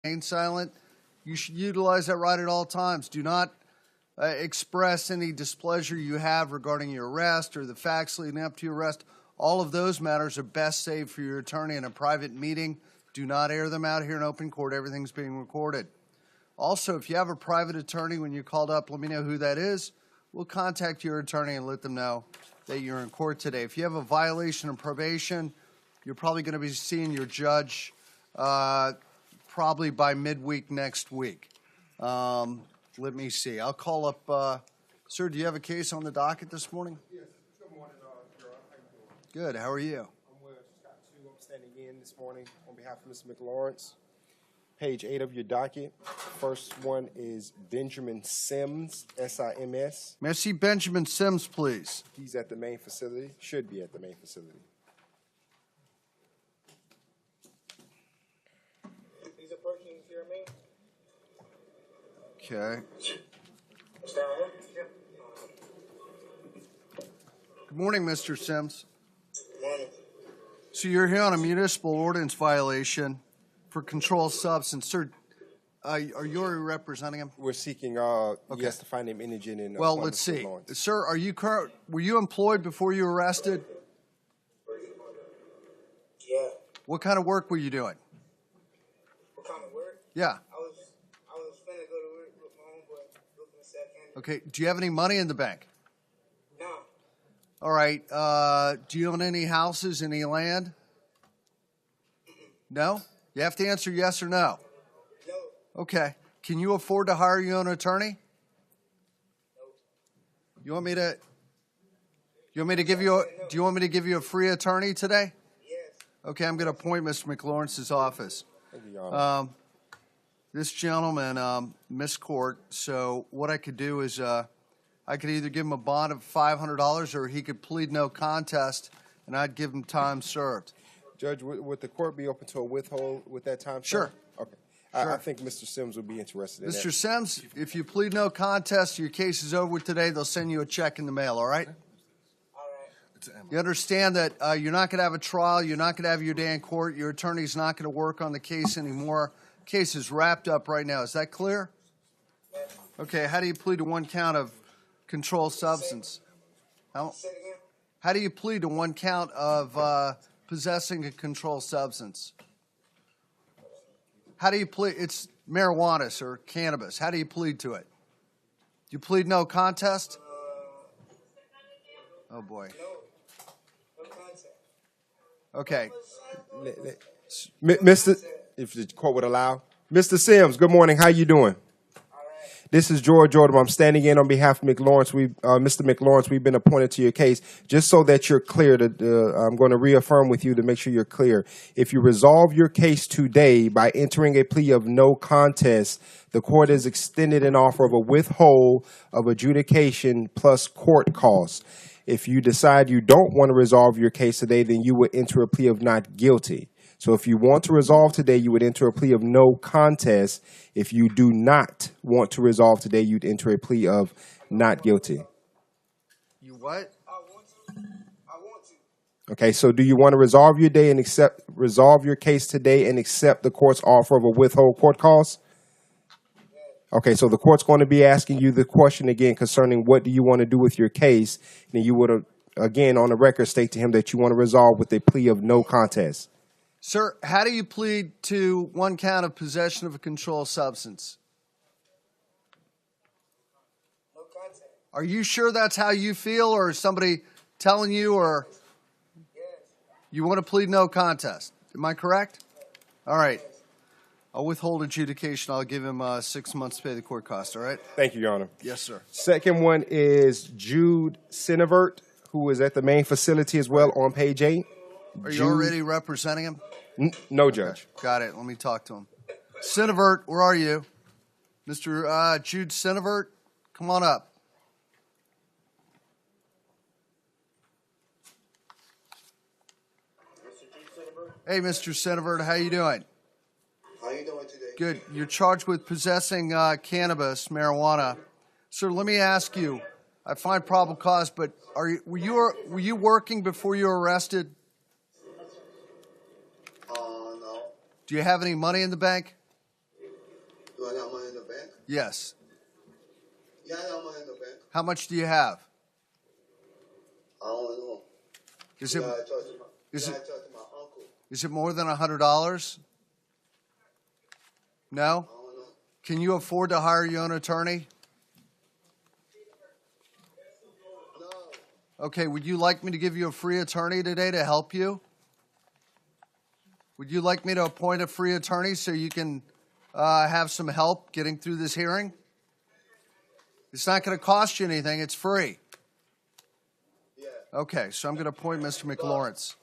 remain silent. You should utilize that right at all times. Do not express any displeasure you have regarding your arrest or the facts leading up to your arrest. All of those matters are best saved for your attorney in a private meeting. Do not air them out here in open court. Everything's being recorded. Also, if you have a private attorney when you're called up, let me know who that is. We'll contact your attorney and let them know that you're in court today. If you have a violation of probation, you're probably going to be seeing your judge probably by midweek next week. Let me see. I'll call up. Sir, do you have a case on the docket this morning? Yes. Good morning, Gerard. How you doing? Good. How are you? I'm well. Just got two. I'm standing in this morning on behalf of Mr. McLawrence. Page 8 of your docket. First one is Benjamin Sims, S-I-M-S. May I see Benjamin Sims, please? He's at the main facility. Should be at the main facility. He's approaching here, me. Okay. Good morning, Mr. Sims. Good morning. So you're here on a municipal ordinance violation for controlled substance. Sir, are you already representing him? We're seeking, yes, to find him indigent in Well, let's see. Sir, were you employed before you were arrested? Yeah. What kind of work were you doing? What kind of work? Yeah. I was finna go to work with my homeboy, looking to sell candy. Okay. Do you have any money in the bank? No. All right. Do you own any houses, any land? No? You have to answer yes or no. No. Okay. Can you afford to hire your own attorney? No. You want me to give you do you want me to give you a free attorney today? Yes. Okay, I'm going to appoint Mr. McLawrence's office. Thank you, Your Honor. This gentleman missed court, so what I could do is I could either give him a bond of $500 or he could plead no contest, and I'd give him time served. Judge, would the court be open to a withhold with that time? Sure. Okay. Sure. I think Mr. Sims would be interested in that. Mr. Sims, if you plead no contest, your case is over today. They'll send you a check in the mail, all right? All right. You understand that you're not going to have a trial. You're not going to have your day in court. Your attorney's not going to work on the case anymore. Case is wrapped up right now. Is that clear? Yes. Okay, how do you plead to one count of controlled substance? Say it again. How do you plead to one count of possessing a controlled substance? How do you plead? It's marijuana or cannabis. How do you plead to it? You plead no contest? Oh, boy. No contact. Okay. Mr. If the court would allow. Mr. Sims, good morning. How you doing? This is George Jordan. I'm standing in on behalf of McLawrence. Mr. McLawrence, we've been appointed to your case. Just so that you're clear, I'm going to reaffirm with you to make sure you're clear. If you resolve your case today by entering a plea of no contest, the court has extended an offer of a withhold of adjudication plus court costs. If you decide you don't want to resolve your case today, then you would enter a plea of not guilty. So if you want to resolve today, you would enter a plea of no contest. If you do not want to resolve today, you'd enter a plea of not guilty. You what? I want to. Okay, so do you want to resolve your case today and accept the court's offer of a withhold court cost? Okay, so the court's going to be asking you the question again concerning what do you want to do with your case. And you would, again, on the record, state to him that you want to resolve with a plea of no contest. Sir, how do you plead to one count of possession of a controlled substance? No contact. Are you sure that's how you feel, or is somebody telling you, or Yes. you want to plead no contest? Am I correct? All right. I'll withhold adjudication. I'll give him 6 months to pay the court cost, all right? Thank you, Your Honor. Yes, sir. Second one is Jude Sinevert, who is at the main facility as well on page 8. Are you already representing him? No, Judge. Okay, got it. Let me talk to him. Sinevert, where are you? Mr. Jude Sinevert, come on up. Hey, Mr. Sinevert, how you doing? How you doing today? Good. You're charged with possessing cannabis, marijuana. Sir, let me ask you. I find probable cause, but were you working before you were arrested? No. Do you have any money in the bank? Yes. Yeah, I got money in the bank. How much do you have? I don't know. Is You it gotta talk to my, is you it- gotta talk to my uncle. is it more than $100? No? I don't know. Can you afford to hire your own attorney? No. Okay, would you like me to give you a free attorney today to help you? Would you like me to appoint a free attorney so you can have some help getting through this hearing? It's not going to cost you anything. It's free. Yeah. Okay, so I'm going to appoint Mr. McLawrence.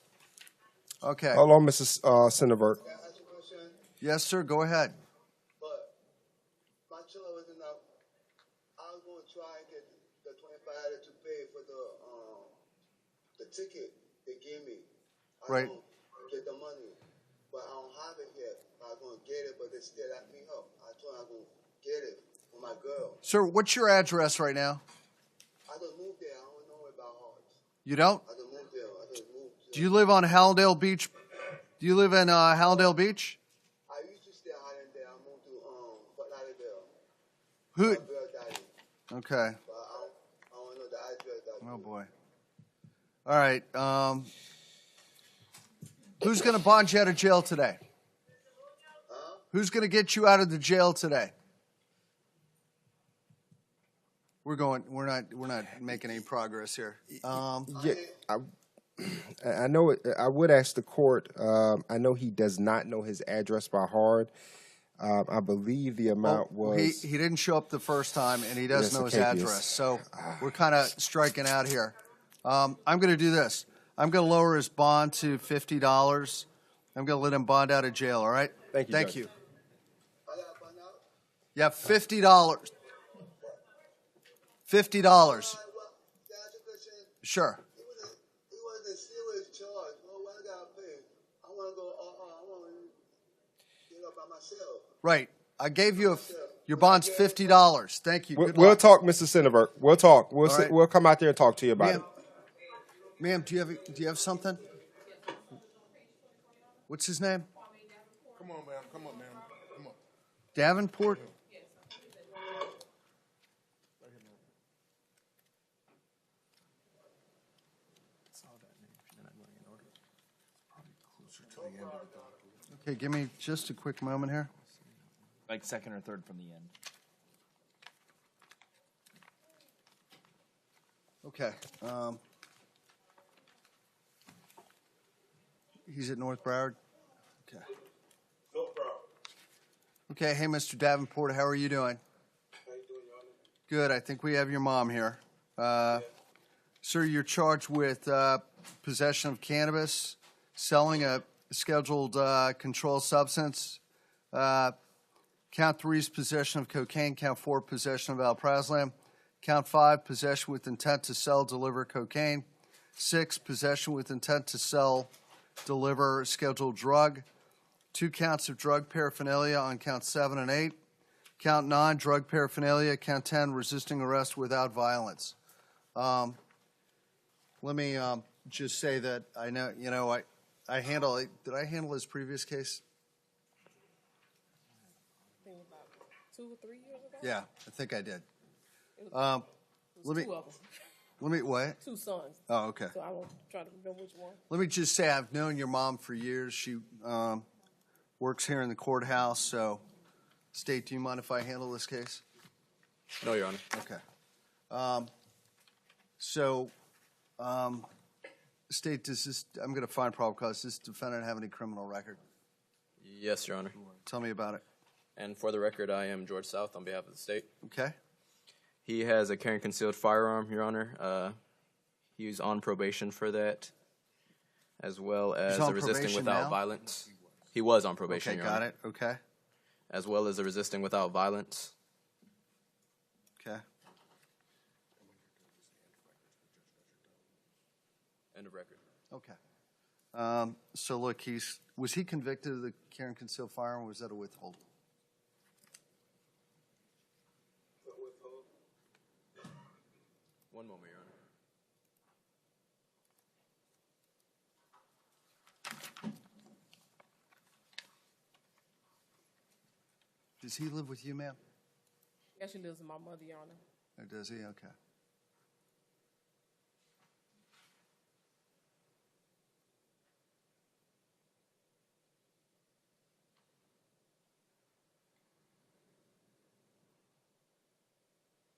Okay. Hold on, Mrs. Sinderberg. Can I ask you a question? Yes, sir. Go ahead. But my children was enough. I was gonna try and get the $25 to pay for the ticket they gave me. I Right. don't get the money, but I don't have it yet. I was gonna get it, but they still let me up. I told them I was gonna get it for my girl. Sir, what's your address right now? I just moved there. I don't know about hearts. You don't? I just moved there. I just moved. Do you live on Hallandale Beach? Do you live in Hallandale Beach? I used to stay out in there. I moved to Fort Lauderdale. Who? My girl died, Okay. but I don't know the address. Oh boy. All right. Who's going to bond you out of jail today? Who's going to get you out of the jail today? We're not making any progress here. Yeah, I know. I would ask the court. I know he does not know his address by heart. I believe the amount was. He didn't show up the first time, and he doesn't know his Yes, address. So we're kind of striking out here. I'm going to do this. I'm going to lower his bond to $50. I'm going to let him bond out of jail. All right? Thank you, Thank Judge. you. I gotta find out. Yeah, $50. $50. Well, can I ask you a question? Sure. It was a serious charge. Well, what I gotta pay? I wanna go. I wanna get up by myself. Right. I gave you your bond's $50. Thank you. Good We'll luck. talk, Mr. Sinderberg. We'll talk. We'll All right. we'll come out there and talk to you about it. Ma'am, do you have something? What's his name? Come on, ma'am. Come on, ma'am. Come on. Davenport? Okay, give me just a quick moment here. Like second or third from the end. Okay. He's at North Broward? Okay. No problem. Okay, hey, Mr. Davenport, how are you doing? How you doing, Your Honor? Good. I think we have your mom here. Sir, you're charged with possession of cannabis, selling a scheduled controlled substance. Count 3 is possession of cocaine. Count 4, possession of alprazolam. Count 5, possession with intent to sell, deliver cocaine. 6, possession with intent to sell, deliver scheduled drug. 2 counts of drug paraphernalia on count 7 and 8. Count 9, drug paraphernalia. Count 10, resisting arrest without violence. Let me just say that I know, I handle. Did I handle his previous case? I think about 2 or 3 years ago. Yeah, I think I did. It was Let me. 2 of them, Let me. What? 2 sons. Oh, okay. So I won't try to remember which one. Let me just say I've known your mom for years. She works here in the courthouse. So, State, do you mind if I handle this case? No, Your Honor. Okay. State, does this? I'm going to find probable cause. Does this defendant have any criminal record? Yes, Your Honor. Tell me about it. And for the record, I am George South on behalf of the state. Okay. He has a carrying concealed firearm, Your Honor. He's on probation for that, as well as on a resisting probation without now? violence. He was on probation, Okay, Your got Honor. it. Okay. As well as a resisting without violence. Okay. End of record. Okay. So look, was he convicted of the carrying concealed firearm, or was that a withhold? One moment, Your Honor. Does he live with you, ma'am? He actually lives with my mother, Your Honor. Or does he? Okay.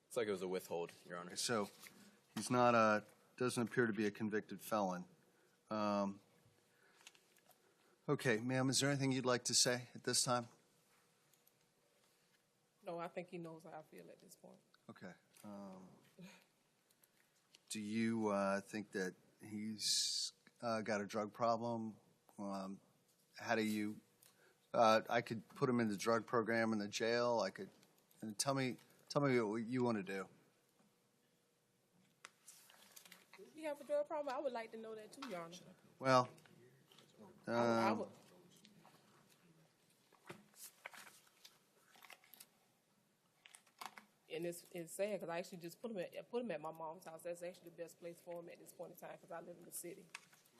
It's like it was a withhold, Your Honor. So he's not a, doesn't appear to be a convicted felon. Okay, ma'am, is there anything you'd like to say at this time? No, I think he knows how I feel at this point. Okay. Do you think that he's got a drug problem? How do you? I could put him in the drug program in the jail. I could. And tell me what you want to do. If he have a drug problem, I would like to know that too, Your Honor. Well, I would. And it's sad because I actually just put him at my mom's house. That's actually the best place for him at this point in time because I live in the city.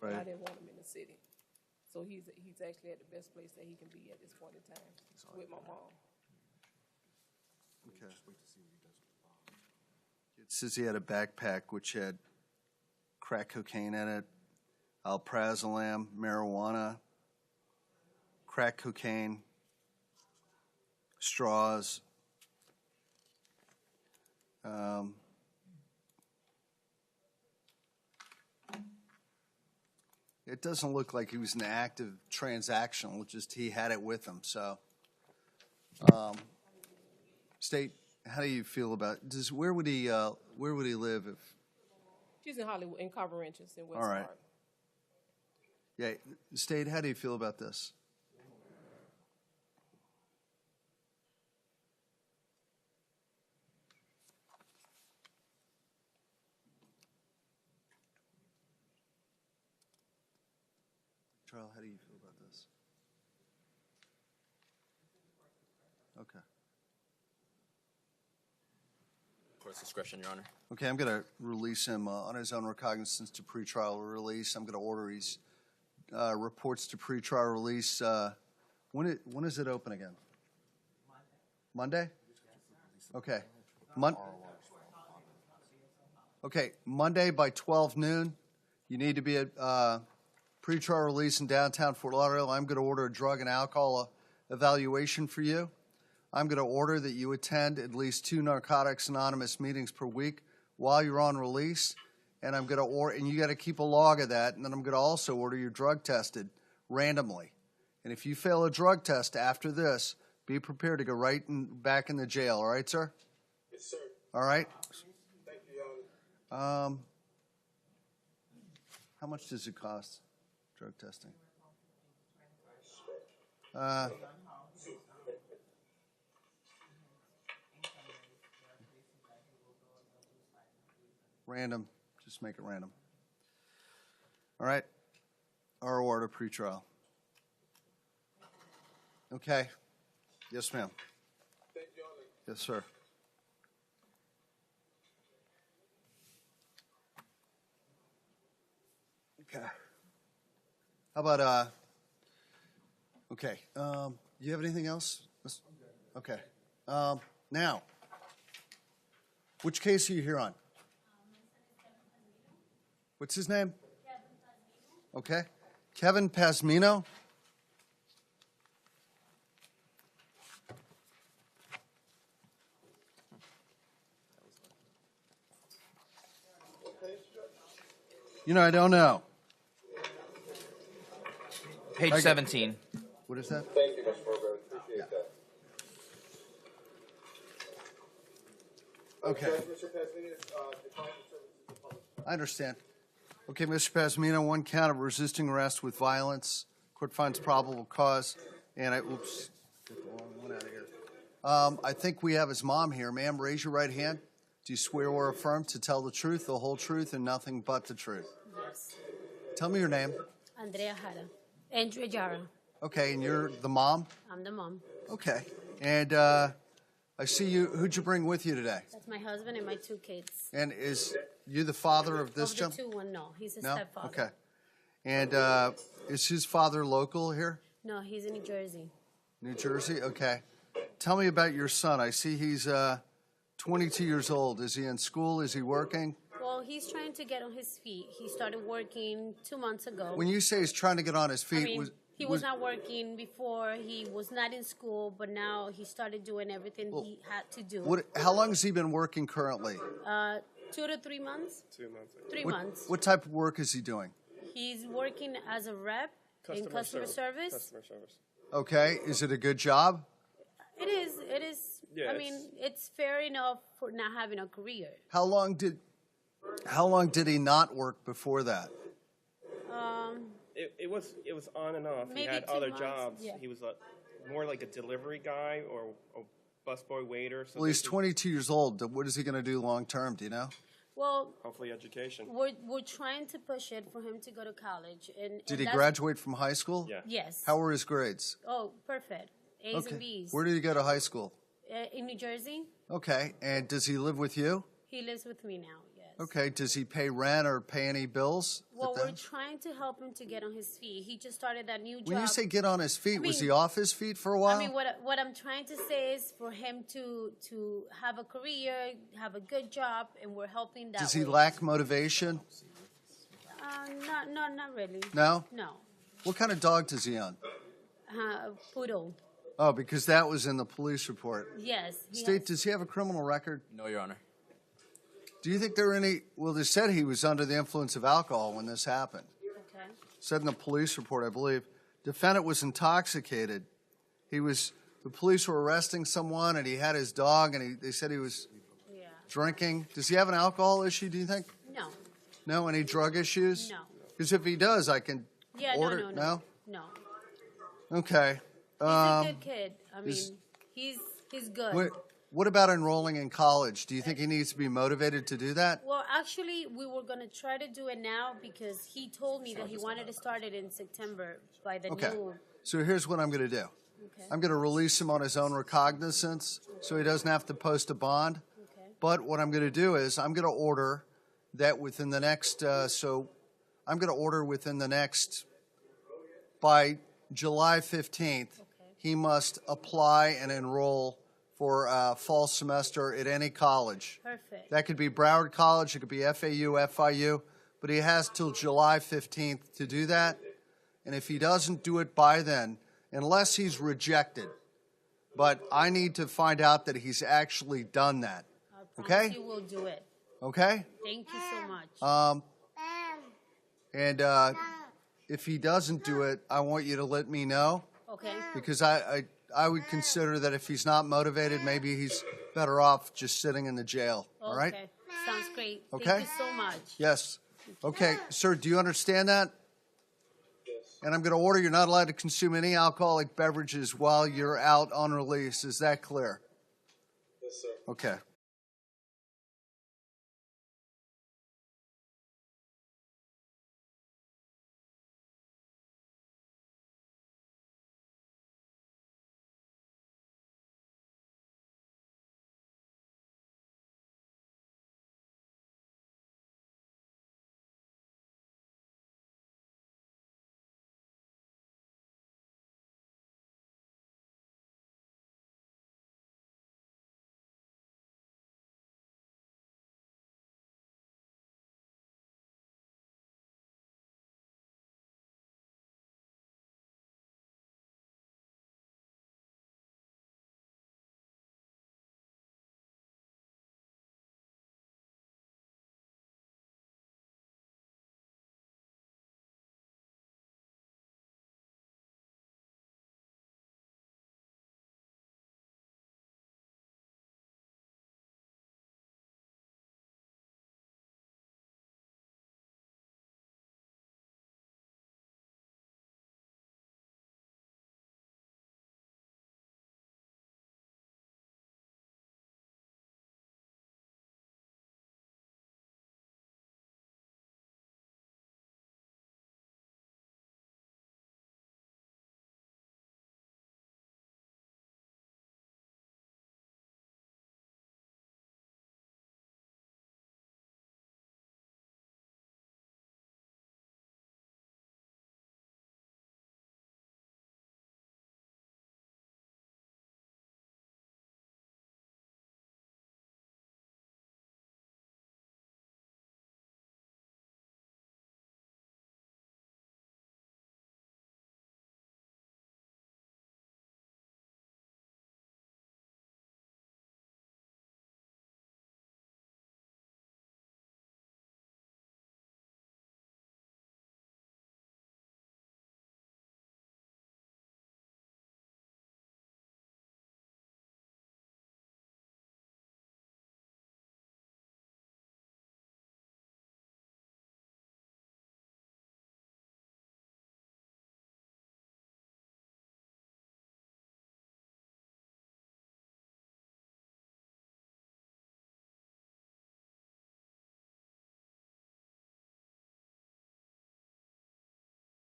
And I right. didn't want him in the city. So he's actually at the best place that he can be at this point in time with my mom. Okay. It says he had a backpack which had crack cocaine in it, alprazolam, marijuana, crack cocaine, straws. It doesn't look like he was an active transactional, just he had it with him. So, State, how do you feel about where would he live if? She's in Hollywood, in Carver Ranches in West All right. Park. Yeah, State, how do you feel about this? Trial, how do you feel about this? Okay. Court's discretion, Your Honor. Okay, I'm going to release him on his own recognizance to pretrial release. I'm going to order his reports to pretrial release. When is it open again? Monday? Okay. Okay, Monday by 12 noon. You need to be at pretrial release in downtown Fort Lauderdale. I'm going to order a drug and alcohol evaluation for you. I'm going to order that you attend at least 2 Narcotics Anonymous meetings per week while you're on release. And I'm going to order, and you got to keep a log of that. And then I'm going to also order your drug tested randomly. And if you fail a drug test after this, be prepared to go back in the jail. All right, sir? Yes, sir. All right. Thank you, Your Honor. How much does it cost? Drug testing. Random. Just make it random. All right. Our order pretrial. Okay. Yes, ma'am. Thank you, Your Honor. Yes, sir. Okay. How about okay. You have anything else? Okay. Now, which case are you here on? What's his name? Okay. Kevin Pasmino. You know, I don't know. Page 17. What is that? Thank you, Mr. Brogan. Appreciate that. Okay. Mr. Pasmini, decline the services to the public. I understand. Okay, Mr. Pasmino, 1 count of resisting arrest with violence. Court finds probable cause. And oops, get the wrong one out of here. I think we have his mom here. Ma'am, raise your right hand. Do you swear or affirm to tell the truth, the whole truth, and nothing but the truth? Yes. Tell me your name. Andrea Jara. Andrea Jara. Okay, and you're the mom? I'm the mom. Okay. And I see you. Who'd you bring with you today? That's my husband and my 2 kids. And is you the father of this Of the gentleman? 2, 1, no. He's a No? stepfather. Okay. And is his father local here? No, he's in New Jersey. New Jersey? Okay. Tell me about your son. I see he's 22 years old. Is he in school? Is he working? Well, he's trying to get on his feet. He started working 2 months ago. When you say he's trying to get on his feet, I mean, he was not working before. He was not in school, but now he started doing everything he had to do. how long has he been working currently? 2 to 3 months. 2 months. 3 months. What type of work is he doing? He's working as a rep in customer service. Customer service. Okay. Is it a good job? It is. It is. Yeah, I mean, it's fair enough for not having a career. How long did he not work before that? It was on and off. He Maybe had 2 other months, jobs. yeah. He was more like a delivery guy or a busboy waiter. So Well, he's 22 years old. What is he going to do long term? Do you know? Well, hopefully education. we're trying to push it for him to go to college. And Did he that's- graduate from high school? Yeah. Yes. How were his grades? Oh, perfect. A's and B's. Where did he go to high school? In New Jersey. Okay. And does he live with you? He lives with me now. Yes. Okay. Does he pay rent or pay any bills? Well, at we're that? trying to help him to get on his feet. He just started that new job. When you say get on his feet, was mean- he off his feet for a while? I mean, what I'm trying to say is for him to have a career, have a good job, and we're helping that. Does he way. lack motivation? Not really. No? No. What kind of dog does he own? Poodle. Oh, because that was in the police report. Yes. he State, has- does he have a criminal record? No, Your Honor. Do you think there are any? Well, they said he was under the influence of alcohol when this happened. Okay. Said in the police report, I believe. Defendant was intoxicated. The police were arresting someone, and he had his dog, and they said he was Yeah. drinking. Does he have an alcohol issue, do you think? No. No? Any drug issues? No. Because if he does, I can Yeah. order. No. Okay. He's a good kid. I mean, is- he's good. What about enrolling in college? Do you think he needs to be motivated to do that? Well, actually, we were going to try to do it now because he told me that he wanted to start it in September by the Okay. new. So here's what I'm going to do. Okay. I'm going to release him on his own recognizance so he doesn't have to post a bond. Okay. But what I'm going to do is I'm going to order that within the next, by July 15th, he must apply and enroll for a fall semester at any college. Perfect. That could be Broward College, it could be FAU, FIU, but he has till July 15th to do that. And if he doesn't do it by then, unless he's rejected, but I need to find out that he's actually done that. I promise Okay? you will do it. Okay? Thank you so much. And if he doesn't do it, I want you to let me know Okay. because I would consider that if he's not motivated, maybe he's better off just sitting in the jail. All right? Okay. Sounds great. Okay. Thank you so much. Yes. Okay, sir, do you understand that? Yes. And I'm going to order you're not allowed to consume any alcoholic beverages while you're out on release. Is that clear? Yes, sir. Okay.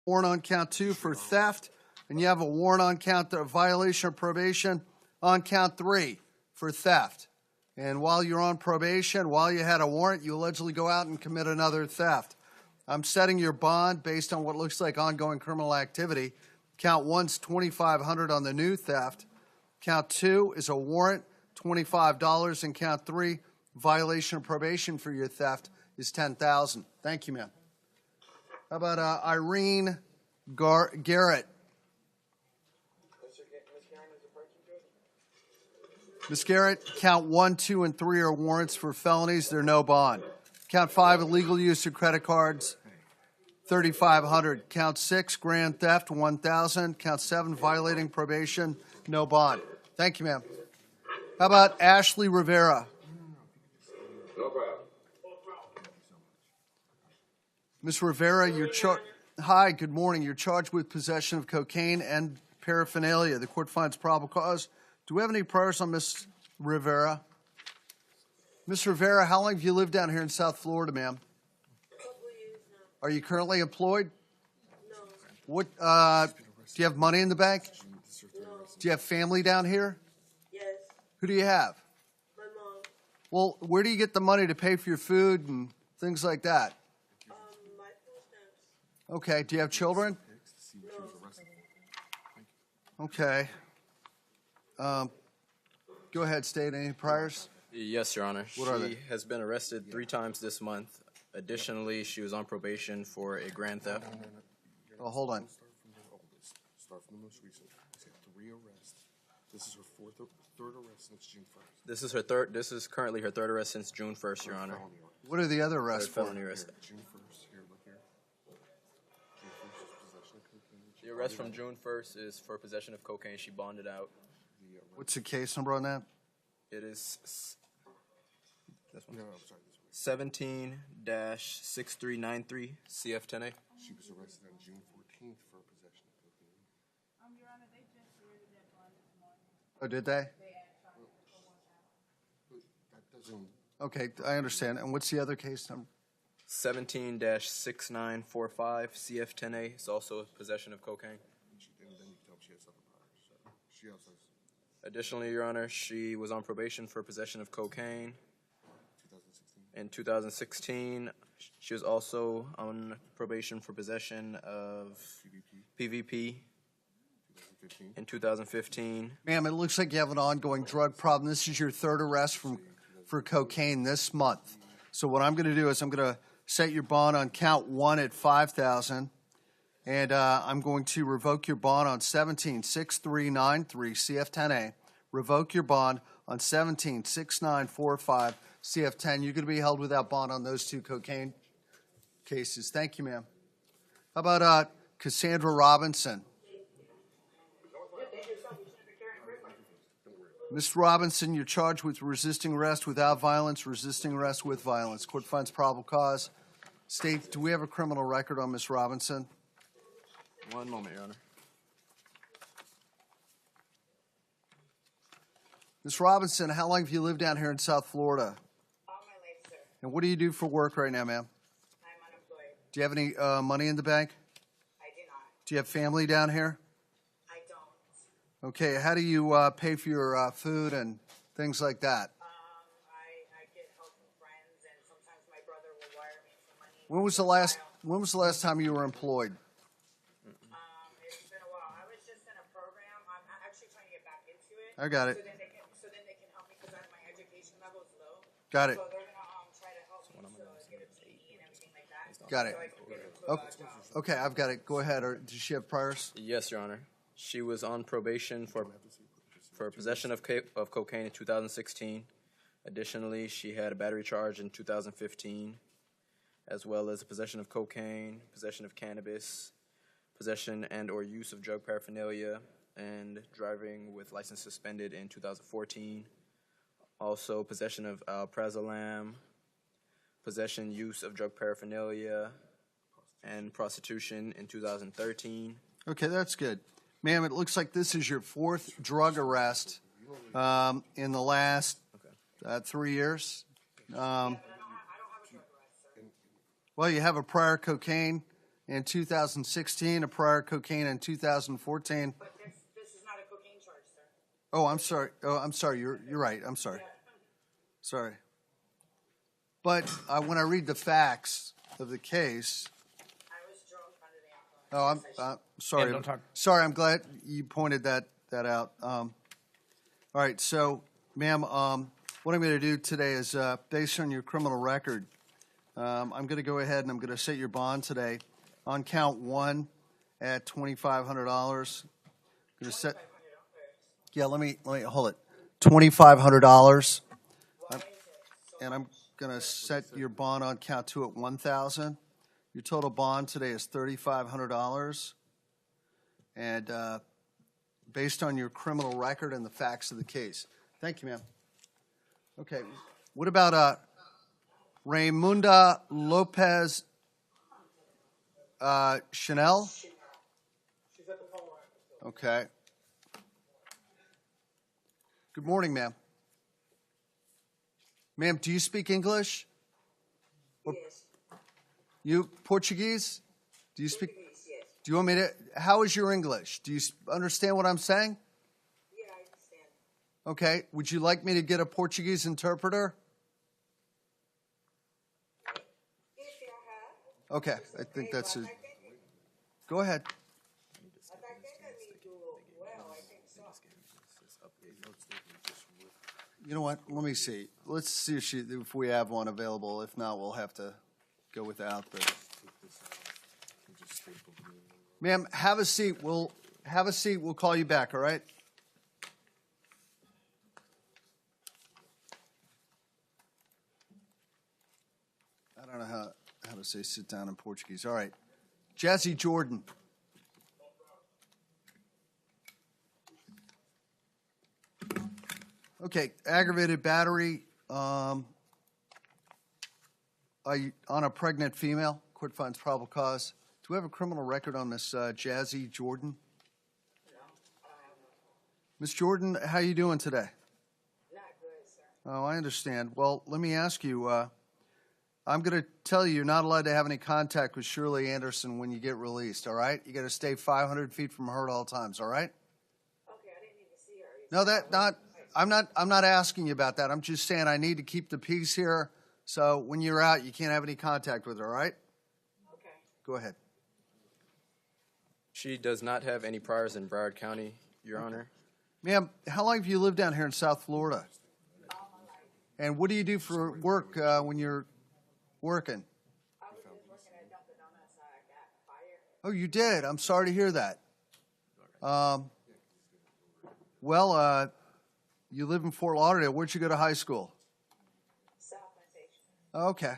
warrant on count 2 for theft, and you have a warrant on count of violation of probation on count 3 for theft. And while you're on probation, while you had a warrant, you allegedly go out and commit another theft. I'm setting your bond based on what looks like ongoing criminal activity. Count 1's $2,500 on the new theft. Count 2 is a warrant, $25, and count 3, violation of probation for your theft, is $10,000. Thank you, ma'am. How about Irene Garrett? Ms. Garrett, count 1, 2, and 3 are warrants for felonies. They're no bond. Count 5, illegal use of credit cards, $3,500. Count 6, grand theft, $1,000. Count 7, violating probation, no bond. Thank you, ma'am. How about Ashley Rivera? No problem. Ms. Rivera, hi, good morning. You're charged with possession of cocaine and paraphernalia. The court finds probable cause. Do we have any priors on Ms. Rivera? Ms. Rivera, how long have you lived down here in South Florida, ma'am? A couple of years now. Are you currently employed? No. What? Do you have money in the bank? No. Do you have family down here? Yes. Who do you have? My mom. Well, where do you get the money to pay for your food and things like that? My food stamps. Okay. Do you have children? No. Okay. Go ahead, state any priors? Yes, Your Honor. What are She they? has been arrested 3 times this month. Additionally, she was on probation for a grand theft. Oh, hold on. Start from the most recent. She had 3 arrests. This is her third arrest since June 1st. This is her third. This is currently her third arrest since June 1st, Your Honor. Felony arrest. What are the other arrests Third for? felony arrest. June 1st, here, look here. June 1st is possession of cocaine. The arrest from June 1st is for possession of cocaine. She bonded out. What's the case number on that? It is this one. No, I'm sorry, this one. 17-6393 CF10A. She was arrested on June 14th for possession of cocaine. Oh, did they? That doesn't. Okay, I understand. And what's the other case number? 17-6945 CF10A is also possession of cocaine. And then you tell me she has other priors. So she also has Additionally, Your Honor, she was on probation for possession of cocaine 2016. in 2016. She was also on probation for possession of PVP 2015. in 2015. Ma'am, it looks like you have an ongoing drug problem. This is your third arrest for cocaine this month. So what I'm going to do is I'm going to set your bond on count 1 at $5,000, and I'm going to revoke your bond on 17-6393 CF10A. Revoke your bond on 17-6945 CF10. You're going to be held without bond on those 2 cocaine cases. Thank you, ma'am. How about Cassandra Robinson? Ms. Robinson, you're charged with resisting arrest without violence, resisting arrest with violence. Court finds probable cause. State, do we have a criminal record on Ms. Robinson? One moment, Your Honor. Ms. Robinson, how long have you lived down here in South Florida? All my life, sir. And what do you do for work right now, ma'am? I'm unemployed. Do you have any money in the bank? I do not. Do you have family down here? I don't. Okay, how do you pay for your food and things like that? I get help from friends, and sometimes my brother will wire me some money. When was the last time you were employed? It's been a while. I was just in a program. I'm actually trying to get back into it. I got it. So then they can help me because my education level is low. Got it. So they're gonna try to help me get a PE and everything like that. Got it. So I can get into a job. Okay, I've got it. Go ahead. Or does she have priors? Yes, Your Honor. She was on probation for possession of cocaine in 2016. Additionally, she had a battery charge in 2015, as well as possession of cocaine, possession of cannabis, possession and or use of drug paraphernalia, and driving with license suspended in 2014. Also, possession of alprazolam, possession, use of drug paraphernalia, and prostitution in 2013. Okay, that's good. Ma'am, it looks like this is your 4th drug arrest in the last 3 years. Well, you have a prior cocaine in 2016, a prior cocaine in 2014. But this is not a cocaine charge, sir. Oh, I'm sorry. Oh, I'm sorry. You're right. I'm sorry. Sorry. But when I read the facts of the case, I was drunk under the influence. I'm sorry. Yeah, don't talk. Sorry, I'm glad you pointed that out. All right, so, ma'am, what I'm going to do today is, based on your criminal record, I'm going to go ahead and I'm going to set your bond today on count 1 at $2,500. Going to set. Yeah, let me hold it. $2,500, and I'm going to set your bond on count 2 at $1,000. Your total bond today is $3,500, and based on your criminal record and the facts of the case. Thank you, ma'am. Okay, what about Raymunda Lopez Chanel? Okay. Good morning, ma'am. Ma'am, do you speak English? Yes. You Portuguese? Do you speak? Portuguese, yes. Do you want me to? How is your English? Do you understand what I'm saying? Yeah, I understand. Okay. Would you like me to get a Portuguese interpreter? If you have, Okay. I think that's it. I think Go ahead. I need to well, I think so. You know what? Let me see. Let's see if we have one available. If not, we'll have to go without. But, ma'am, have a seat. We'll have a seat. We'll call you back. All right. I don't know how to say sit down in Portuguese. All right. Jazzy Jordan. Okay, aggravated battery on a pregnant female. Court finds probable cause. Do we have a criminal record on Miss Jazzy Jordan? Miss Jordan, how you doing today? Not good, sir. Oh, I understand. Well, let me ask you. I'm going to tell you you're not allowed to have any contact with Shirley Anderson when you get released. All right? You got to stay 500 feet from her at all times. All right? Okay, I didn't even see her. No, I'm not asking you about that. I'm just saying I need to keep the peace here. So when you're out, you can't have any contact with her, all right? Okay. Go ahead. She does not have any priors in Broward County, Your Honor. Ma'am, how long have you lived down here in South Florida? All my life. And what do you do for work when you're working? I was just working at Dunkin' Donuts. I got fired. Oh, you did? I'm sorry to hear that. Well, you live in Fort Lauderdale. Where'd you go to high school? South Plantation. Okay.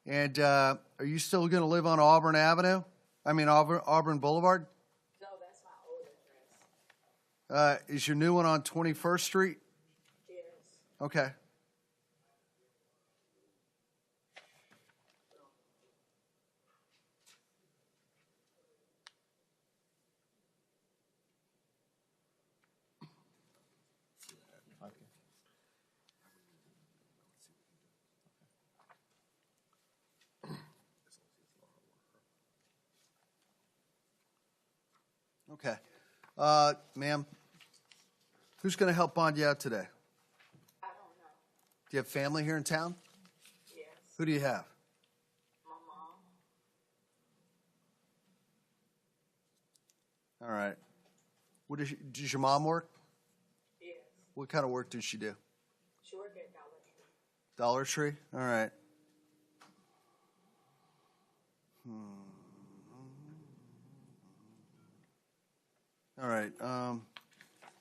And are you still going to live on Auburn Avenue? I mean, Auburn Boulevard? No, that's my old address. Is your new one on 21st Street? Yes. Okay. Okay. Ma'am, who's going to help bond you out today? I don't know. Do you have family here in town? Yes. Who do you have? My mom. All right. Does your mom work? Yes. What kind of work does she do? She worked at Dollar Tree. Dollar Tree? All right. All right.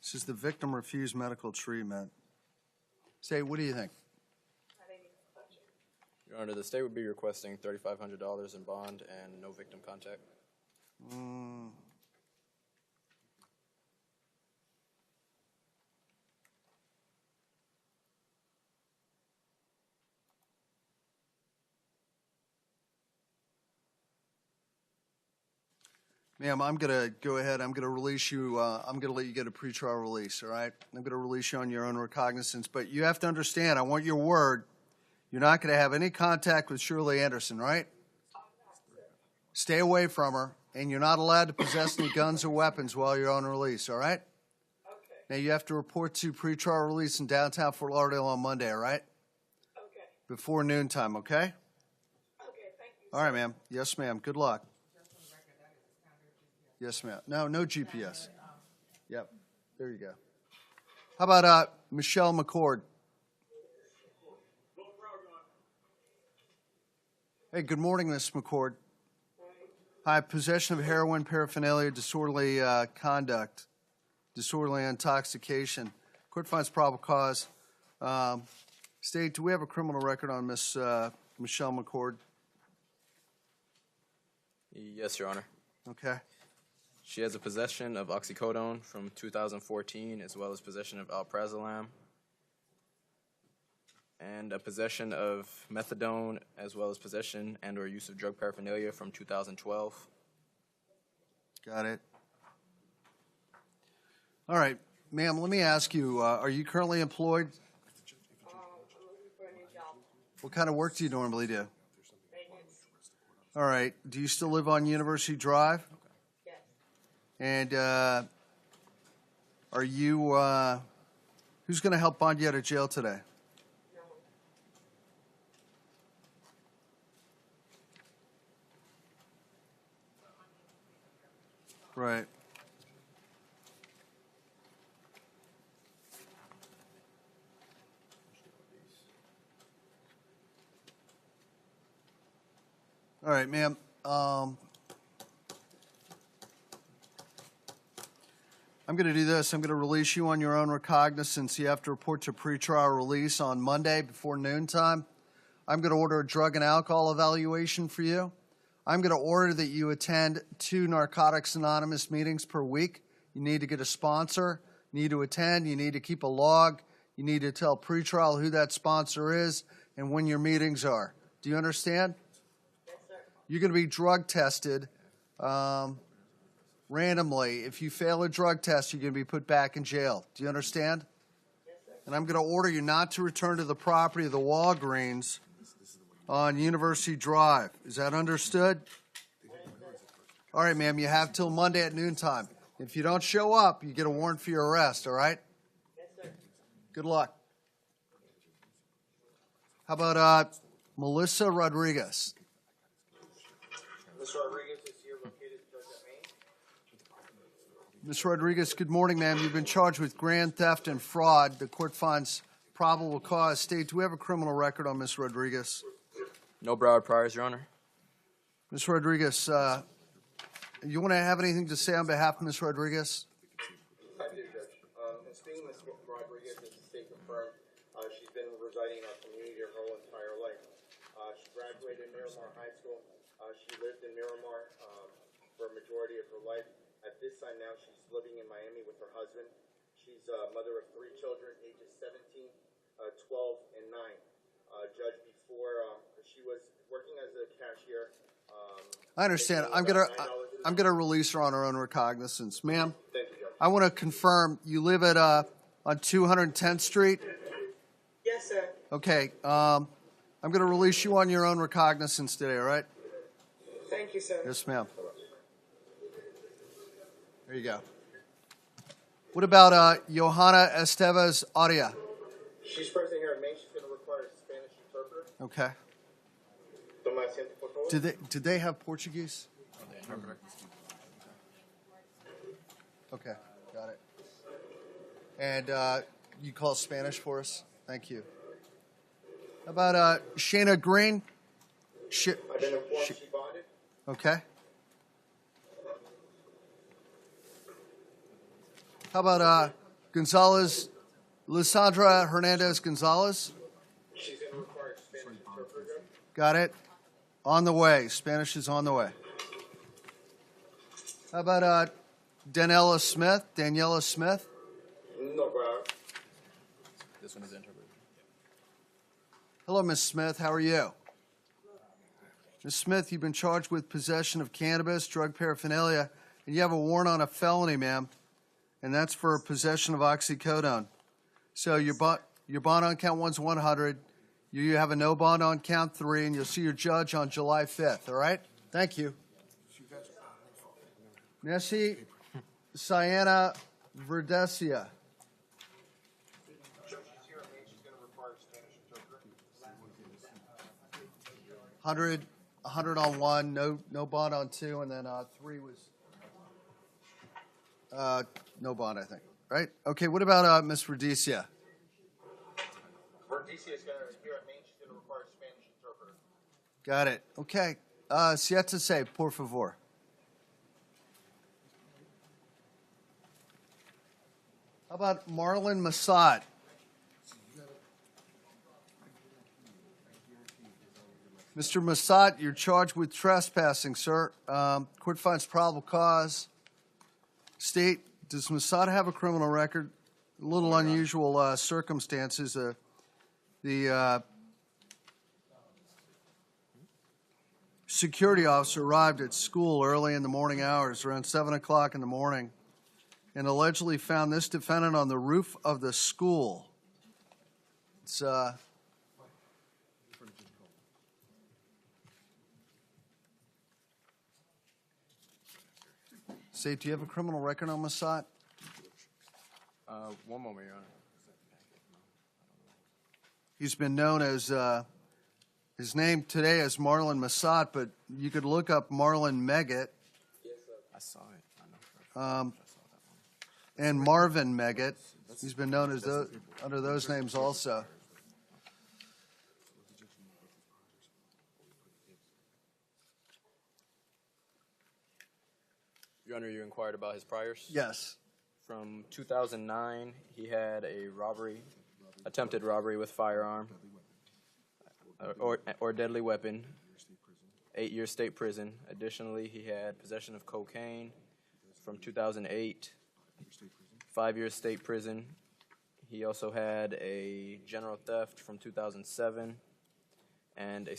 This is the victim refused medical treatment. Say, what do you think? I didn't even touch it. Your Honor, the state would be requesting $3,500 in bond and no victim contact. Ma'am, I'm going to go ahead. I'm going to release you. I'm going to let you get a pretrial release, all right? I'm going to release you on your own recognizance. But you have to understand, I want your word. You're not going to have any contact with Shirley Anderson, right? Stay away from her, and you're not allowed to possess any guns or weapons while you're on release, all right? Okay. Now, you have to report to pretrial release in downtown Fort Lauderdale on Monday, all right? Okay. Before noontime, okay? Okay, thank you. All right, ma'am. Yes, ma'am. Good luck. Yes, ma'am. No GPS. Yep. There you go. How about Michelle McCord? Hey, good morning, Miss McCord. Hi, possession of heroin, paraphernalia, disorderly conduct, disorderly intoxication. Court finds probable cause. State, do we have a criminal record on Miss Michelle McCord? Yes, Your Honor. Okay. She has a possession of oxycodone from 2014, as well as possession of alprazolam, and a possession of methadone, as well as possession and or use of drug paraphernalia from 2012. Got it. All right, ma'am, let me ask you, are you currently employed? I'm looking for a new job. What kind of work do you normally do? Maintenance. All right, do you still live on University Drive? Yes. And are you, who's going to help bond you out of jail today? No. Right. All right, ma'am. I'm going to do this. I'm going to release you on your own recognizance. You have to report to pretrial release on Monday before noontime. I'm going to order a drug and alcohol evaluation for you. I'm going to order that you attend 2 Narcotics Anonymous meetings per week. You need to get a sponsor. You need to attend. You need to keep a log. You need to tell pretrial who that sponsor is and when your meetings are. Do you understand? Yes, sir. You're going to be drug tested randomly. If you fail a drug test, you're going to be put back in jail. Do you understand? Yes, sir. And I'm going to order you not to return to the property of the Walgreens on University Drive. Is that understood? All right, ma'am, you have till Monday at noontime. If you don't show up, you get a warrant for your arrest, all right? Yes, sir. Good luck. How about Melissa Rodriguez? Ms. Rodriguez is here located in Georgia, Maine. Ms. Rodriguez, good morning, ma'am. You've been charged with grand theft and fraud. The court finds probable cause. State, do we have a criminal record on Ms. Rodriguez? No Broward priors, Your Honor. Ms. Rodriguez, you want to have anything to say on behalf of Ms. Rodriguez? I do, Judge. In speaking with Ms. Rodriguez, as the state confirmed, she's been residing in our community her whole entire life. She graduated Miramar High School. She lived in Miramar for a majority of her life. At this time now, she's living in Miami with her husband. She's a mother of 3 children, ages 17, 12, and 9. Judge, before she was working as a cashier. I understand. I'm gonna release her on her own recognizance, ma'am. Thank you, Judge. I want to confirm you live at on 210th Street. Yes, sir. Okay. I'm going to release you on your own recognizance today. All right? Thank you, sir. Yes, ma'am. There you go. What about Johanna Estevez Audia? She's present here in Maine. She's going to require a Spanish interpreter. Okay. Toma asiento, por favor. Did they have Portuguese? Okay, got it. And you call Spanish for us? Thank you. How about Shayna Green? I've been informed she bonded. Okay. How about Gonzalez, Lissandra Hernandez Gonzalez? She's going to require a Spanish interpreter. Got it. On the way. Spanish is on the way. How about Daniela Smith? Daniela Smith? No, bro. This one is interpreted. Hello, Miss Smith. How are you? Miss Smith, you've been charged with possession of cannabis, drug paraphernalia, and you have a warrant on a felony, ma'am, and that's for possession of oxycodone. So your bond on count 1's 100. You have a no bond on count 3, and you'll see your judge on July 5th, all right? Thank you. Nessie Sienna Verdesia. Judge, she's here in Maine. She's going to require Spanish interpreter. 100 on one, no bond on two, and then 3 was no bond, I think. Right? Okay. What about Miss Verdesia? Verdesia is going to here at Maine. She's going to require Spanish interpreter. Got it. Okay. Siete se, por favor. How about Marlon Massad? Mr. Massad, you're charged with trespassing, sir. Court finds probable cause. State, does Massad have a criminal record? A little unusual circumstances. The security officer arrived at school early in the morning hours, around 7 o'clock in the morning, and allegedly found this defendant on the roof of the school. It's Say, do you have a criminal record on Massad? One moment, Your Honor. He's been known as, his name today is Marlon Massad, but you could look up Marlon Meggett. I saw it. I know. And Marvin Meggett. He's been known as under those names also. Your Honor, you inquired about his priors? Yes. From 2009, he had a attempted robbery with firearm or deadly weapon, 8-year state prison. Additionally, he had possession of cocaine from 2008, 5-year state prison. He also had a general theft from 2007 and a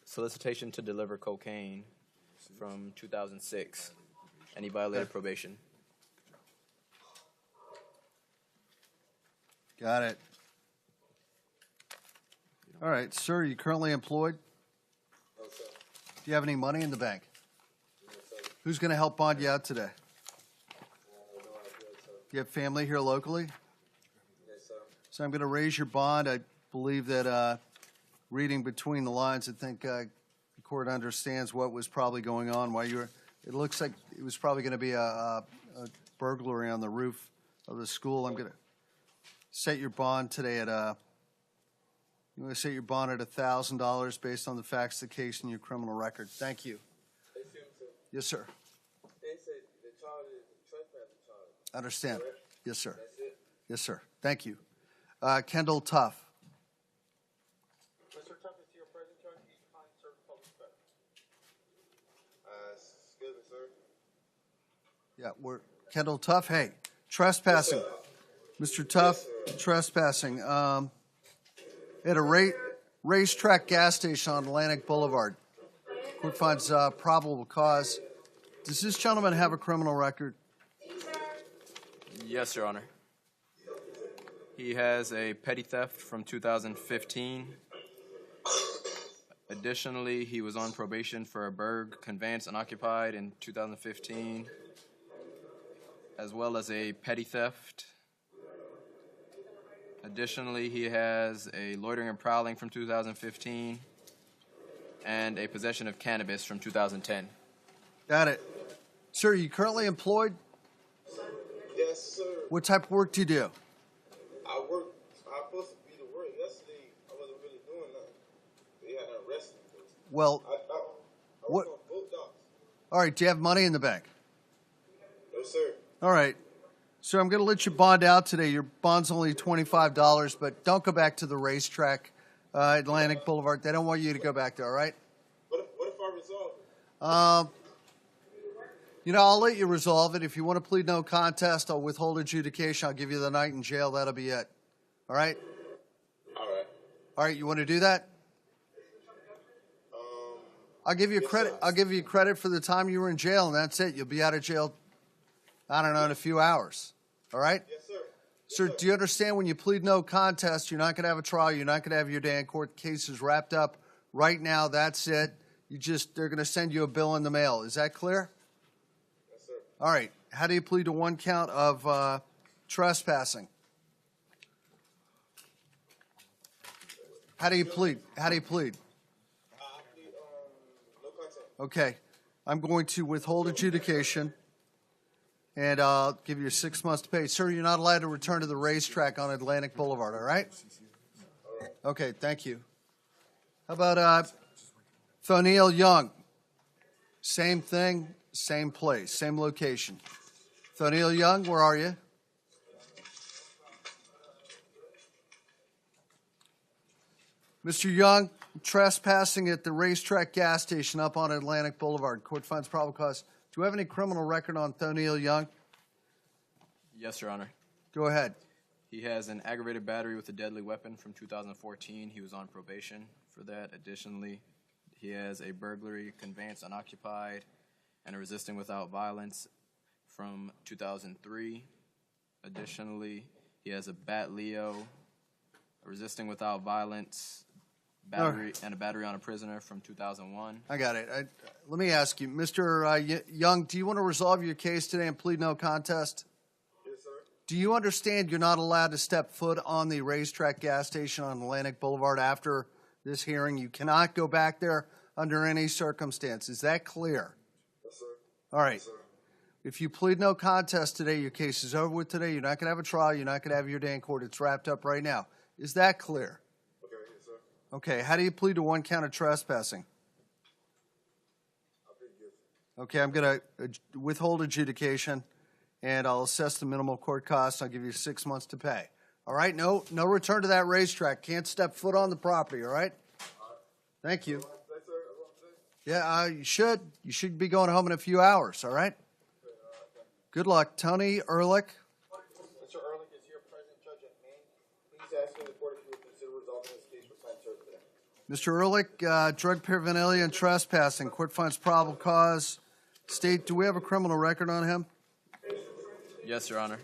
solicitation to deliver cocaine from 2006. And he violated probation. Got it. All right, sir, are you currently employed? No, sir. Do you have any money in the bank? No, sir. Who's going to help bond you out today? No idea, sir. Do you have family here locally? Yes, sir. So I'm going to raise your bond. I believe that reading between the lines, I think the court understands what was probably going on while you were. It looks like it was probably going to be a burglary on the roof of the school. I'm going to set your bond today at you want to set your bond at $1,000 based on the facts of the case and your criminal record. Thank you. Yes, sir. They said the child is a trespassing child. Understand. Correct? Yes, sir. That's it? Yes, sir. Thank you. Kendall Tuff. Mr. Tuff is here present, Judge. He's trying to serve public defender. Excuse me, sir. Yeah, we're Kendall Tuff. Hey, trespassing. Mr. Tuff, trespassing. At a racetrack gas station on Atlantic Boulevard. Court finds probable cause. Does this gentleman have a criminal record? Yes, Your Honor. He has a petty theft from 2015. Additionally, he was on probation for a burg conveyance unoccupied in 2015, as well as a petty theft. Additionally, he has a loitering and prowling from 2015 and a possession of cannabis from 2010. Got it. Sir, are you currently employed? Yes, sir. What type of work do you do? I was supposed to be to work yesterday. I wasn't really doing nothing. They had arrested me. Well, I what? was on both docks. All right, do you have money in the bank? No, sir. All right. Sir, I'm going to let you bond out today. Your bond's only $25, but don't go back to the racetrack, Atlantic Boulevard. They don't want you to go back there, all right? What if I resolve it? I'll let you resolve it. If you want to plead no contest, I'll withhold adjudication. I'll give you the night in jail. That'll be it. All right? All right. All right, you want to do that? I'll give you credit. sir. I'll give you credit for the time you were in jail, and that's it. You'll be out of jail, I don't know, in a few hours. All right? Yes, sir. Sir, do you understand when you plead no contest, you're not going to have a trial, you're not going to have your day in court, the case is wrapped up right now, that's it. They're going to send you a bill in the mail. Is that clear? Yes, sir. All right. How do you plead to one count of trespassing? How do you plead? How do you plead? No contact. Okay. I'm going to withhold adjudication, and I'll give you 6 months to pay. Sir, you're not allowed to return to the racetrack on Atlantic Boulevard, all right? Okay, thank you. How about Thoniel Young? Same thing, same place, same location. Thoniel Young, where are you? Mr. Young, trespassing at the racetrack gas station up on Atlantic Boulevard. Court finds probable cause. Do you have any criminal record on Thoniel Young? Yes, Your Honor. Go ahead. He has an aggravated battery with a deadly weapon from 2014. He was on probation for that. Additionally, he has a burglary, conveyance unoccupied, and a resisting without violence from 2003. Additionally, he has a bat Leo, a resisting without violence, battery, and a battery on a prisoner from 2001. I got it. Let me ask you, Mr. Young, do you want to resolve your case today and plead no contest? Yes, sir. Do you understand you're not allowed to step foot on the racetrack gas station on Atlantic Boulevard after this hearing? You cannot go back there under any circumstance. Is that clear? Yes, sir. All right. Yes, sir. If you plead no contest today, your case is over with today. You're not going to have a trial. You're not going to have your day in court. It's wrapped up right now. Is that clear? Okay, yes, sir. Okay. How do you plead to one count of trespassing? I'll plead guilty. Okay. I'm going to withhold adjudication, and I'll assess the minimal court costs. I'll give you 6 months to pay. All right? No return to that racetrack. Can't step foot on the property. All right? Thank you. Yes, sir. That's what I'm saying. Yeah, you should. You should be going home in a few hours. All right? Good luck. Tony Ehrlich. Mr. Ehrlich is here, present judge at Maine. Please ask the court if you would consider resolving this case for time served today. Mr. Ehrlich, drug paraphernalia and trespassing. Court finds probable cause. State, do we have a criminal record on him? Yes, Your Honor.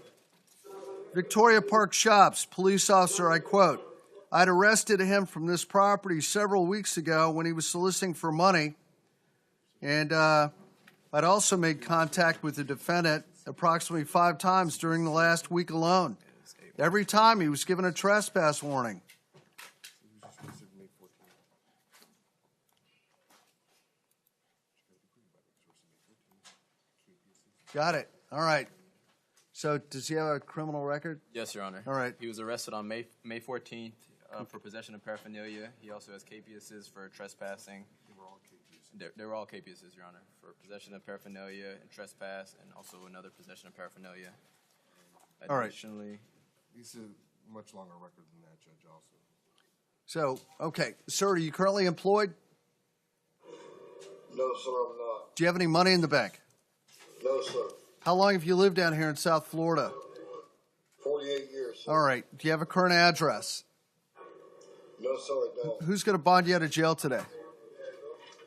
Victoria Park Shops, police officer, I quote, I'd arrested him from this property several weeks ago when he was soliciting for money, and I'd also made contact with the defendant approximately 5 times during the last week alone. Every time he was given a trespass warning. Got it. All right. So does he have a criminal record? Yes, Your Honor. All right. He was arrested on May 14th for possession of paraphernalia. He also has capiases for trespassing. They were all capiases, Your Honor, for possession of paraphernalia and trespass, and also another possession of paraphernalia. All right. Additionally, He's a much longer record than that, Judge, also. So, okay. Sir, are you currently employed? No, sir, I'm not. Do you have any money in the bank? No, sir. How long have you lived down here in South Florida? 48 years, sir. All right. Do you have a current address? No, sir, I don't. Who's going to bond you out of jail today?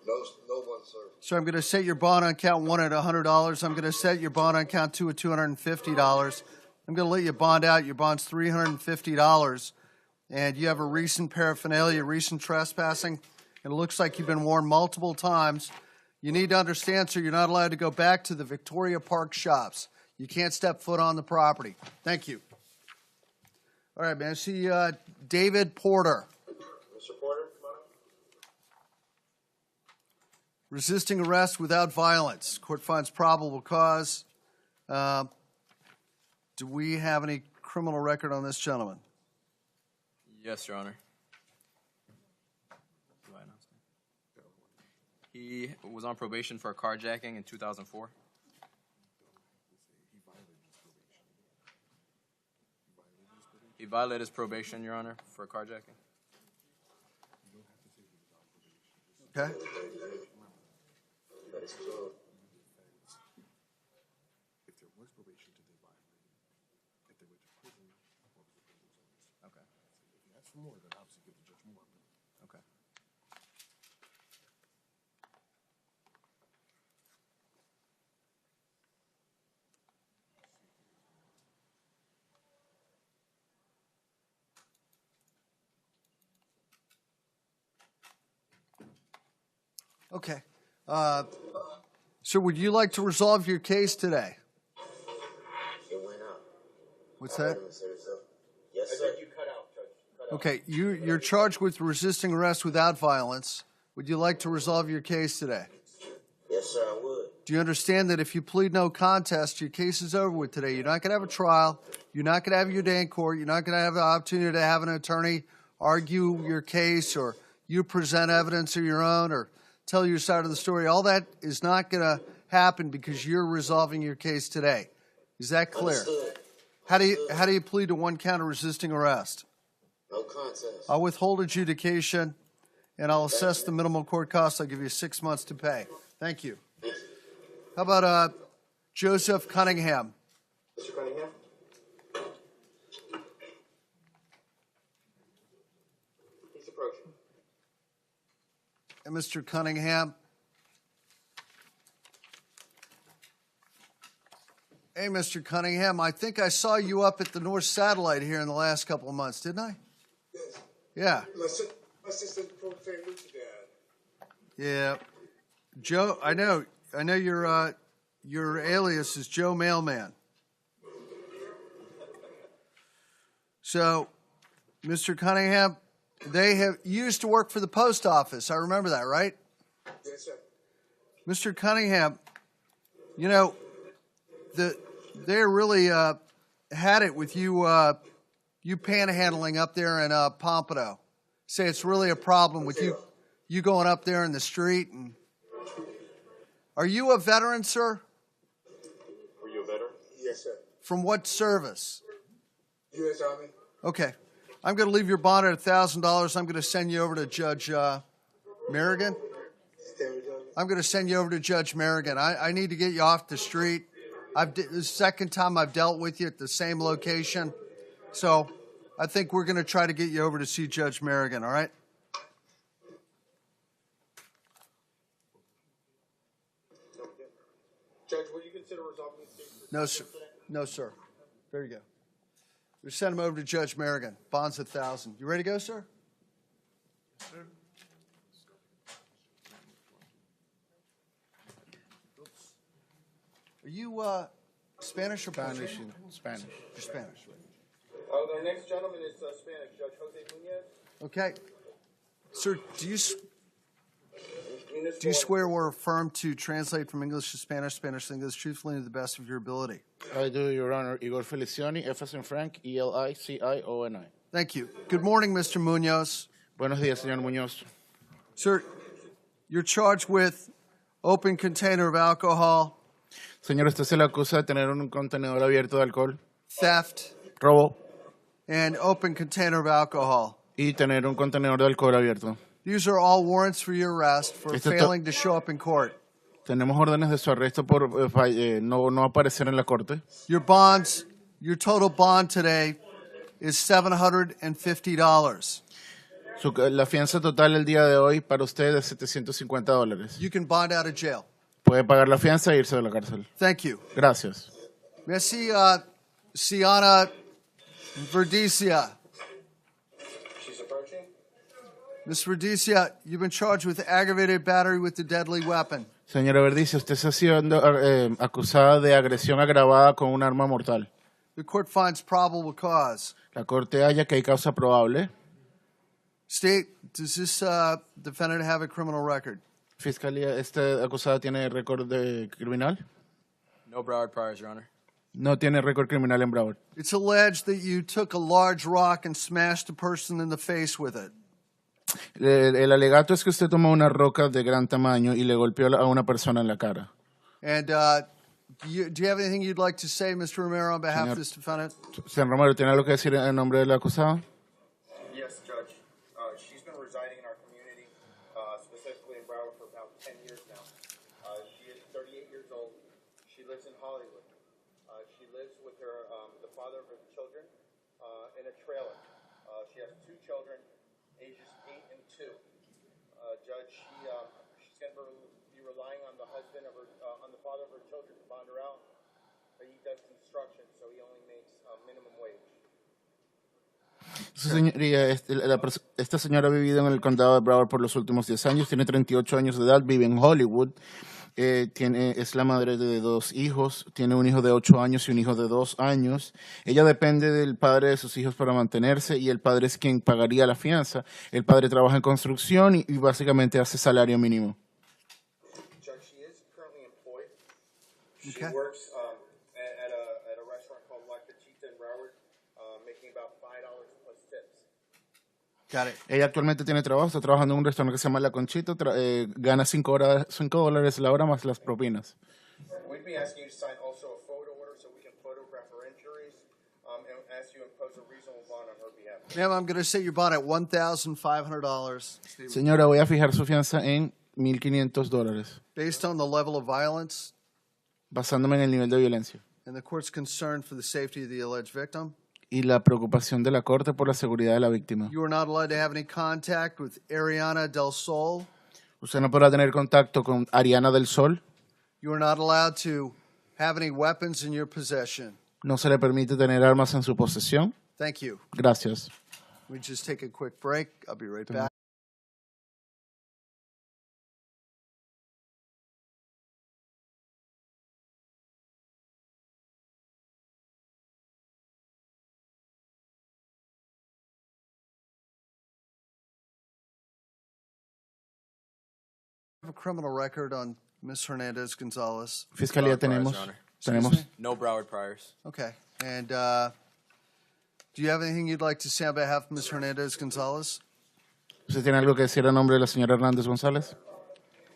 No one, sir. So I'm going to set your bond on count 1 at $100. I'm going to set your bond on count 2 at $250. I'm going to let you bond out. Your bond's $350. And you have a recent paraphernalia, recent trespassing. And it looks like you've been warned multiple times. You need to understand, sir, you're not allowed to go back to the Victoria Park Shops. You can't step foot on the property. Thank you. All right, man. I see David Porter. Mr. Porter, come on up. Resisting arrest without violence. Court finds probable cause. Do we have any criminal record on this gentleman? yes, Your Honor. Do I announce that? He was on probation for a carjacking in 2004. He violated his probation, Your Honor, for carjacking. Okay. That's true. If there was probation, did they violate it? If they went to prison, what was the prison sentence? Okay. If you ask for more, then obviously give the judge more. Okay. Okay. Sir, would you like to resolve your case today? What's that? Yes, sir. I said you cut out, Judge. Cut out. Okay, you're charged with resisting arrest without violence. Would you like to resolve your case today? Yes, sir, I would. Do you understand that if you plead no contest, your case is over with today? You're not going to have a trial. You're not going to have your day in court. You're not going to have the opportunity to have an attorney argue your case, or you present evidence of your own, or tell your side of the story. All that is not going to happen because you're resolving your case today. Is that clear? Understood. How do you plead to one count of resisting arrest? No contest. I'll withhold adjudication, and I'll assess the minimum court costs. I'll give you 6 months to pay. Thank you. How about Joseph Cunningham? Mr. Cunningham? He's approaching. And Mr. Cunningham. Hey, Mr. Cunningham, I think I saw you up at the North Satellite here in the last couple of months, didn't I? Yes. Yeah. My sister profane Lucy Dad. Yeah. Joe, I know your alias is Joe Mailman. So, Mr. Cunningham, you used to work for the post office. I remember that, right? Yes, sir. Mr. Cunningham, you know, they really had it with you you panhandling up there in Pompano. Say it's really a problem with you going up there in the street. And are you a veteran, sir? Were you a veteran? Yes, sir. From what service? U.S. Army. Okay. I'm going to leave your bond at $1,000. I'm going to send you over to Judge Merrigan. I'm going to send you over to Judge Merrigan. I need to get you off the street. This is the second time I've dealt with you at the same location. So I think we're going to try to get you over to see Judge Merrigan, all right? Judge, will you consider resolving this case? No, sir. No, sir. There you go. We send him over to Judge Merrigan. Bond's $1,000. You ready to go, sir? Are you Spanish or Spanish. Portuguese? Spanish. You're Spanish. The next gentleman is Spanish, Judge Jose Munoz. Okay. Sir, do you swear or affirm to translate from English to Spanish, Spanish to English, truthfully and to the best of your ability? I do, Your Honor. Igor Felicioni, F as in Frank, E-L-I-C-I-O-N-I. Thank you. Good morning, Mr. Munoz. Buenos días, señor Muñoz. Sir, you're charged with open container of alcohol, Señor, usted se le acusa de tener un contenedor abierto de alcohol, theft, robo and open container of alcohol. y tener un contenedor de alcohol abierto. These are all warrants for your arrest for Esto failing to show up in court. Tenemos órdenes de su arresto por no aparecer en la corte. Your total bond today is $750. La fianza total el día de hoy para usted es $750. You can bond out of jail. Puede pagar la fianza e irse de la cárcel. Thank you. Gracias. Merci, Siana Verdicia. She's approaching. Ms. Verdicia, you've been charged with aggravated battery with a deadly weapon. Señora Verdicia, usted está siendo acusada de agresión agravada con un arma mortal. The court finds probable cause. La corte halla que hay causa probable. State, does this defendant have a criminal record? Fiscalía, ¿esta acusada tiene récord criminal? No Broward priors, Your Honor. No tiene récord criminal en Broward. It's alleged that you took a large rock and smashed a person in the face with it. El alegato es que usted tomó una roca de gran tamaño y le golpeó a una persona en la cara. And do you have anything you'd like to say, Mr. Romero, on behalf of this defendant? Señor Romero, ¿tiene algo que decir en nombre del acusado? Yes, Judge. She's been residing in our community, specifically in Broward, for about 10 years now. She is 38 years old. She lives in Hollywood. She lives with the father of her children in a trailer. She has 2 children, ages 8 and 2. Judge, she's going to be relying on the husband of her, on the father of her children to bond her out. But he does construction, so he only makes minimum wage. Su señoría, esta señora ha vivido en el condado de Broward por los últimos 10 años, tiene 38 años de edad, vive en Hollywood Es la madre de 2 hijos, tiene un hijo de 8 años y un hijo de 2 años. Ella depende del padre de sus hijos para mantenerse y el padre es quien pagaría la fianza. El padre trabaja en construcción y básicamente hace salario mínimo. Judge, she is currently employed. She Okay. works at a restaurant called La Cachita in Broward, making about $5 plus tips. Got it. Ella actualmente tiene trabajo, está trabajando en un restaurante que se llama La Conchita, gana $5 la hora más las propinas. We'd be asking you to sign also a photo order so we can photograph her injuries, and ask you to impose a reasonable bond on her behalf. Ma'am, I'm going to set your bond at $1,500 Señora, voy a fijar su fianza en $1,500, based on the level of violence basándome en el nivel de violencia and the court's concern for the safety of the alleged victim. y la preocupación de la corte por la seguridad de la víctima. You are not allowed to have any contact with Ariana Del Sol. Usted no podrá tener contacto con Ariana del Sol. You are not allowed to have any weapons in your possession. No se le permite tener armas en su posesión. Thank you. Gracias. We just take a quick break. I'll be right back. I have a criminal record on Ms. Hernandez Gonzalez. Fiscalía, Broward priors, tenemos. Your Honor. Tenemos. No Broward priors. Okay. And do you have anything you'd like to say on behalf of Ms. Hernandez Gonzalez? ¿Usted tiene algo que decir a nombre de la señora Hernández González?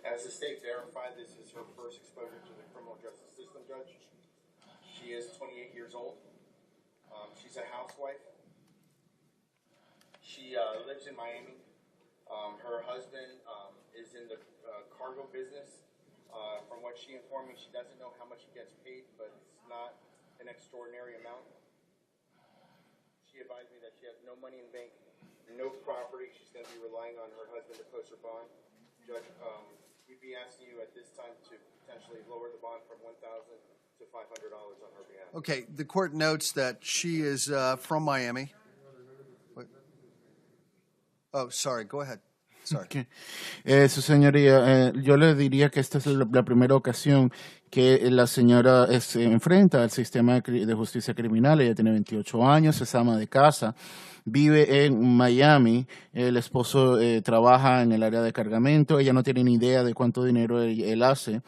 As the state verified, this is her first exposure to the criminal justice system, Judge. She is 28 years old. She's a housewife. She lives in Miami. Her husband is in the cargo business. From what she informed me, she doesn't know how much he gets paid, but it's not an extraordinary amount. She advised me that she has no money in bank, no property. She's going to be relying on her husband to post her bond. Judge, we'd be asking you at this time to potentially lower the bond from $1,000 to $500 on her behalf. Okay. The court notes that she is from Miami. Wait. Oh, sorry. Go ahead. Sorry. Okay. Su señoría, yo le diría que esta es la primera ocasión que la señora se enfrenta al sistema de justicia criminal. Ella tiene 28 años, es ama de casa, vive en Miami. El esposo trabaja en el área de cargamento. Ella no tiene ni idea de cuánto dinero él hace,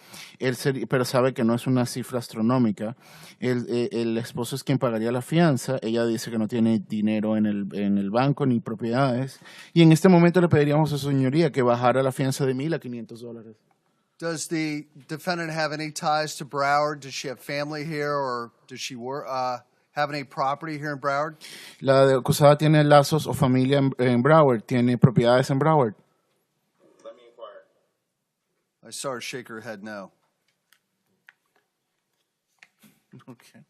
pero sabe que no es una cifra astronómica. El esposo es quien pagaría la fianza. Ella dice que no tiene dinero en el banco ni propiedades. Y en este momento le pediríamos a su señoría que bajara la fianza de $1,000 a $500. Does the defendant have any ties to Broward? Does she have family here, or does she have any property here in Broward? La acusada tiene lazos o familia en Broward, tiene propiedades en Broward. Let me inquire. I saw her shake her head no. Okay.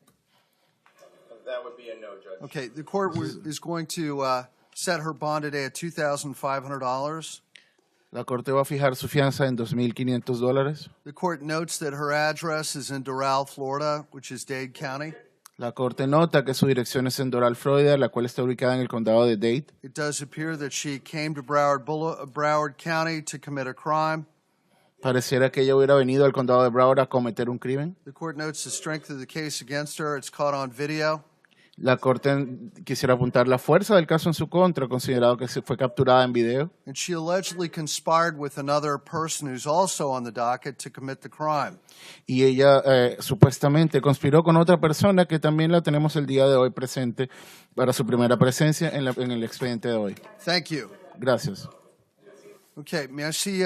That would be a no, Judge. Okay, the court is going to set her bond today at $2,500. La corte va a fijar su fianza en $2,500. The court notes that her address is in Doral, Florida, which is Dade County. La corte nota que su dirección es en Doral, Florida, la cual está ubicada en el condado de Dade. It does appear that she came to Broward County to commit a crime. Pareciera que ella hubiera venido al condado de Broward a cometer un crimen. The court notes the strength of the case against her. It's caught on video. La corte quisiera apuntar la fuerza del caso en su contra, considerado que se fue capturada en video. And she allegedly conspired with another person who's also on the docket to commit the crime. Y ella supuestamente conspiró con otra persona que también la tenemos el día de hoy presente para su primera presencia en el expediente de hoy. Thank you. Gracias. Okay, may I see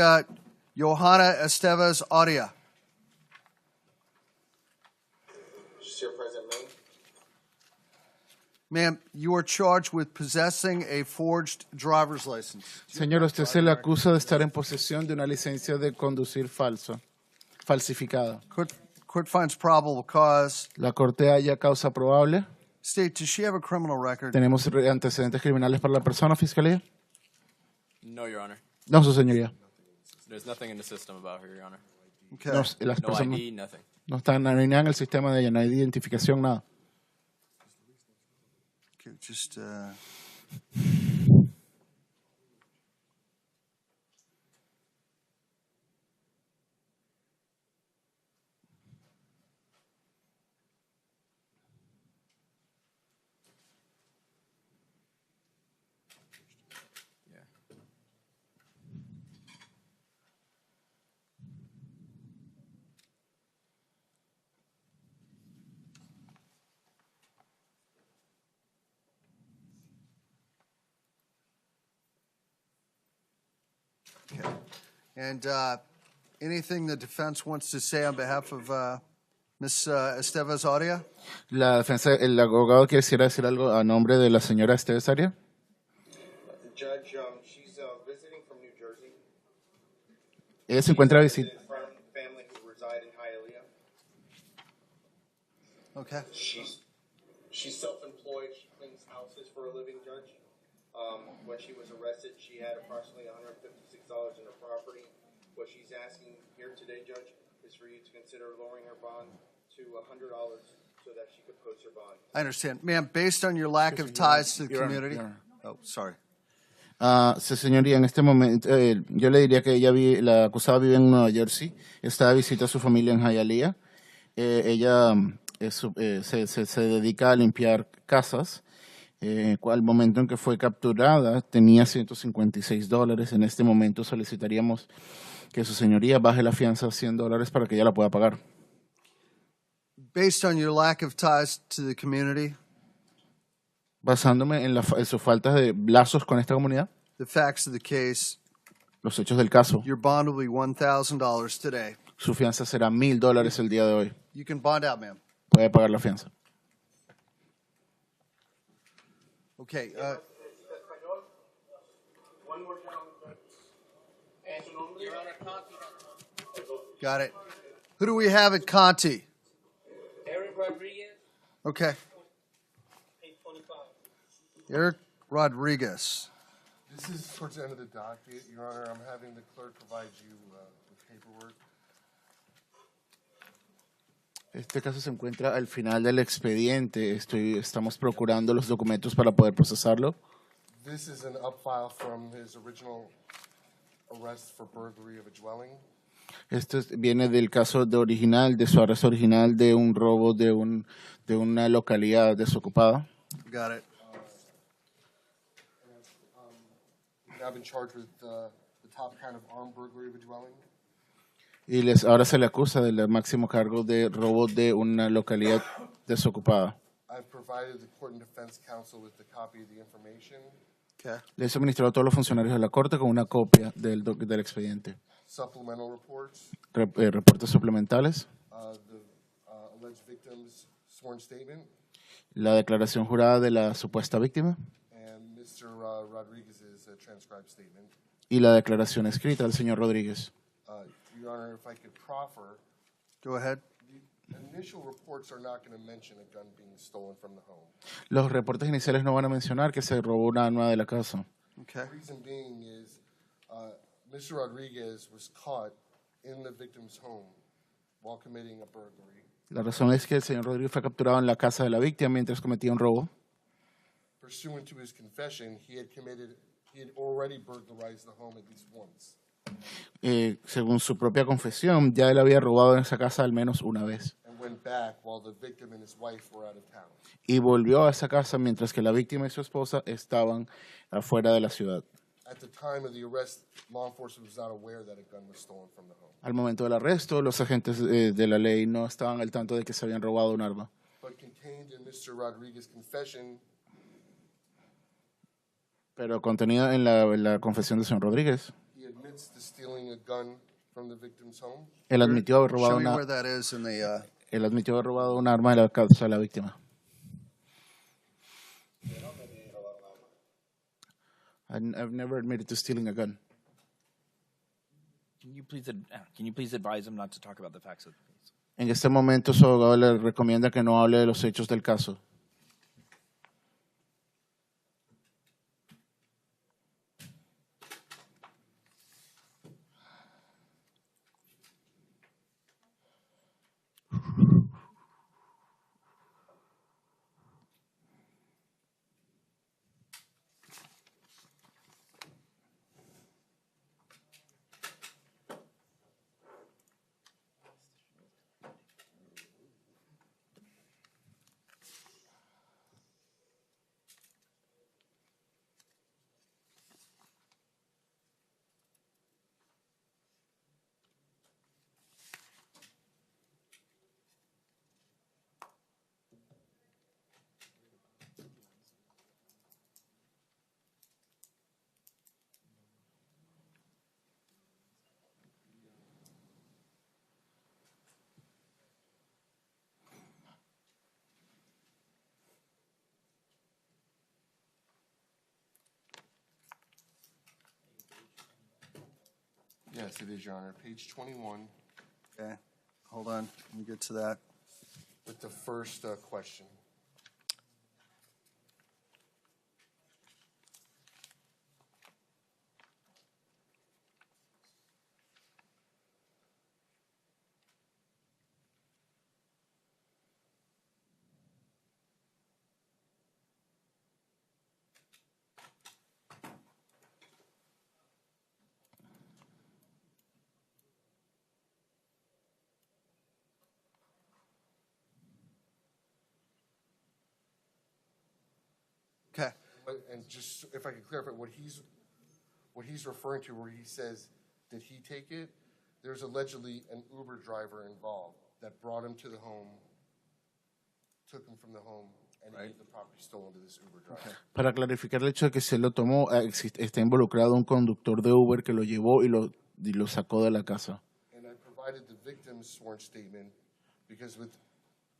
Johanna Estevez Audia? Sir President May. Ma'am, you are charged with possessing a forged driver's license. Señor, usted se le acusa de estar en posesión de una licencia de conducir falsificada. Court finds probable cause. La corte halla causa probable. State, does she have a criminal record? ¿Tenemos antecedentes criminales para la persona, fiscalía? No, Your Honor. No, su señoría. There's nothing in the system about her, Your Honor. Okay. No, las No personas ID, nothing. no están no hay nada en el sistema de ella, no hay identificación, nada. Okay, just Okay. And anything the defense wants to say on behalf of Ms. Estevez Audia? La defensa, el abogado quisiera decir algo a nombre de la señora Esteves Aria. Judge, she's visiting from New Jersey. Ella se encuentra visitando. Family who reside in Hialeah. Okay. She's self-employed. She cleans houses for a living, Judge. When she was arrested, she had approximately $156 in her property. What she's asking here today, Judge, is for you to consider lowering her bond to $100 so that she could post her bond. I understand. Ma'am, based on your lack of ties to the community. Oh, sorry. Sí, señoría, en este momento yo le diría que la acusada vive en Nueva Jersey, está de visita a su familia en Hialeah. Ella se dedica a limpiar casas. Al momento en que fue capturada tenía $156. En este momento solicitaríamos que su señoría baje la fianza a $100 para que ella la pueda pagar. Based on your lack of ties to the community, basándome en sus faltas de lazos con esta comunidad, the facts of the case, los hechos del caso, your bond will be $1,000 today. su fianza será $1,000 el día de hoy. You can bond out, ma'am. Puede pagar la fianza. Okay. Got it. Who do we have at Conti? Eric Rodriguez. Okay. Eric Rodriguez. This is towards the end of the docket, Your Honor. I'm having the clerk provide you with paperwork. Este caso se encuentra al final del expediente. Estamos procurando los documentos para poder procesarlo. This is an upfile from his original arrest for burglary of a dwelling. Esto viene del caso de su arresto original de un robo de una localidad desocupada. Got it. I've been charged with the top kind of armed burglary of a dwelling. Y ahora se le acusa del máximo cargo de robo de una localidad desocupada. I've provided the court and defense counsel with the copy of the information. Okay. Le he suministrado a todos los funcionarios de la corte con una copia del expediente. Supplemental reports. Reportes suplementales. The alleged victim's sworn statement. La declaración jurada de la supuesta víctima. And Mr. Rodriguez's transcribed statement. Y la declaración escrita del señor Rodríguez. Your Honor, if I could proffer. Go ahead. The initial reports are not going to mention a gun being stolen from the home. Los reportes iniciales no van a mencionar que se robó un arma de la casa. Okay. The reason being is Mr. Rodriguez was caught in the victim's home while committing a burglary. La razón es que el señor Rodríguez fue capturado en la casa de la víctima mientras cometía un robo. Pursuant to his confession, he had already burglarized the home at least once. Según su propia confesión, ya él había robado en esa casa al menos una vez. And went back while the victim and his wife were out of town. Y volvió a esa casa mientras que la víctima y su esposa estaban afuera de la ciudad. At the time of the arrest, law enforcement was not aware that a gun was stolen from the home. Al momento del arresto, los agentes de la ley no estaban al tanto de que se habían robado un arma. But contained in Mr. Rodriguez's confession, pero contenido en la confesión del señor Rodríguez, he admits to stealing a gun from the victim's home. Él admitió haber robado Show me where that is in the, él admitió haber robado un arma de la casa de la víctima. I've never admitted to stealing a gun. Can you please advise him not to talk about the facts of the case? En este momento su abogado le recomienda que no hable de los hechos del caso. Yes, it is, Your Honor. Page 21 Okay, hold on, let me get to that. with the first question. Okay, And just if I could clarify, what he's referring to, where he says, did he take it? There's allegedly an Uber driver involved that brought him to the home, took him from the home, and he gave the property stolen to this Uber driver. Para clarificar el hecho de que se lo tomó, está involucrado un conductor de Uber que lo llevó y lo sacó de la casa. And I provided the victim's sworn statement because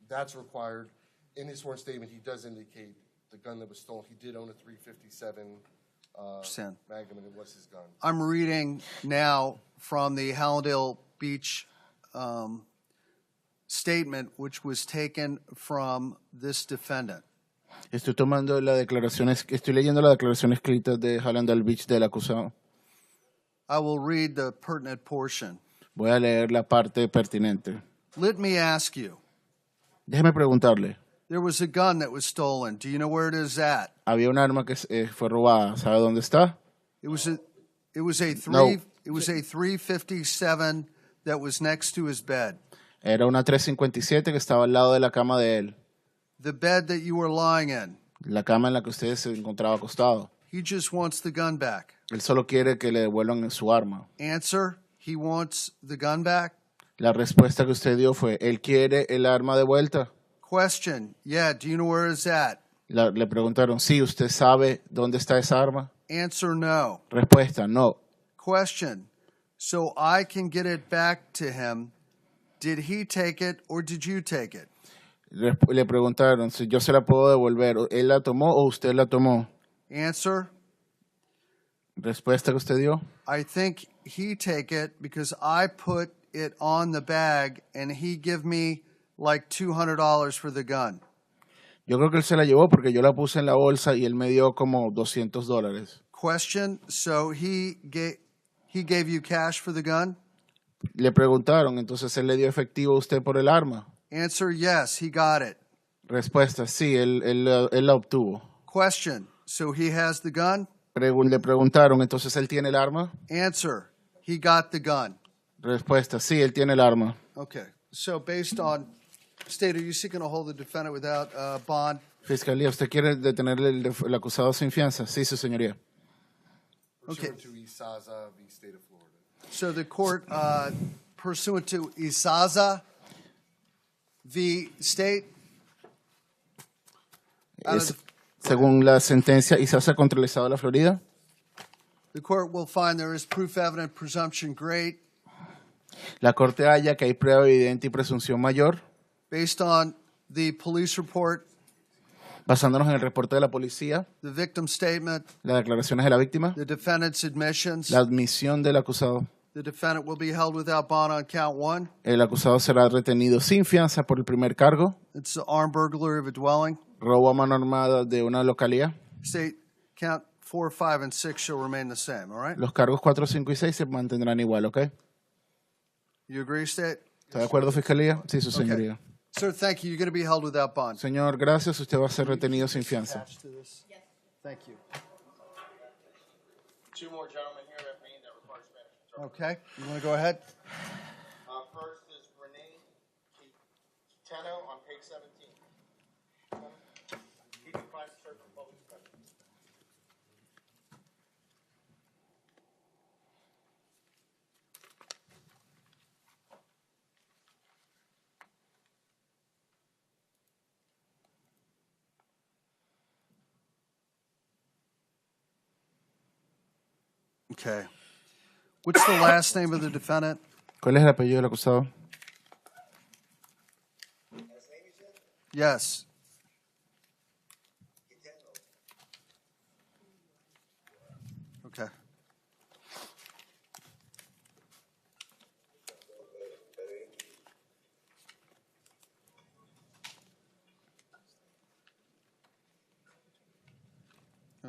that's required. In his sworn statement, he does indicate the gun that was stolen. He did own a .357 Magnum, and it was his gun. I'm reading now from the Hallandale Beach statement, which was taken from this defendant. Estoy leyendo la declaración escrita de Hallandale Beach del acusado. I will read the pertinent portion. Voy a leer la parte pertinente. Let me ask you, Déjeme preguntarle. there was a gun that was stolen. Do you know where it is at? Había un arma que fue robada. ¿Sabe dónde está? It was a No. 357 that was next to his bed. Era una 357 que estaba al lado de la cama de él. The bed that you were lying in. La cama en la que usted se encontraba acostado. He just wants the gun back. Él solo quiere que le devuelvan su arma. Answer, he wants the gun back. La respuesta que usted dio fue, ¿él quiere el arma de vuelta? Question, yeah, do you know where it's at? Le preguntaron, sí, ¿usted sabe dónde está esa arma? Answer, no. Respuesta, no. Question, so I can get it back to him. Did he take it or did you take it? Le preguntaron si yo se la puedo devolver. ¿Él la tomó o usted la tomó? Answer, Respuesta que usted dio. I think he take it because I put it on the bag and he give me like $200 for the gun. Yo creo que él se la llevó porque yo la puse en la bolsa y él me dio como $200. Question, so he gave you cash for the gun? Le preguntaron, entonces él le dio efectivo a usted por el arma. Answer, yes, he got it. Respuesta, sí, él la obtuvo. Question, so he has the gun? Le preguntaron, entonces él tiene el arma. Answer, he got the gun. Respuesta, sí, él tiene el arma. Okay, so based on, State, are you seeking to hold the defendant without bond? Fiscalía, ¿usted quiere detener el acusado sin fianza? Sí, su señoría. Okay. Pursuant to Isaza v. State of Florida. So the court, pursuant to Isaza v. State, Según la sentencia Isaza contra el Estado de la Florida, the court will find there is proof evident, presumption great, la Corte halla que hay prueba evidente y presunción mayor, based on the police report, basándonos en el reporte de la policía, the victim statement, las declaraciones de la víctima, the defendant's admissions. la admisión del acusado. The defendant will be held without bond on count one. El acusado será retenido sin fianza por el primer cargo, It's the armed burglary of a dwelling. robo a mano armada de una localidad. State count 4, 5, and 6 shall remain the same, all right? Los cargos 4, 5 y 6 se mantendrán igual, ¿ok? You agree, State? ¿Está de acuerdo, Fiscalía? Sí, su señoría. Sir, thank you. You're going to be held without bond. Señor, gracias. Usted va a ser retenido sin fianza. Thank you. Two more gentlemen here that require Spanish interpretation. Okay, you want to go ahead? First is Renee Quintano on page 17. He declines to serve for public inspection. Okay. What's the last name of the defendant? ¿Cuál es el apellido del acusado? Yes. Okay.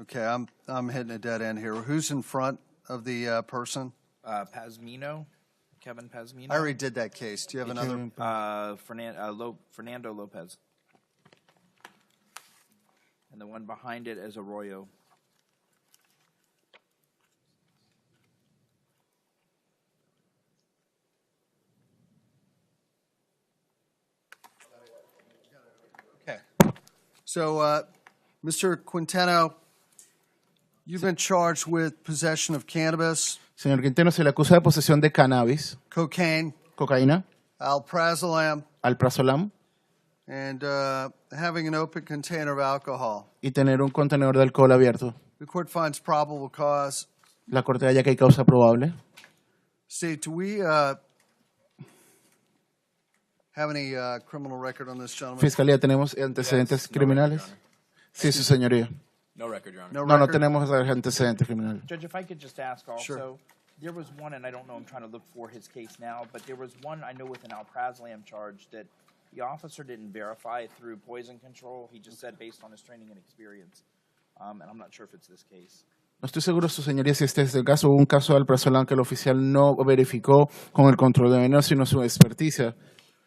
Okay, I'm hitting a dead end here. Who's in front of the person? Pazmino, Kevin Pazmino. I already did that case. Do you have another? Fernando Lopez. And the one behind it is Arroyo. Okay. So, Mr. Quintano, you've been charged with possession of cannabis, Señor Quintero, se le acusa de posesión de cannabis, cocaine, cocaína, alprazolam, alprazolam and having an open container of alcohol. y tener un contenedor de alcohol abierto. The court finds probable cause. La corte halla que hay causa probable. Steve, do we have any criminal record on this gentleman? Fiscalía, ¿tenemos antecedentes criminales? Sí, su señoría. No record, Your Honor. No No, no record? tenemos antecedentes criminales. Judge, if I could just ask also, Sure. there was one, and I don't know, I'm trying to look for his case now, but there was one I know with an alprazolam charge that the officer didn't verify through poison control. He just said based on his training and experience. And I'm not sure if it's this case. No estoy seguro, su señoría, si este es el caso. Hubo un caso de alprazolam que el oficial no verificó con el control de veneno, sino su experticia.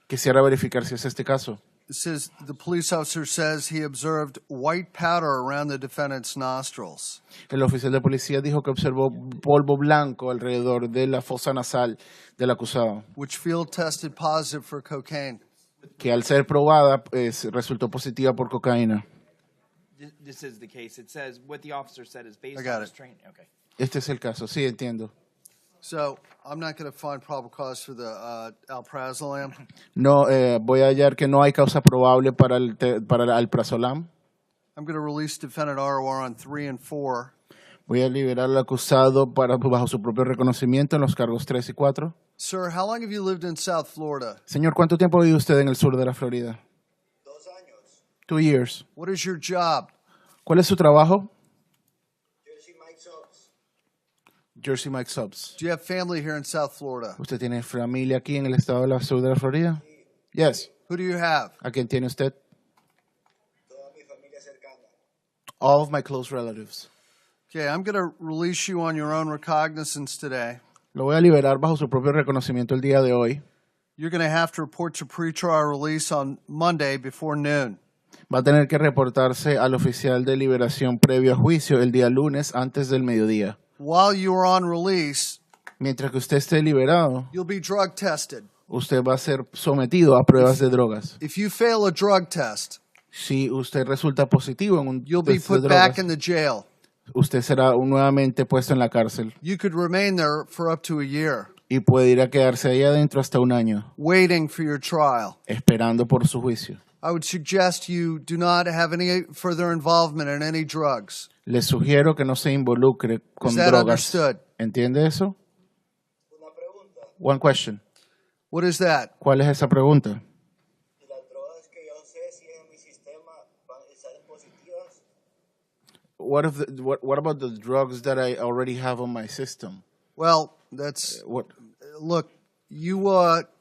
Quisiera verificar si es este caso. It says the police officer says he observed white powder around the defendant's nostrils. El oficial de policía dijo que observó polvo blanco alrededor de la fosa nasal del acusado, Which field tested positive for cocaine. que al ser probada resultó positiva por cocaína. This is the case. It says what the officer said is based I got on his it. training. Okay. Este es el caso, sí, entiendo. So I'm not going to find probable cause for the alprazolam. No, voy a hallar que no hay causa probable para el alprazolam. I'm going to release defendant ROR on 3 and 4. Voy a liberar al acusado bajo su propio reconocimiento en los cargos 3 y 4. Sir, how long have you lived in South Florida? Señor, ¿cuánto tiempo vive usted en el sur de la Florida? 2 años. 2 years. What is your job? ¿Cuál es su trabajo? Jersey Mike Subs. Jersey Mike Subs. Do you have family here in South Florida? ¿Usted tiene familia aquí en el estado de la sur de la Florida? Yes. Who do you have? ¿A quién tiene usted? Toda mi familia cercana. All of my close relatives. Okay, I'm going to release you on your own recognizance today. Lo voy a liberar bajo su propio reconocimiento el día de hoy. You're going to have to report to pretrial release on Monday before noon. Va a tener que reportarse al oficial de liberación previo a juicio el día lunes antes del mediodía. While you are on release, Mientras que usted esté liberado, you'll be drug tested. usted va a ser sometido a pruebas de drogas. If you fail a drug test, Si usted resulta positivo en un you'll be test de put back drogas, in the jail. usted será nuevamente puesto en la cárcel You could remain there for up to a year, y puede ir a quedarse ahí adentro hasta un año, waiting for your trial. esperando por su juicio. I would suggest you do not have any further involvement in any drugs. Le sugiero que no se involucre con Is that drogas. understood? ¿Entiende eso? Una pregunta. One question. What is that? ¿Cuál es esa pregunta? ¿Y las drogas que yo sé si en mi sistema salen positivas? What about the drugs that I already have on my system? Well, that's look. You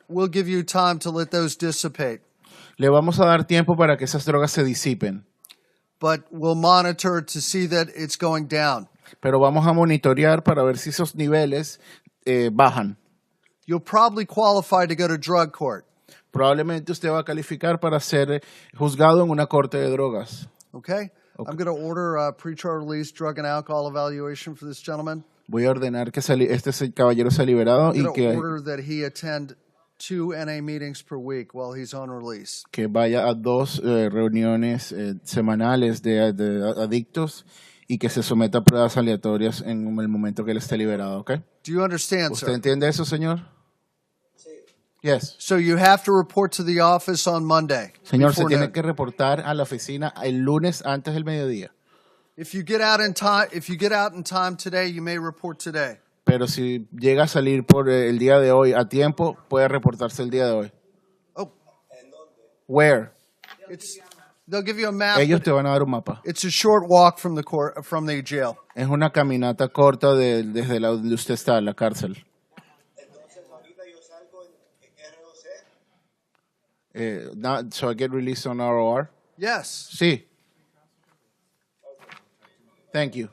we'll give you time to let those dissipate, Le vamos a dar tiempo para que esas drogas se disipen, but we'll monitor to see that it's going down. pero vamos a monitorear para ver si esos niveles bajan. You'll probably qualify to go to drug court. Probablemente usted va a calificar para ser juzgado en una corte de drogas. Okay. I'm going to order a pretrial release drug and alcohol evaluation for this gentleman. Voy a ordenar que este caballero sea liberado I'm y going to que order that he attend 2 NA meetings per week while he's on release. vaya a 2 reuniones semanales de adictos y que se someta a pruebas aleatorias en el momento que él esté liberado, ¿ok? Do you understand, ¿Usted sir? entiende eso, señor? Sí. Yes. So you have to report to the office on Monday. Señor, se before tiene noon. que reportar a la oficina el lunes antes del mediodía. If you get out in time today, you may report today. Pero si llega a salir por el día de hoy a tiempo, puede reportarse el día de hoy. Oh, Where? they'll give you a map. Ellos but te van a dar un mapa. It's a short walk from the jail. Es una caminata corta desde donde usted está, la cárcel. Entonces ahorita yo salgo en ROC. So I get released on ROR? Yes. Sí. Thank you.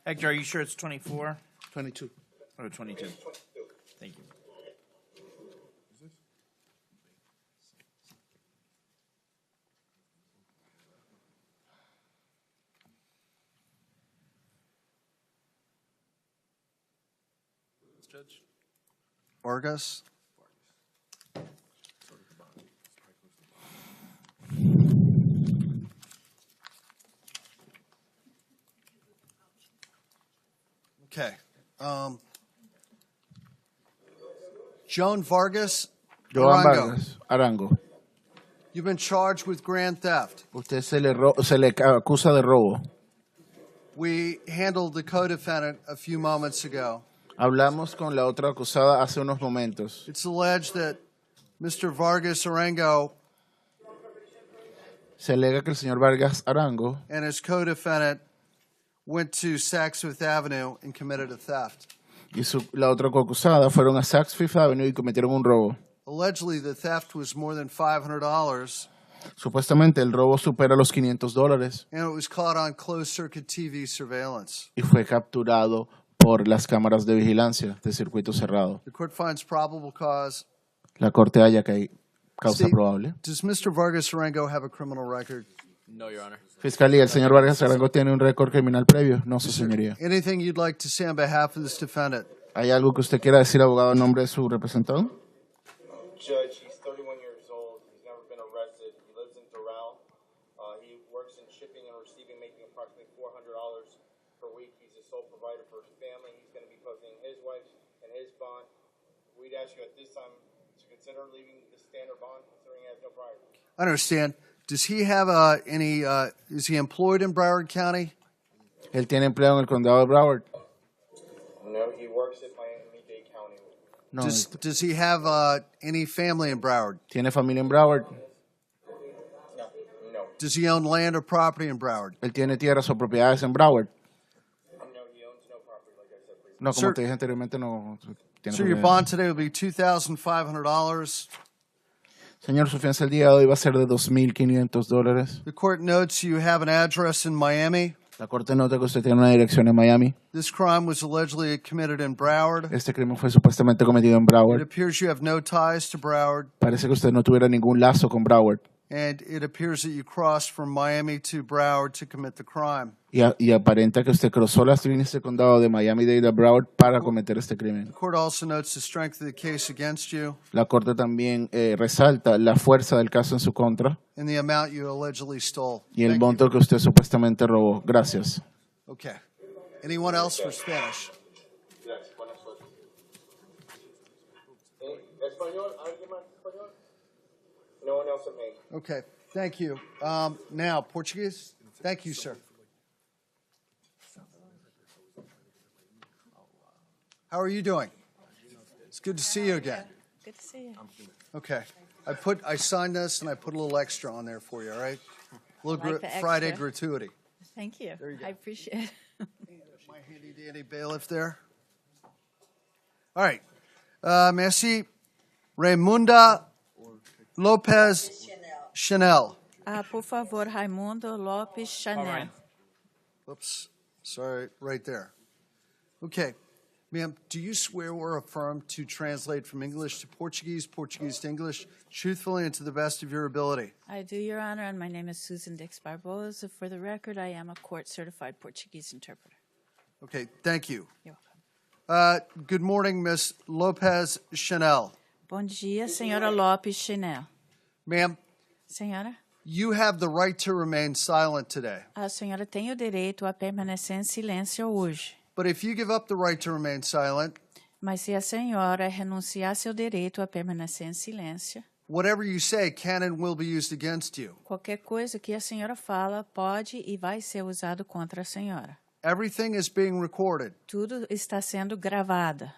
Hector, are you sure it's 24? 22. Or 22? Thank you. Judge Vargas. Okay. Joan Vargas Joan Arango. Vargas Arango. You've been charged with grand theft. Usted se le acusa de robo. We handled the co-defendant a few moments ago. Hablamos con la otra acusada hace unos momentos. It's alleged that Mr. Vargas Arango Se alega que el señor Vargas Arango and his co-defendant went to Saks Fifth Avenue and committed a theft. y la otra coacusada fueron a Saks Fifth Avenue y cometieron un robo. Allegedly, the theft was more than $500, Supuestamente el robo supera los $500 and it was caught on closed-circuit TV surveillance. y fue capturado por las cámaras de vigilancia de circuito cerrado. The court finds probable cause. La corte halla que hay causa Steve, probable. does Mr. Vargas Arango have a criminal record? No, Your Honor. Fiscalía, ¿el señor Vargas Arango tiene un récord criminal previo? No, su señoría. Anything you'd like to say on behalf of this defendant? ¿Hay algo que usted quiera decir, abogado, en nombre de su representado? Judge, he's 31 years old. He's never been arrested. He lives in Doral. He works in shipping and receiving, making approximately $400 per week. He's a sole provider for his family. He's going to be posting his wife and his bond. We'd ask you at this time to consider leaving the standard bond, considering he has no prior. I understand. Does he have is he employed in Broward County? ¿Él tiene empleo en el condado de Broward? No, he works at Miami-Dade County. No. Does he have any family in Broward? ¿Tiene familia en Broward? No. Does he own land or property in Broward? ¿Él tiene tierras o propiedades en Broward? No, he owns no property, like I said previously. No, como Sir- te dije anteriormente, no tiene So your propiedades. bond today will be $2,500. Señor, su fianza el día de hoy va a ser de $2,500. The court notes you have an address in Miami. La corte nota que usted tiene una dirección en Miami. This crime was allegedly committed in Broward. Este crimen fue supuestamente cometido en It Broward. appears you have no ties to Broward, Parece que usted no tuviera ningún lazo con Broward. and it appears that you crossed from Miami to Broward to commit the crime. Y aparenta que usted cruzó las líneas de condado de Miami-Dade a Broward para cometer este crimen. The court also notes the strength of the case against you La corte también resalta la fuerza del caso en su contra and the amount you allegedly stole. y el Thank you. monto que usted supuestamente robó. Gracias. Okay. Anyone else for Spanish? Yes, buenas noches. ¿Español? ¿Alguien más español? No one else in Maine. Okay. Thank you. Now, Portuguese? Thank you, sir. How are you doing? It's good to see you again. Good to see you. Okay. I signed this and I put a little extra on there for you, all right? A little Like the Friday extra. gratuity. Thank you. There you go. I appreciate it. My handy dandy bailiff there. All right. Merci. Raimunda Lopez Chanel. Por favor, Raimundo Lopes Chanel. right. Oops. Sorry, right there. Okay. Ma'am, do you swear or affirm to translate from English to Portuguese, Portuguese to English, truthfully and to the best of your ability? I do, Your Honor, and my name is Susan Dix Barbosa. For the record, I am a court-certified Portuguese interpreter. Okay, thank you. You're welcome. Good morning, Miss Lopez Chanel. Bom dia, Senhora Lopes Chanel. Ma'am, Senhora, you have the right to remain silent today. a senhora tem o direito a permanecer em silêncio hoje. But if you give up the right to remain silent, Mas se a senhora renunciar seu direito a permanecer em silêncio, whatever you say can and will be used against you. Qualquer coisa que a senhora fala pode e vai ser usado contra a senhora. Everything is being recorded. Tudo está sendo gravado.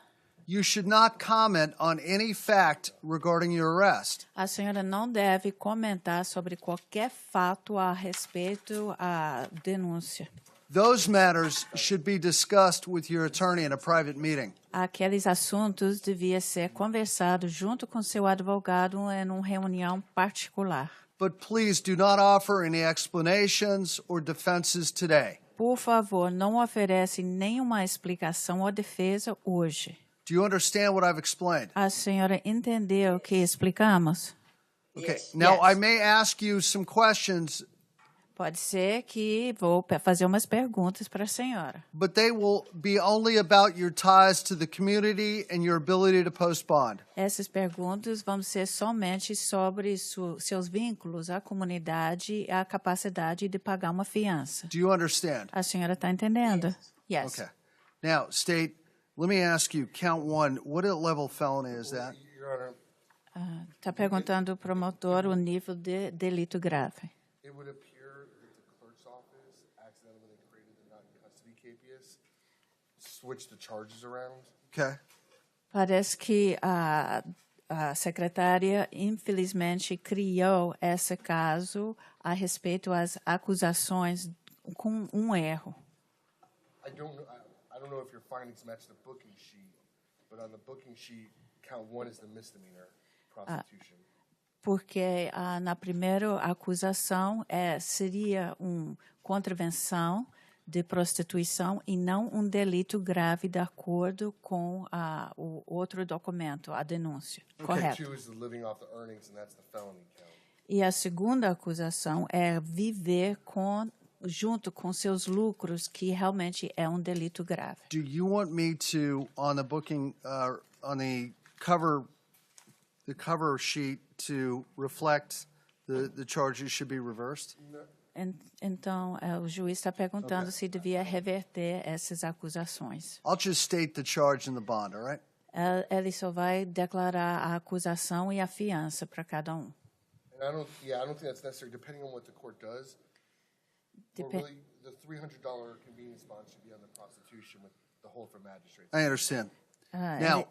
You should not comment on any fact regarding your arrest. A senhora não deve comentar sobre qualquer fato a respeito à denúncia. Those matters should be discussed with your attorney in a private meeting. Aqueles assuntos deviam ser conversados junto com seu advogado em uma reunião particular. But please do not offer any explanations or defenses today. Por favor, não oferece nenhuma explicação ou defesa hoje. Do you understand what I've explained? A senhora entendeu o que explicamos? Okay. Now, Yes. I may ask you some questions, Pode ser que vou fazer umas perguntas para a senhora, but they will be only about your ties to the community and your ability to post bond. Essas perguntas vão ser somente sobre seus vínculos à comunidade e a capacidade de pagar uma fiança. Do you understand? A senhora está entendendo? Yes. Okay. Now, State, let me ask you, count one, what level felony is that? Your Honor, Está perguntando o promotor o nível de delito grave. it would appear that the clerk's office accidentally created the non-custody capias, switched the charges around. Okay. Parece que a secretária, infelizmente, criou esse caso a respeito às acusações com um erro. I don't know if your findings match the booking sheet, but on the booking sheet, count one is the misdemeanor prostitution. Porque na primeira acusação seria uma contravenção de prostituição e não um delito grave de acordo com o outro documento, a denúncia. Okay, Correto. two is the living off the earnings, and that's the felony count. E a segunda acusação é viver junto com seus lucros, que realmente é um delito grave. Do you want me to, on the booking, on the cover sheet, to reflect the charges should be reversed? Então, o juiz está perguntando se devia reverter essas acusações. I'll just state the charge and the bond, all right? Ele só vai declarar a acusação e a fiança para cada um. And I don't think that's necessary, depending on what the court does. Or really, the $300 convenience bond should be on the prostitution with the hold for magistrates. I understand. Now,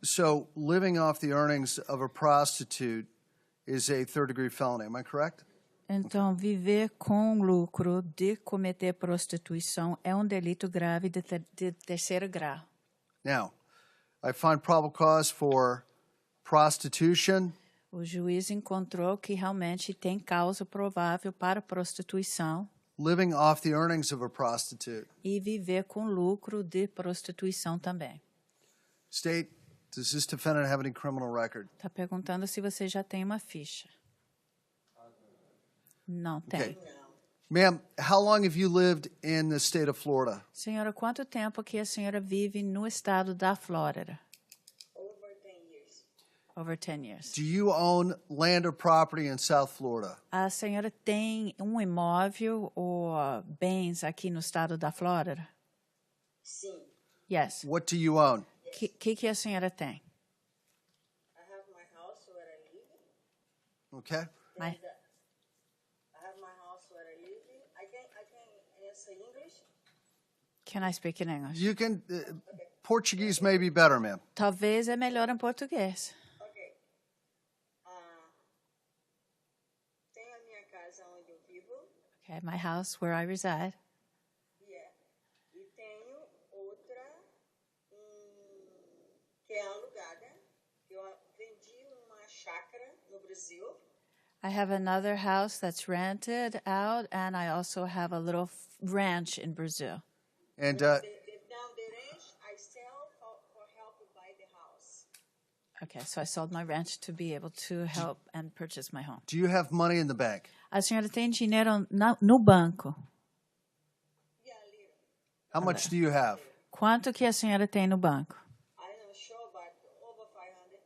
so living off the earnings of a prostitute is a third-degree felony, am I correct? Então, viver com lucro de cometer prostituição é um delito grave de terceiro grau. Now, I find probable cause for prostitution, O juiz encontrou que realmente tem causa provável para prostituição living off the earnings of a prostitute. e viver com lucro de prostituição também. State, does this defendant have any criminal record? Está perguntando se você já tem uma ficha. Não tem. Okay. Ma'am, how long have you lived in the state of Florida? Senhora, quanto tempo que a senhora vive no estado da Flórida? Over 10 years. Over 10 years. Do you own land or property in South Florida? A senhora tem um imóvel ou bens aqui no estado da Flórida? Sim. Yes. What do you own? Que a senhora tem? I have my house where I live. Okay. My- I have my house where I live. I can answer English. Can I speak in English? You can, Portuguese may be better, ma'am. Talvez é melhor em português. Ok. Tenho a minha casa onde eu vivo. Okay, my house where I reside. Yeah. E tenho outra que é alugada. Eu vendi uma chácara no Brasil. I have another house that's rented out, and I also have a little ranch in Brazil. And Now the ranch I sell for help buy the house. Okay, so I sold my ranch to be able to help and purchase my home. do you have money in the bank? A senhora tem dinheiro no banco? Yeah, little. How much do you have? Quanto que a senhora tem no banco? I'm not sure, but over 500.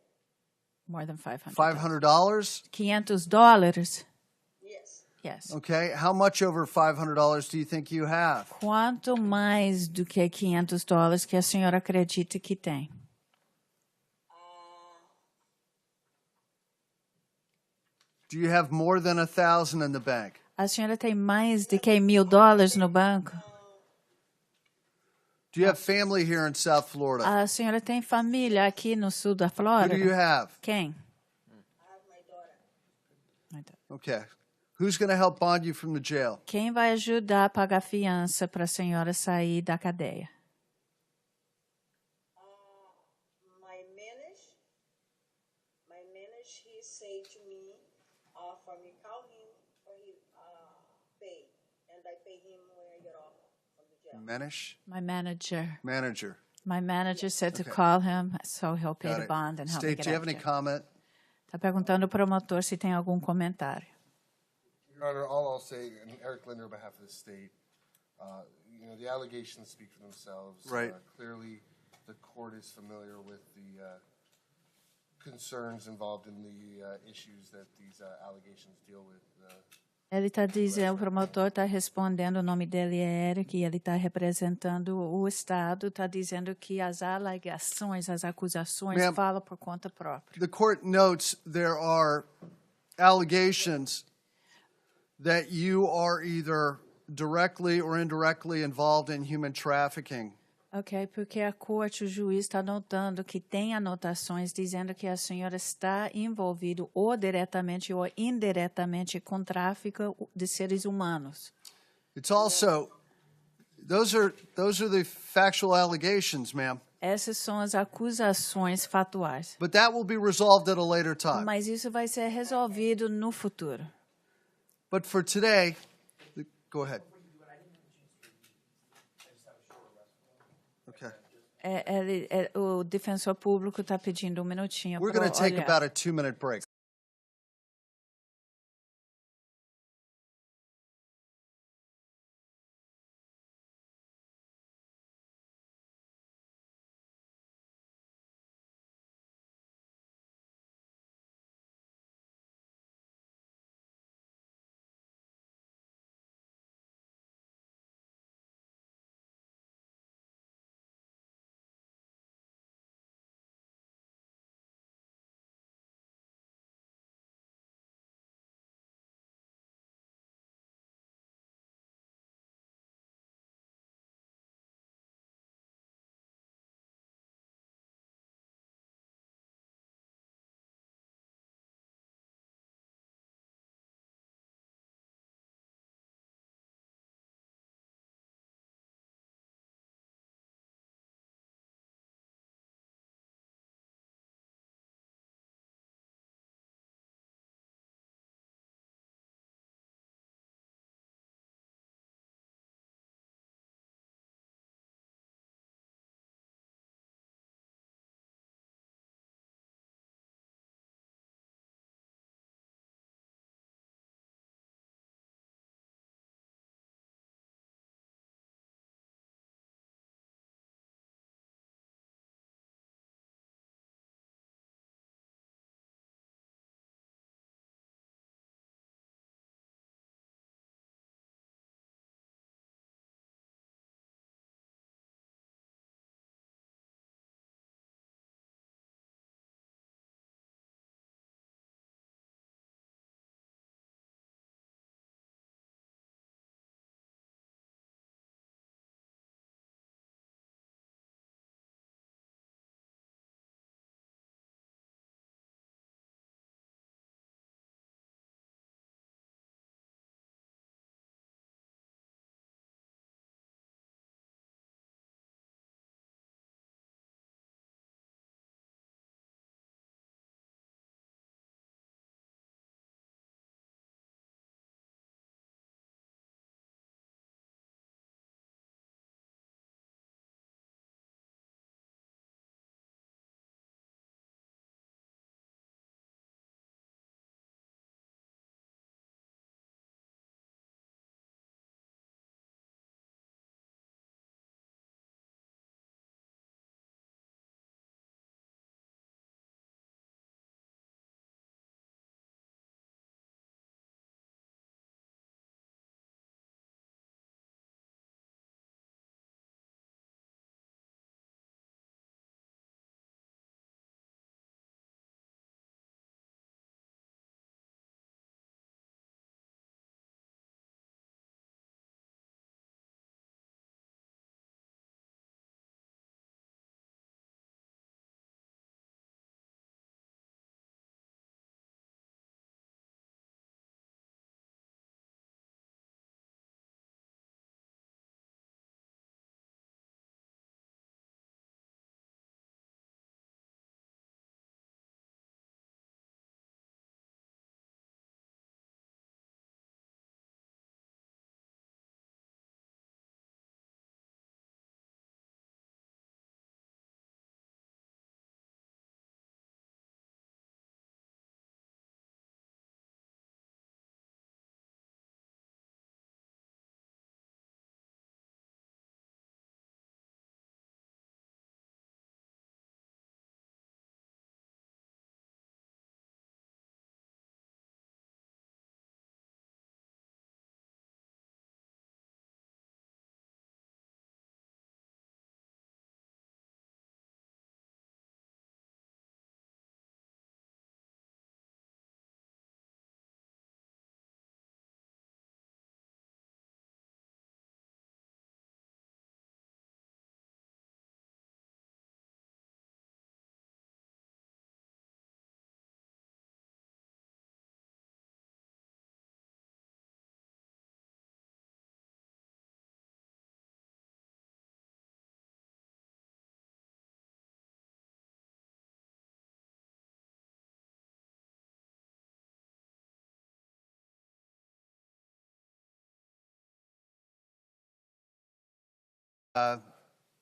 More than 500. $500? $500? Yes. Yes. Okay. How much over $500 do you think you have? Quanto mais do que $500 que a senhora acredita que tem? Do you have more than $1,000 in the bank? A senhora tem mais de que $1.000 no banco? Do you have family here in South Florida? A senhora tem família aqui no sul da Who Flórida? do you have? Quem? Okay. Who's going to help bond you from the jail? Quem vai ajudar a pagar fiança para a senhora sair da cadeia? My manager, he said to me, for me call him for he pay, and I pay him when I get off from the jail. Manish? My manager. Manager. My manager said to Okay. call him, so he'll pay Got the it. bond and help me State, get do you have out any of jail. comment? Tá perguntando ao promotor se tem algum comentário. Your Honor, all I'll say, and Eric Linder on behalf of the state, the allegations speak for themselves. Right. Clearly, the court is familiar with the concerns involved in the issues that these allegations deal with. Ele está dizendo, o promotor está respondendo, o nome dele é Eric, e ele está representando o Estado, está dizendo que as alegações, as acusações Ma'am, falam por conta própria. The court notes there are allegations that you are either directly or indirectly involved in human trafficking. Ok, porque a corte, o juiz está notando que tem anotações dizendo que a senhora está envolvido ou diretamente ou indiretamente com tráfico de seres humanos. It's also those are the factual allegations, ma'am. Essas são as acusações fatuais. But that will be resolved at a later time. Mas isso vai ser resolvido no futuro. But for today, go ahead. Okay. O defensor público está pedindo minutinho. We're para going to take olhar. about a 2-minute break.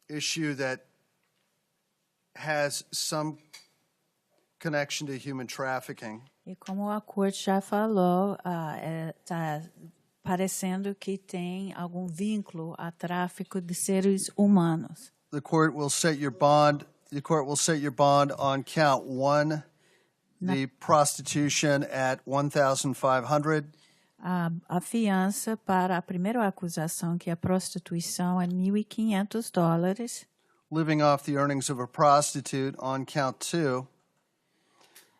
issue that has some connection to human trafficking. E como a corte já falou, está parecendo que tem algum vínculo a tráfico de seres humanos. The court will set your bond. The court will set your bond on count one, the prostitution at $1,500. A fiança para a primeira acusação, que é a prostituição, é $1.500. Living off the earnings of a prostitute on count two.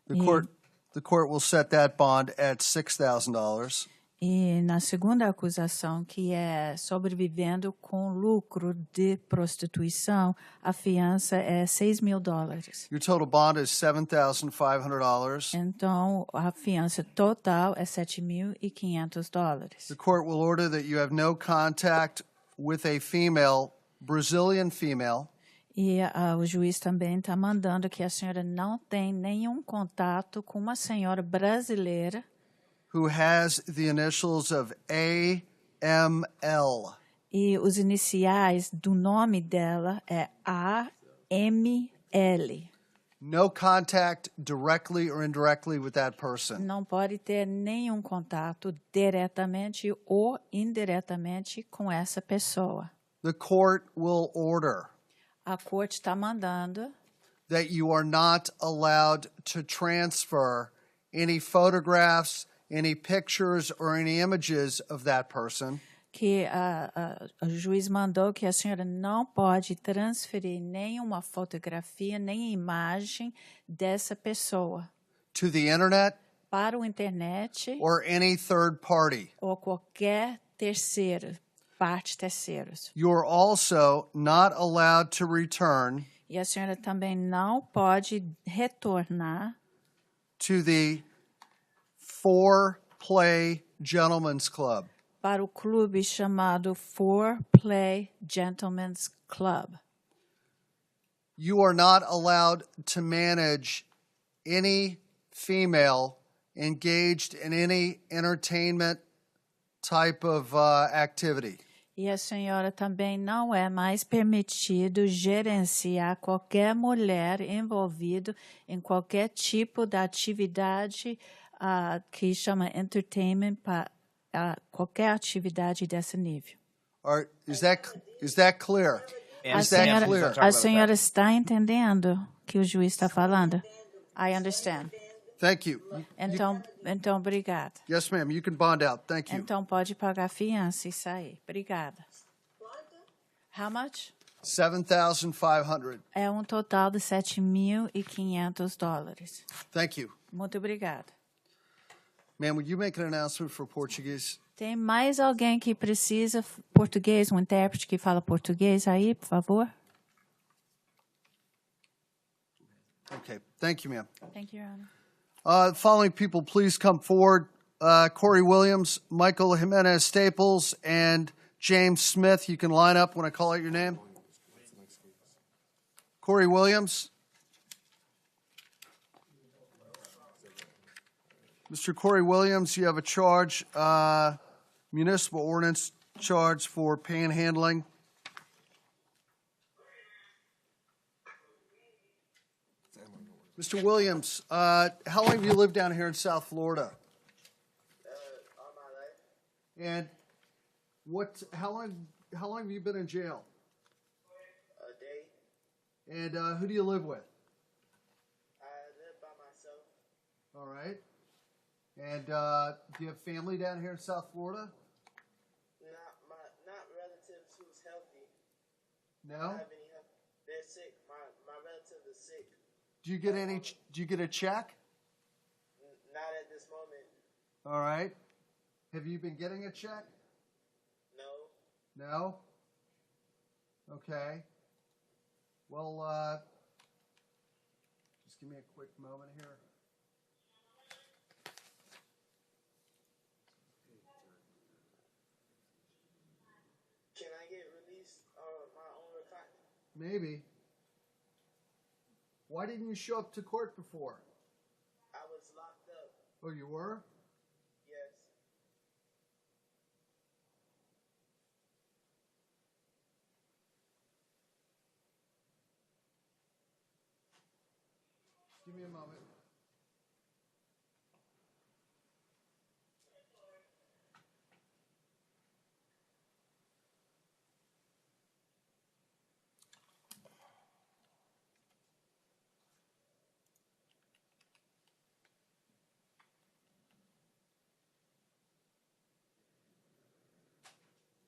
The court will set that bond at $6,000. E na segunda acusação, que é sobrevivendo com lucro de prostituição, a fiança é $6.000. Your total bond is $7,500. Então, a fiança total é $7.500. The court will order that you have no contact with a female, Brazilian female, E o juiz também está mandando que a senhora não tem nenhum contato com uma senhora brasileira who has the initials of AML. e os iniciais do nome dela é AML. No contact directly or indirectly with that person. Não pode ter nenhum contato diretamente ou indiretamente com essa pessoa. The court will order A corte está mandando that you are not allowed to transfer any photographs, any pictures, or any images of that person que o juiz mandou que a senhora não pode transferir nenhuma fotografia, nem imagem dessa pessoa to the internet para o internet or any third party. ou qualquer terceiro, terceiros. You are also not allowed to return E a senhora também não pode retornar to the Four-Play Gentlemen's Club. para o clube chamado Four Play Gentlemen's Club. You are not allowed to manage any female engaged in any entertainment type of activity. E a senhora também não é mais permitido gerenciar qualquer mulher envolvida em qualquer tipo de atividade que chama entertainment, qualquer atividade desse nível. Is that clear? A senhora está entendendo o que o juiz está falando? I understand. Thank you. Então, obrigada. Yes, ma'am. You can bond out. Thank you. Então, pode pagar a fiança e sair. Obrigada. How much? $7,500. É um total de $7.500. Thank you. Muito obrigada. Ma'am, would you make an announcement for Portuguese? Tem mais alguém que precisa português, um intérprete que fala português aí, por favor? Okay. Thank you, ma'am. Thank you, Your Honor. The following people, please come forward. Corey Williams, Michael Jimenez Staples, and James Smith. You can line up when I call out your name. Corey Williams. Mr. Corey Williams, you have a charge, municipal ordinance charge for panhandling. Mr. Williams, how long have you lived down here in South Florida? All my life. And how long have you been in jail? A day. And who do you live with? I live by myself. All right. And do you have family down here in South Florida? Not relatives who's healthy. No. Don't have any help. They're sick. My relative is sick. Do you get a check? Not at this moment. All right. Have you been getting a check? No. No? Okay. Well, just give me a quick moment here. Can I get released on my own account? Maybe. Why didn't you show up to court before? I was locked up. Oh, you were? Yes. Give me a moment.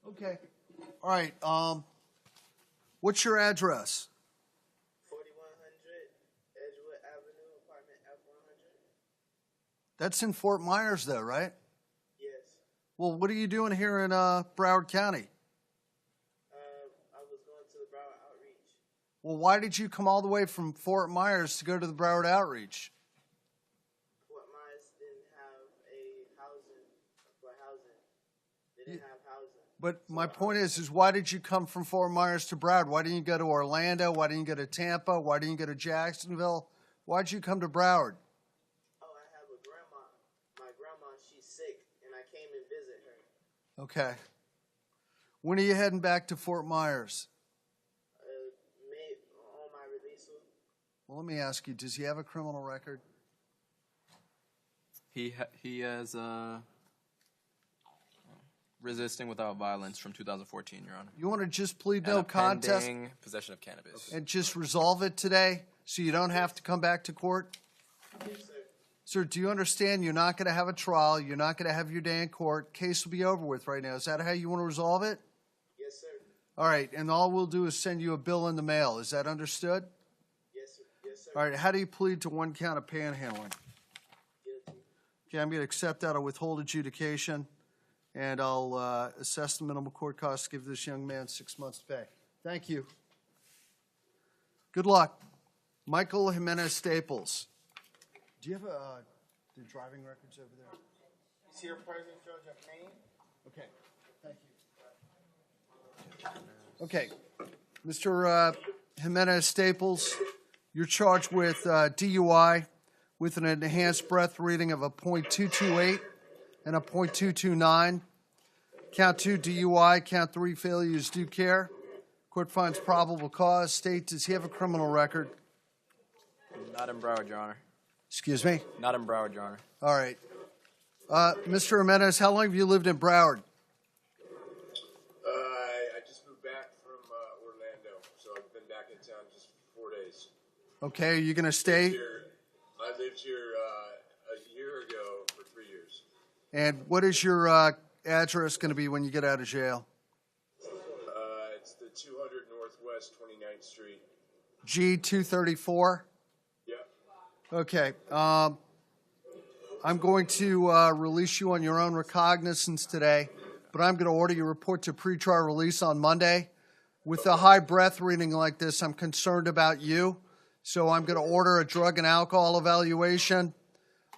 Okay. All right. What's your address? 4100 Edgewood Avenue, apartment F100. That's in Fort Myers, though, right? Yes. Well, what are you doing here in Broward County? I was going to the Broward Outreach. Well, why did you come all the way from Fort Myers to go to the Broward Outreach? Fort Myers didn't have a housing for housing. They didn't have housing. But my point is why did you come from Fort Myers to Broward? Why didn't you go to Orlando? Why didn't you go to Tampa? Why didn't you go to Jacksonville? Why'd you come to Broward? Oh, I have a grandma. My grandma, she's sick, and I came and visit her. Okay. When are you heading back to Fort Myers? May on my release. Well, let me ask you, does he have a criminal record? He has resisting without violence from 2014, Your Honor. You want to just plead And no a contest pending possession of cannabis. and just resolve it today so you don't have to come back to court? Yes, sir. Sir, do you understand you're not going to have a trial? You're not going to have your day in court. Case will be over with right now. Is that how you want to resolve it? Yes, sir. All right, and all we'll do is send you a bill in the mail. Is that understood? Yes, sir. Yes, sir. All right, how do you plead to one count of panhandling? Guilty. Okay, I'm going to accept that. I'll withhold adjudication, and I'll assess the minimum court costs, give this young man 6 months to pay. Thank you. Good luck. Michael Jimenez Staples. Do you have the driving records over there? Is here present Judge of Maine? Okay, thank you. Okay, Mr. Jimenez Staples, you're charged with DUI with an enhanced breath reading of a .228 and a .229. Count 2 DUI, count 3 failures due care. Court finds probable cause. State, does he have a criminal record? Not in Broward, Your Honor. Excuse me? Not in Broward, Your Honor. All right. Mr. Jimenez, how long have you lived in Broward? I just moved back from Orlando, so I've been back in town just 4 days. Okay, are you going to stay? I lived here a year ago for 3 years. And what is your address going to be when you get out of jail? It's the 200 Northwest 29th Street. G234? Yep. Okay. I'm going to release you on your own recognizance today, but I'm going to order your report to pretrial release on Monday. With a high breath reading like this, I'm concerned about you, so I'm going to order a drug and alcohol evaluation.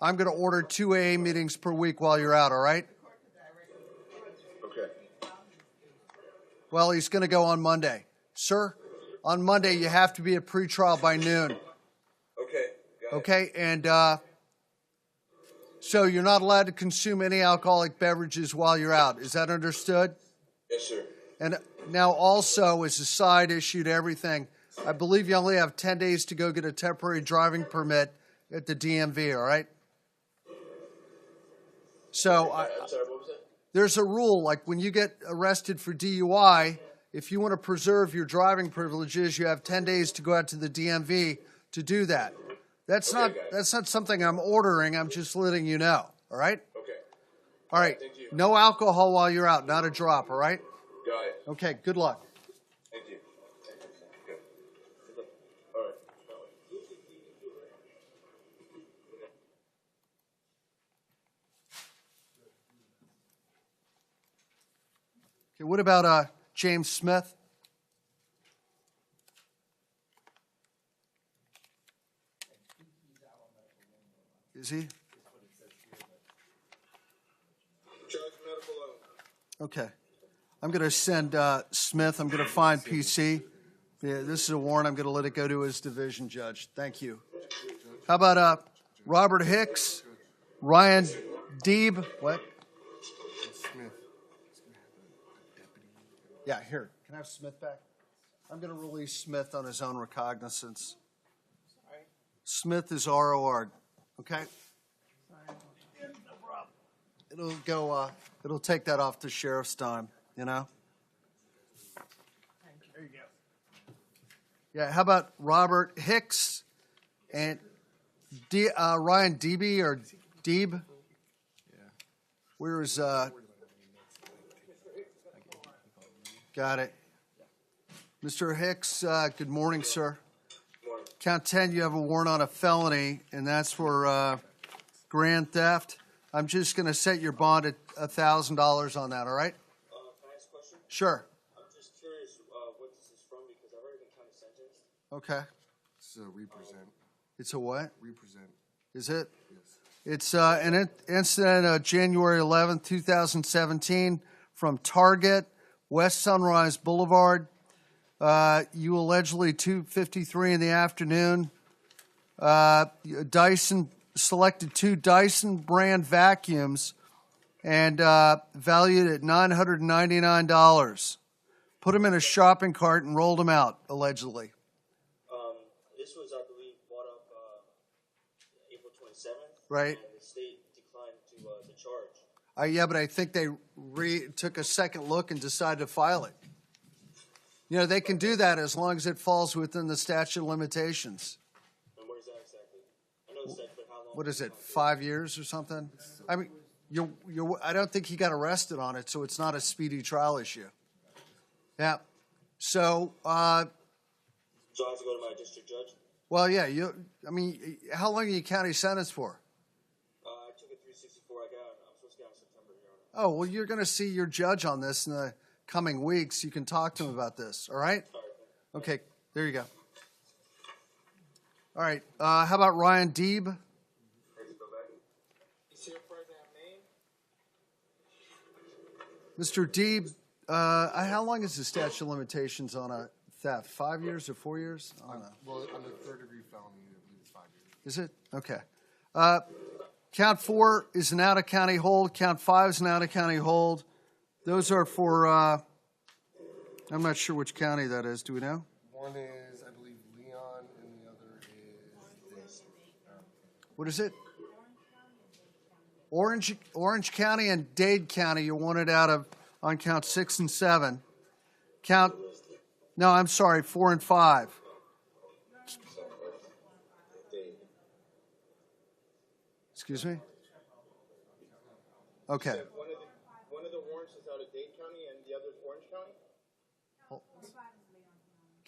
I'm going to order 2 AA meetings per week while you're out, all right? Okay. Well, he's going to go on Monday. Sir, on Monday you have to be at pretrial by noon. Okay. Got it. Okay, and so you're not allowed to consume any alcoholic beverages while you're out. Is that understood? Yes, sir. And now also, as a side issue to everything, I believe you only have 10 days to go get a temporary driving permit at the DMV, all right? So I'm sorry, what was that? there's a rule, like when you get arrested for DUI, if you want to preserve your driving privileges, you have 10 days to go out to the DMV to do that. That's not something I'm ordering. I'm just letting you know. All right? Okay. All right. Thank you. No alcohol while you're out. Not a drop. All right? Got it. Okay. Good luck. Thank you. Good. All right. Okay. What about James Smith? Is he? Judge, medical loan. Okay. I'm going to send Smith. I'm going to find PC. Yeah, this is a warrant. I'm going to let it go to his division judge. Thank you. How about Robert Hicks, Ryan Deeb? What? Smith. Yeah, here. Can I have Smith back? I'm going to release Smith on his own recognizance. Smith is ROR. Okay? It'll go, it'll take that off the sheriff's dime, you know? There you go. Yeah, how about Robert Hicks and Ryan Deeby or Deeb? Yeah. Where is, got it. Mr. Hicks, good morning, sir. Count 10, you have a warrant on a felony, and that's for grand theft. I'm just going to set your bond at $1,000 on that, all right? Can I ask a question? Sure. I'm just curious what this is from because I've already been kind of sentenced. Okay. It's a represent. It's a what? Represent. Is it? Yes. It's an incident January 11th, 2017 from Target, West Sunrise Boulevard. You allegedly 2:53 in the afternoon. Dyson selected 2 Dyson brand vacuums and valued at $999. Put them in a shopping cart and rolled them out, allegedly. This was, I believe, brought up April 27th. Right. And the state declined to the charge. Yeah, but I think they took a second look and decided to file it. You know, they can do that as long as it falls within the statute of limitations. And what is that exactly? I know the statute, but how long? What is it, 5 years or something? I mean, I don't think he got arrested on it, so it's not a speedy trial issue. Yeah. So, So I have to go to my district judge? well, yeah, how long are you county sentenced for? I took a 364 I'm supposed to get on September, Your Honor. Oh, well, you're going to see your judge on this in the coming weeks. You can talk to him about this, all right? Okay, there you go. All right, how about Ryan Deeb? Mr. Deeb, how long is the statute of limitations on a theft? 5 years or 4 years? I don't know. Well, under third-degree felony, I believe it's 5 years. Is it? Okay. Count 4 is an out-of-county hold. Count 5 is an out-of-county hold. Those are for, I'm not sure which county that is. Do we know? One is, I believe, Leon, and the other is this. What is it? Orange County and Dade County, you're wanted out of on count 6 and 7. No, I'm sorry, 4 and 5. Excuse me? Okay. One of the warrants is out of Dade County and the other is Orange County?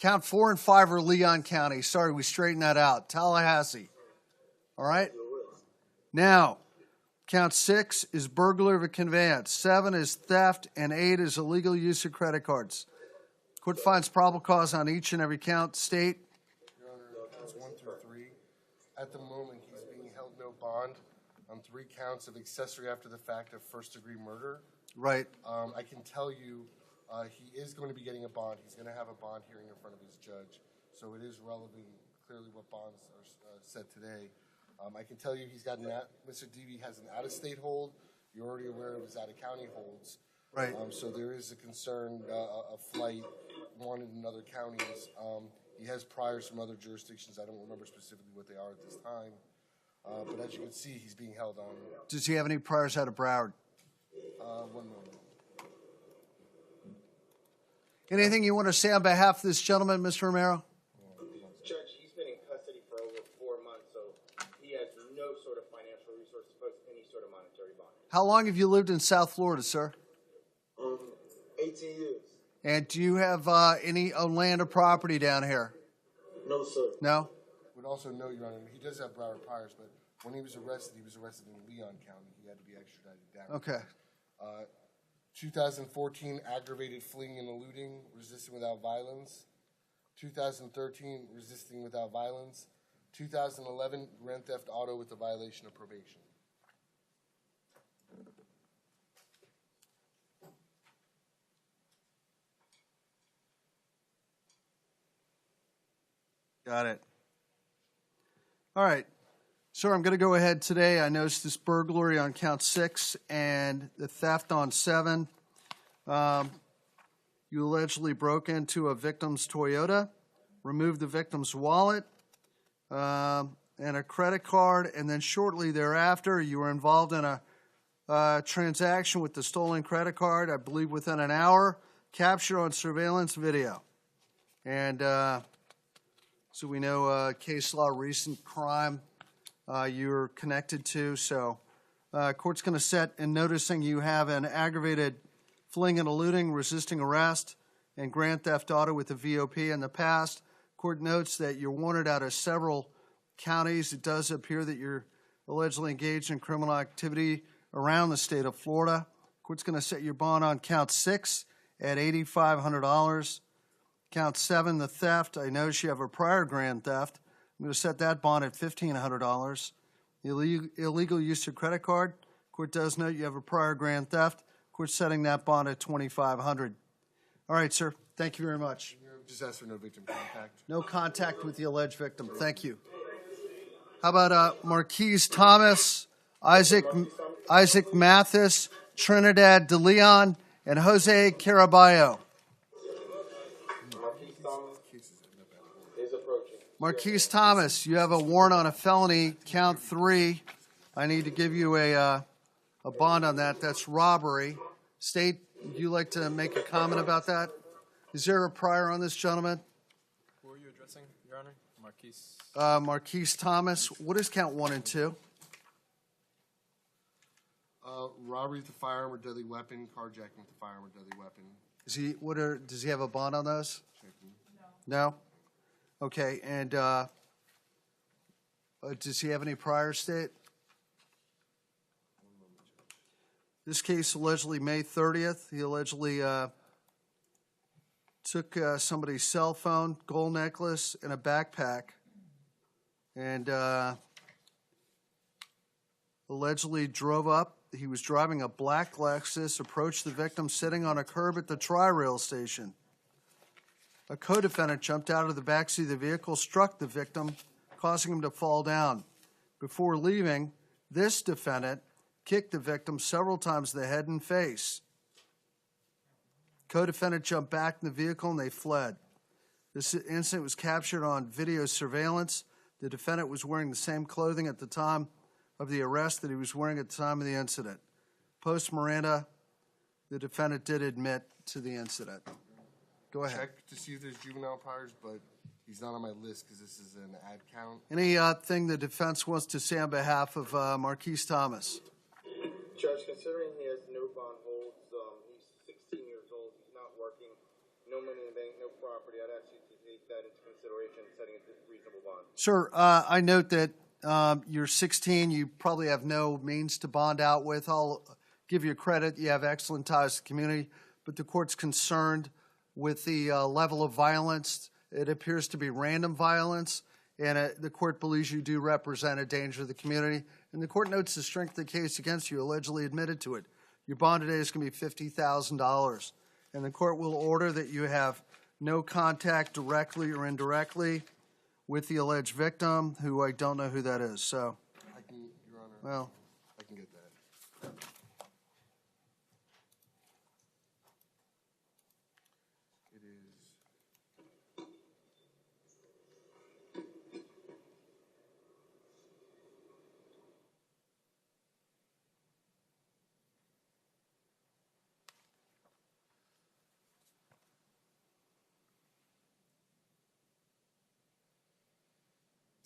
Count 4 and 5 are Leon County. Sorry, we straightened that out. Tallahassee. All right? Now, count 6 is burglary of a conveyance. 7 is theft, and 8 is illegal use of credit cards. Court finds probable cause on each and every count. State. Your Honor, counts 1 through 3. At the moment, he's being held no bond on 3 counts of accessory after the fact of first-degree murder. Right. I can tell you he is going to be getting a bond. He's going to have a bond hearing in front of his judge. So it is relevant, clearly, what bonds are said today. I can tell you Mr. Deeby has an out-of-state hold. You're already aware of his out-of-county holds. Right. So there is a concern of flight wanted in other counties. He has priors from other jurisdictions. I don't remember specifically what they are at this time. But as you can see, he's being held on. Does he have any priors out of Broward? 1 moment. Anything you want to say on behalf of this gentleman, Mr. Romero? Judge, he's been in custody for over 4 months, so he has no sort of financial resource to post any sort of monetary bond. How long have you lived in South Florida, sir? 18 years. And do you have any land or property down here? No, sir. No? Would also know, Your Honor, he does have Broward priors, but when he was arrested in Leon County. He had to be extradited down. Okay. 2014, aggravated fleeing and eluding, resisting without violence. 2013, resisting without violence. 2011, grand theft auto with a violation of probation. Got it. All right. Sir, I'm going to go ahead today. I noticed this burglary on count 6 and the theft on 7. You allegedly broke into a victim's Toyota, removed the victim's wallet, and a credit card, and then shortly thereafter, you were involved in a transaction with the stolen credit card, I believe within an hour, captured on surveillance video. And so we know case law, recent crime you're connected to. So court's going to set in noticing you have an aggravated fleeing and eluding, resisting arrest, and grand theft auto with the VOP in the past. Court notes that you're wanted out of several counties. It does appear that you're allegedly engaged in criminal activity around the state of Florida. Court's going to set your bond on count 6 at $8,500. Count 7, the theft. I notice you have a prior grand theft. I'm going to set that bond at $1,500. Illegal use of credit card. Court does note you have a prior grand theft. Court's setting that bond at $2,500. All right, sir. Thank you very much. Just ask for no victim contact. No contact with the alleged victim. Thank you. How about Marquise Thomas, Isaac Mathis, Trinidad De Leon, and Jose Caraballo? Marquise Thomas, you have a warrant on a felony, count 3. I need to give you a bond on that. That's robbery. State, would you like to make a comment about that? Is there a prior on this gentleman? Who are you addressing, Your Honor? Marquise. Marquise Thomas. What is count 1 and 2? Robbery with a firearm or deadly weapon, carjacking with a firearm or deadly weapon. Does he have a bond on those? No. Okay, and does he have any prior, State? This case allegedly May 30th. He allegedly took somebody's cell phone, gold necklace, and a backpack, and allegedly drove up. He was driving a black Lexus, approached the victim sitting on a curb at the Tri-Rail station. A co-defendant jumped out of the backseat of the vehicle, struck the victim, causing him to fall down. Before leaving, this defendant kicked the victim several times in the head and face. Co-defendant jumped back in the vehicle and they fled. This incident was captured on video surveillance. The defendant was wearing the same clothing at the time of the arrest that he was wearing at the time of the incident. Post Miranda, the defendant did admit to the incident. Go ahead. Check to see if there's juvenile priors, but he's not on my list because this is an ad count. Anything the defense wants to say on behalf of Marquise Thomas? Judge, considering he has no bond holds, he's 16 years old, he's not working, no money in the bank, no property, I'd ask you to take that into consideration in setting a reasonable bond. Sir, I note that you're 16. You probably have no means to bond out with. I'll give you credit. You have excellent ties to the community, but the court's concerned with the level of violence. It appears to be random violence, and the court believes you do represent a danger to the community. And the court notes the strength of the case against you, allegedly admitted to it. Your bond today is going to be $50,000. And the court will order that you have no contact directly or indirectly with the alleged victim, who I don't know who that is. So, I can, Your Honor. Well, I can get that. It is.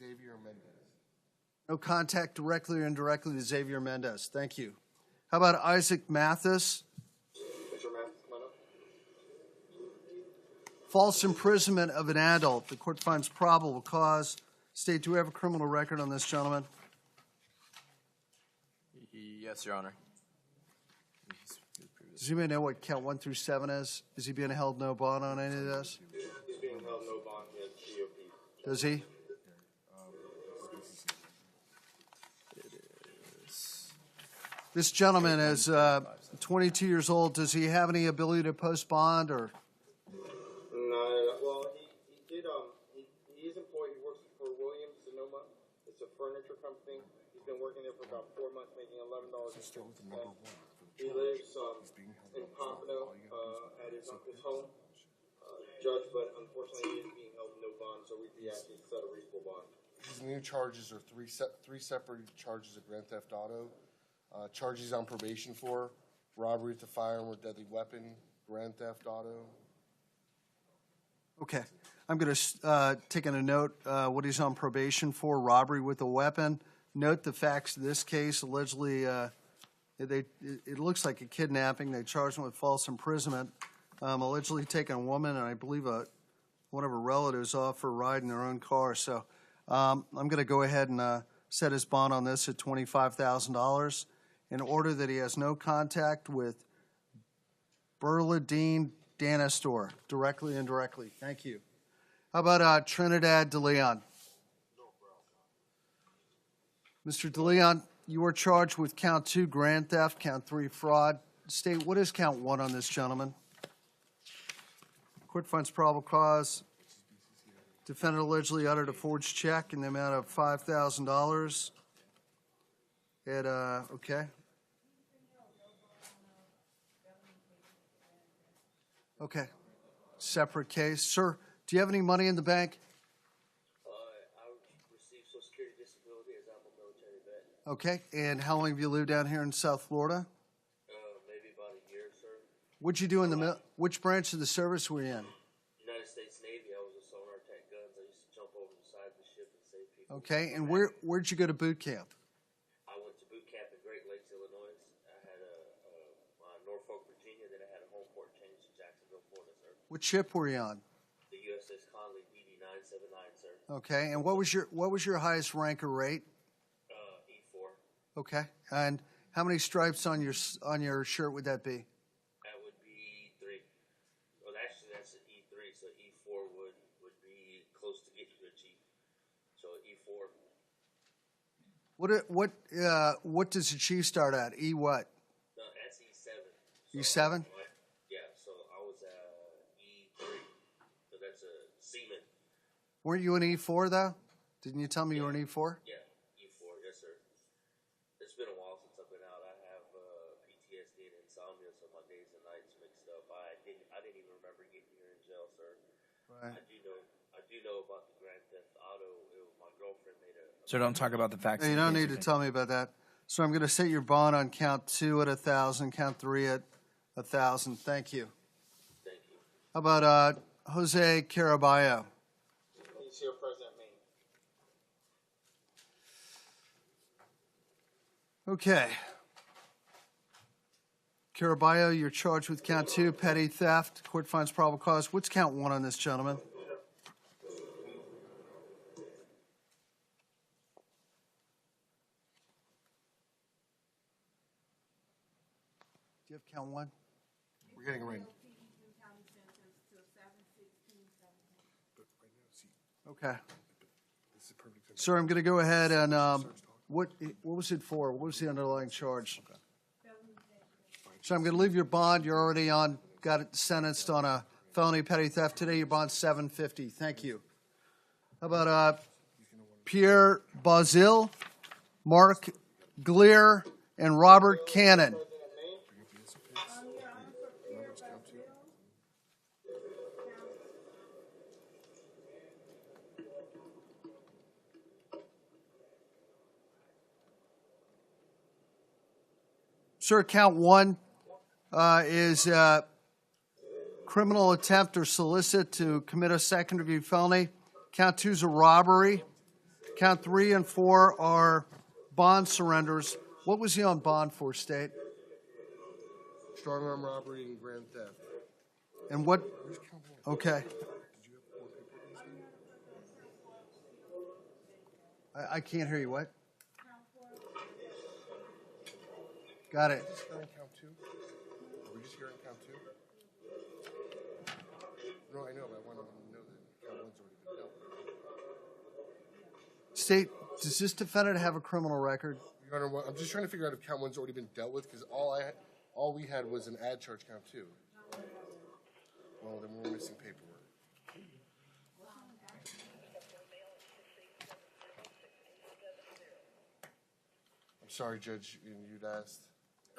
Xavier Mendez. no contact directly or indirectly to Xavier Mendez. Thank you. How about Isaac Mathis? Mr. Mathis, come on up. False imprisonment of an adult. The court finds probable cause. State, do we have a criminal record on this gentleman? Yes, Your Honor. Does anybody know what count 1 through 7 is? Is he being held no bond on any of this? He's being held no bond, he has GOP. Does he? This gentleman is 22 years old. Does he have any ability to post bond or? No, well, he is employed, he works for Williams Sonoma. It's a furniture company. He's been working there for about 4 months, making $11. He lives in Pompano at his uncle's home, Judge, but unfortunately he is being held no bond, so we'd be asking to set a reasonable bond. the new charges are three separate charges of grand theft auto. Charges on probation for robbery with a firearm or deadly weapon, grand theft auto. Okay. I'm going to take a note what he's on probation for, robbery with a weapon. Note the facts of this case. Allegedly, it looks like a kidnapping. They charged him with false imprisonment. Allegedly taking a woman and I believe one of her relatives off for a ride in their own car. So I'm going to go ahead and set his bond on this at $25,000 in order that he has no contact with Bernadine Danastor, directly and indirectly. Thank you. How about Trinidad De Leon? Mr. De Leon, you are charged with count 2, grand theft, count 3, fraud. State, what is count 1 on this gentleman? Court finds probable cause. Defendant allegedly uttered a forged check in the amount of $5,000. Okay. Okay. Separate case. Sir, do you have any money in the bank? I received Social Security disability as I'm a military vet. Okay. And how long have you lived down here in South Florida? Maybe about a year, sir. What'd you do in which branch of the service were you in? United States Navy. I was a sonar tech guns. I used to jump over the side of the ship and save people. Okay. And where'd you go to boot camp? I went to boot camp in Great Lakes, Illinois. I had Norfolk, Virginia. Then I had a home port change to Jacksonville, Florida, sir. What ship were you on? The USS Conley DD-979, sir. Okay. And what was your highest rank or rate? E4. Okay. And how many stripes on your shirt would that be? That would be 3. Well, actually, that's an E3, so E4 would be close to getting you a G. So E4. What does the chief start at? E what? No, that's E7. E7? Yeah, so I was E3. So that's a seaman. Weren't you an E4 though? Didn't you tell me you were an E4? Yeah, E4, yes, sir. It's been a while since I've been out. I have PTSD and insomnia, so my days and nights mixed up. I didn't even remember getting here in jail, sir. Right. I do know about the grand theft auto. My girlfriend made a. So don't talk about the facts. You don't need to tell me about that. So I'm going to set your bond on count 2 at 1,000, count 3 at 1,000. Thank you. Thank you. How about Jose Caraballo? He's here, President Maine. Okay. Caraballo, you're charged with count 2, petty theft. Court finds probable cause. What's count 1 on this gentleman? Do you have count 1? We're getting a ring. Okay. Sir, I'm going to go ahead and what was it for? What was the underlying charge? So I'm going to leave your bond. You're already got it sentenced on a felony petty theft. Today your bond's $750. Thank you. How about Pierre Bazil, Mark Gleer, and Robert Cannon? Sir, count 1 is criminal attempt or solicit to commit a second-degree felony. Count 2 is a robbery. Count 3 and 4 are bond surrenders. What was he on bond for, State? Strong arm robbery and grand theft. And what? Okay. I can't hear you. What? Got it. Are we just hearing count 2? No, I know, but I want to know that count 1's already been dealt with. State, does this defendant have a criminal record? Your Honor, I'm just trying to figure out if count 1's already been dealt with, because all we had was an ad charge count 2. Well, then we're missing paperwork. I'm sorry, Judge, you'd asked.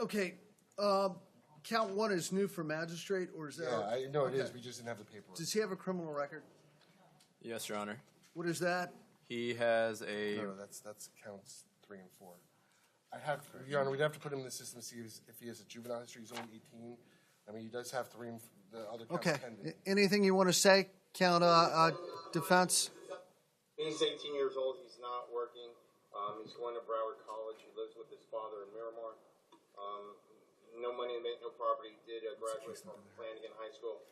Okay. Count 1 is new for magistrate, or is that? Yeah, I know okay. it is. We just didn't have the paperwork. Does he have a criminal record? Yes, Your Honor. What is that? He has a. No, that's counts 3 and 4. I have, Your Honor, we'd have to put him in the system to see if he has a juvenile history. He's only 18. I mean, he does have 3 and the other counts Okay. pending. Anything you want to say, Count Defense? He's 18 years old. He's not working. He's going to Broward College. He lives with his father in Miramar. No money to make, no property. He did graduate from Flanagan High School,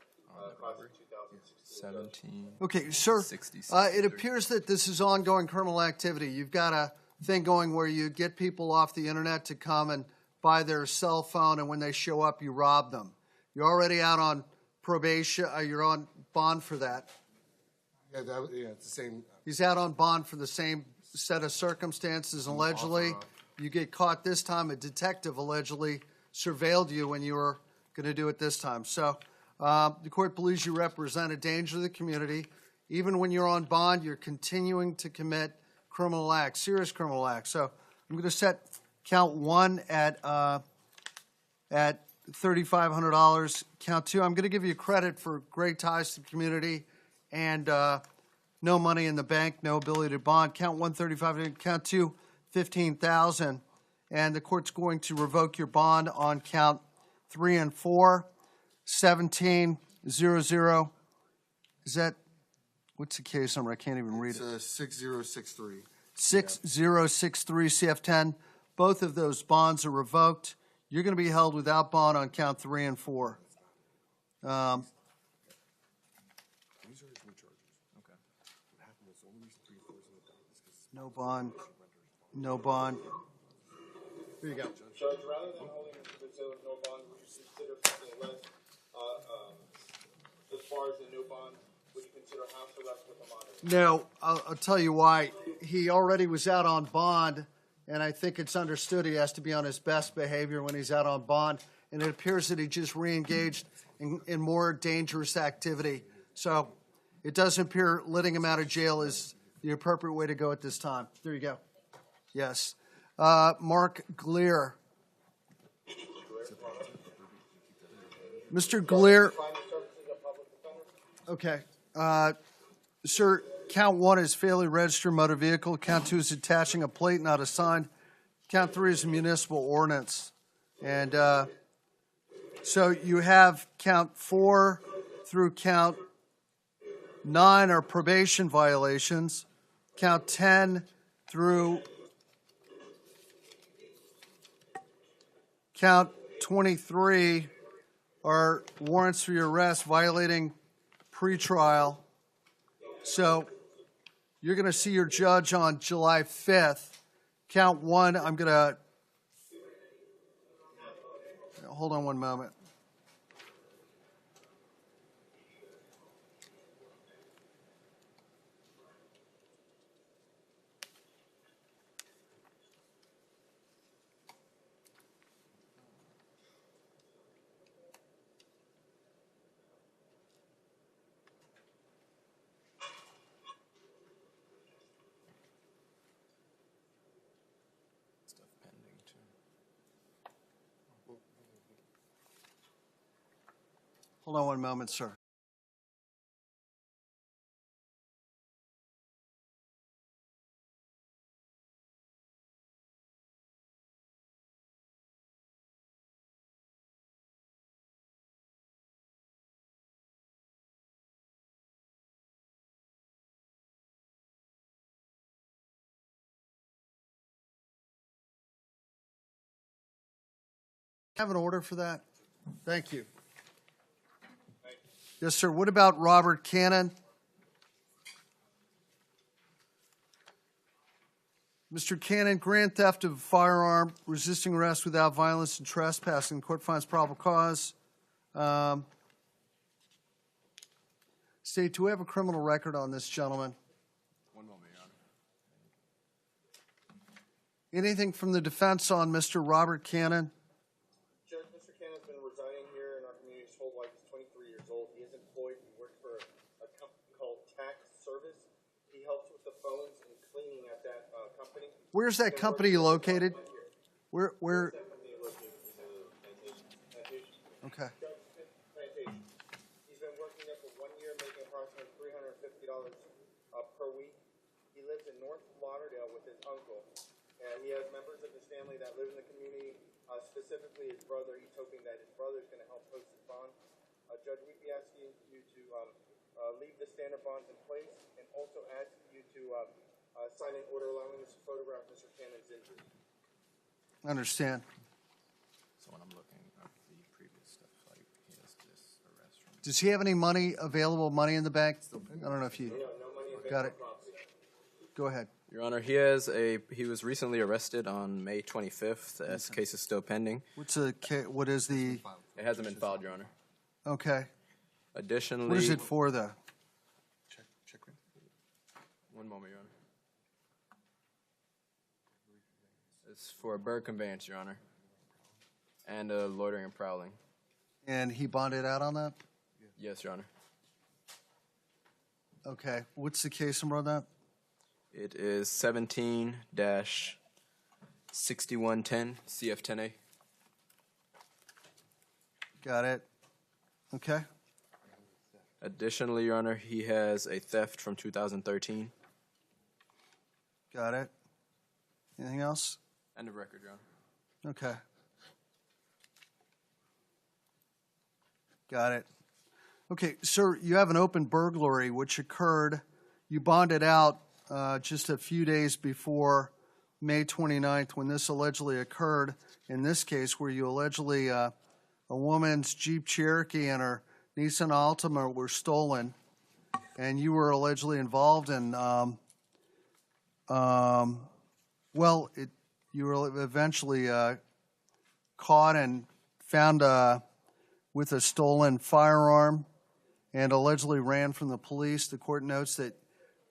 class of 2016. 17. Okay, sir. 66. It appears that this is ongoing criminal activity. You've got a thing going where you get people off the internet to come and buy their cell phone, and when they show up, you rob them. You're already out on probation. You're on bond for that. Yeah, it's the same. He's out on bond for the same set of circumstances. Allegedly, you get caught this time. A detective allegedly surveilled you when you were going to do it this time. So the court believes you represent a danger to the community. Even when you're on bond, you're continuing to commit criminal acts, serious criminal acts. So I'm going to set count 1 at $3,500. Count 2, I'm going to give you credit for great ties to the community and no money in the bank, no ability to bond. Count 1, $35,000. Count 2, $15,000. And the court's going to revoke your bond on count 3 and 4. 1700. Is that, what's the case number? I can't even read it. It's 6063. 6063 CF10. Both of those bonds are revoked. You're going to be held without bond on count 3 and 4. These are his new charges. Okay. What happened was the only reason 3 and 4 is in the dock is because No bond. No bond. Here you go. Judge, rather than holding him to the zone of no bond, would you consider something less, as far as the no bond, would you consider house arrest with a monitor? No, I'll tell you why. He already was out on bond, and I think it's understood he has to be on his best behavior when he's out on bond. And it appears that he just reengaged in more dangerous activity. So it does appear letting him out of jail is the appropriate way to go at this time. There you go. Yes. Mark Gleer. Mr. Gleer. Okay. Sir, count 1 is failure to register motor vehicle. Count 2 is attaching a plate not assigned. Count 3 is a municipal ordinance. And so you have count 4 through count 9 are probation violations. Count 10 through count 23 are warrants for your arrest violating pretrial. So you're going to see your judge on July 5th. Count 1, I'm going to... Hold on one moment. Stuff pending too. Hold on one moment, sir. Have an order for that? Thank you. Yes, sir. What about Robert Cannon? Mr. Cannon, grand theft of a firearm, resisting arrest without violence, and trespassing. The court finds probable cause. State, do we have a criminal record on this gentleman? One moment, Your Honor. Anything from the defense on Mr. Robert Cannon? Judge, Mr. Cannon's been residing here in our community his whole life. He's 23 years old. He is employed. He works for a company called Tax Service. He helps with the phones and cleaning at that company. Where's that company located? Where? Okay. Plantation. He's been working there for 1 year, making approximately $350 per week. He lives in North Lauderdale with his uncle, and he has members of his family that live in the community, specifically his brother. He's hoping that his brother is going to help post his bond. Judge, we'd be asking you to leave the standard bonds in place, and also ask you to sign an order allowing us to photograph Mr. Cannon's injury. I understand. So when I'm looking at the previous stuff, like he has this arrest from. Does he have any available money in the bank? I don't know if you No money available. got it. Go ahead. Your Honor, he was recently arrested on May 25th. The case is still pending. What is the? It hasn't been filed, Your Honor. Okay. Additionally, What is it for, though? Check. One moment, Your Honor. It's for a bird conveyance, Your Honor, and loitering and prowling. And he bonded out on that? Yes, Your Honor. Okay. What's the case number on that? It is 17-6110 CF10A. Got it. Okay. Additionally, Your Honor, he has a theft from 2013. Got it. Anything else? End of record, Your Honor. Okay. Got it. Okay, sir, you have an open burglary which occurred. You bonded out just a few days before May 29th when this allegedly occurred. In this case, where you allegedly a woman's Jeep Cherokee and her Nissan Altima were stolen, and you were allegedly involved in. You were eventually caught and found with a stolen firearm and allegedly ran from the police. The court notes that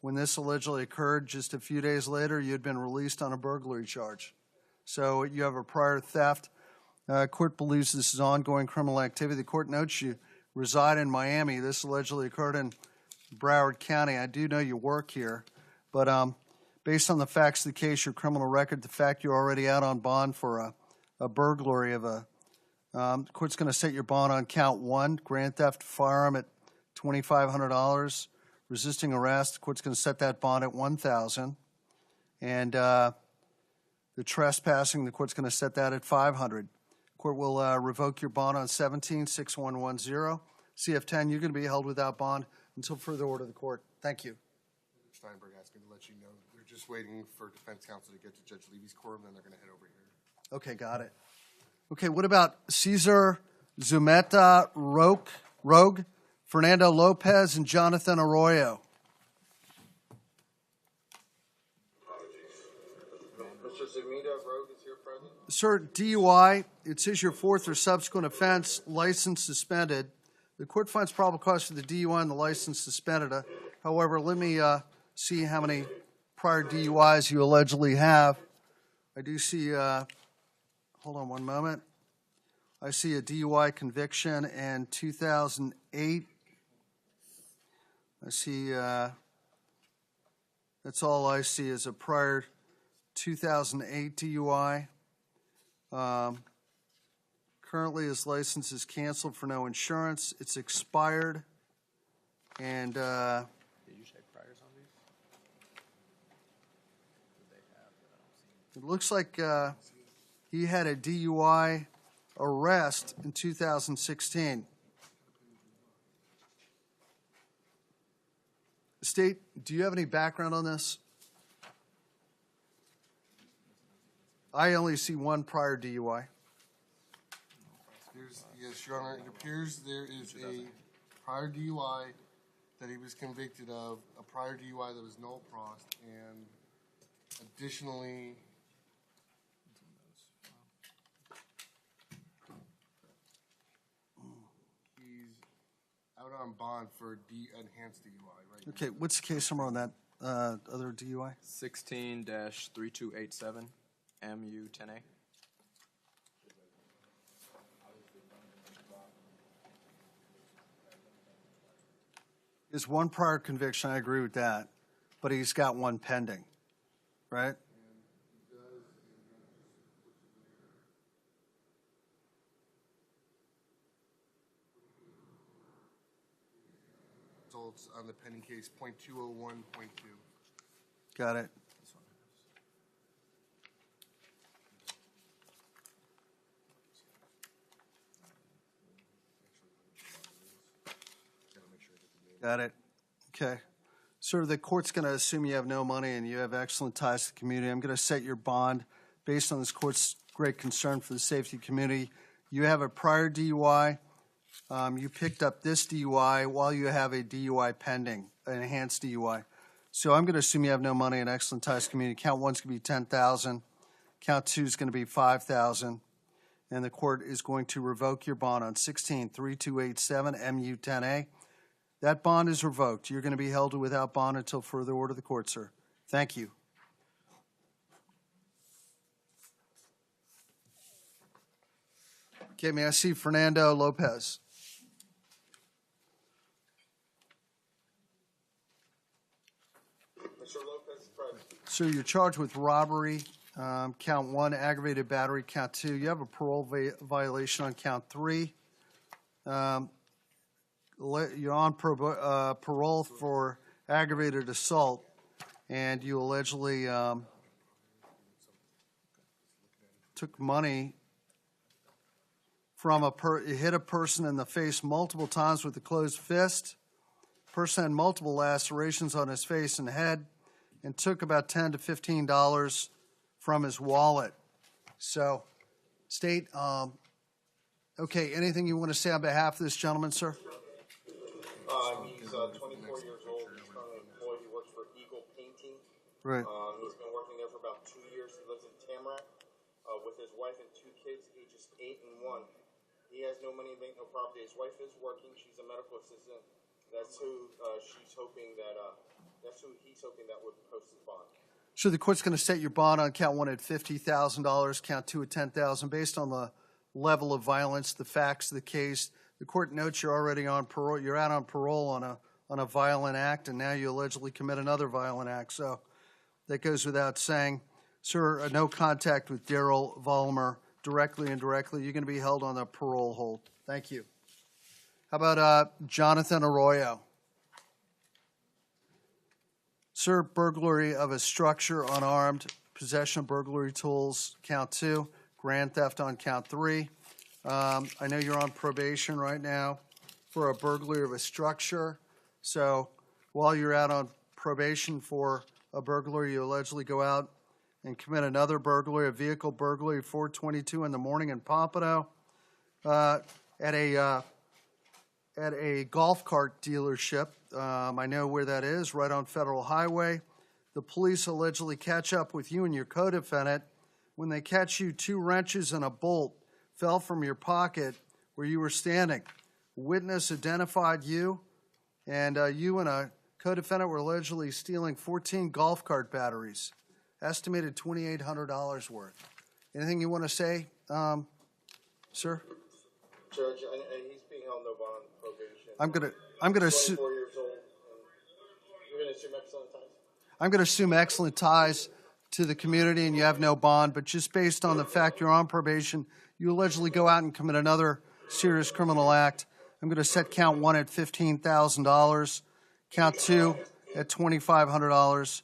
when this allegedly occurred, just a few days later, you had been released on a burglary charge. So you have a prior theft. Court believes this is ongoing criminal activity. The court notes you reside in Miami. This allegedly occurred in Broward County. I do know you work here, but based on the facts of the case, your criminal record, the fact you're already out on bond for a burglary of the court's going to set your bond on count 1, grand theft firearm at $2,500. Resisting arrest, the court's going to set that bond at $1,000. And the trespassing, the court's going to set that at $500. Court will revoke your bond on 17-6110. CF10, you're going to be held without bond until further order of the court. Thank you. Steinberg asked me to let you know they're just waiting for defense counsel to get to Judge Levy's court, and then they're going to head over here. Okay, got it. Okay, what about Cesar Zumeta Rogue, Fernando Lopez, and Jonathan Arroyo? Mr. Zumita Rogue is here present. Sir, DUI, it says your fourth or subsequent offense, license suspended. The court finds probable cause for the DUI and the license suspended. However, let me see how many prior DUIs you allegedly have. I do see, hold on one moment. I see a DUI conviction in 2008. I see, that's all I see is a prior 2008 DUI. Currently, his license is canceled for no insurance. It's expired. And Did you check priors on these? Did they have that? I don't see. it looks like he had a DUI arrest in 2016. State, do you have any background on this? I only see one prior DUI. Yes, Your Honor, it appears there is a prior DUI that he was convicted of, a prior DUI that was null prost, and additionally, he's out on bond for enhanced DUI right now. Okay, what's the case number on that other DUI? 16-3287 MU10A. Is one prior conviction, I agree with that, but he's got one pending, right? Results on the pending case, .201.2. Got it. Got it. Okay. Sir, the court's going to assume you have no money and you have excellent ties to the community. I'm going to set your bond based on this court's great concern for the safety of the community. You have a prior DUI. You picked up this DUI while you have a DUI pending, an enhanced DUI. So I'm going to assume you have no money and excellent ties to the community. Count one's going to be $10,000. Count two is going to be $5,000. And the court is going to revoke your bond on 16-3287 MU-10A. That bond is revoked. You're going to be held without bond until further order of the court, sir. Thank you. Okay, may I see Fernando Lopez? Mr. Lopez is present. Sir, you're charged with robbery, count one, aggravated battery, count two. You have a parole violation on count three. You're on parole for aggravated assault, and you allegedly took money from you hit a person in the face multiple times with a closed fist. Person had multiple lacerations on his face and head, and took about $10 to $15 from his wallet. So, State, okay, anything you want to say on behalf of this gentleman, sir? He's 24 years old. He's currently employed. He works for Eagle Painting. Right. He's been working there for about 2 years. He lives in Tamarack with his wife and 2 kids, ages 8 and 1. He has no money to make no property. His wife is working. She's a medical assistant. That's who he's hoping that would post his bond. So the court's going to set your bond on count one at $50,000, count two at $10,000, based on the level of violence, the facts of the case. The court notes you're already on parole. You're out on parole on a violent act, and now you allegedly commit another violent act. So that goes without saying. Sir, no contact with Daryl Vollmer, directly and indirectly. You're going to be held on a parole hold. Thank you. How about Jonathan Arroyo? Sir, burglary of a structure unarmed, possession of burglary tools, count two, grand theft on count three. I know you're on probation right now for a burglary of a structure. So while you're out on probation for a burglary, you allegedly go out and commit another burglary, a vehicle burglary, 4:22 in the morning in Pompano, at a golf cart dealership. I know where that is, right on Federal Highway. The police allegedly catch up with you and your co-defendant. When they catch you, 2 wrenches and a bolt fell from your pocket where you were standing. Witness identified you, and you and a co-defendant were allegedly stealing 14 golf cart batteries, estimated $2,800 worth. Anything you want to say, sir? Judge, he's being held no bond probation. I'm gonna 24 years old. You're gonna assume excellent ties? I'm gonna assume excellent ties to the community, and you have no bond. But just based on the fact you're on probation, you allegedly go out and commit another serious criminal act. I'm gonna set count one at $15,000, count two at $2,500,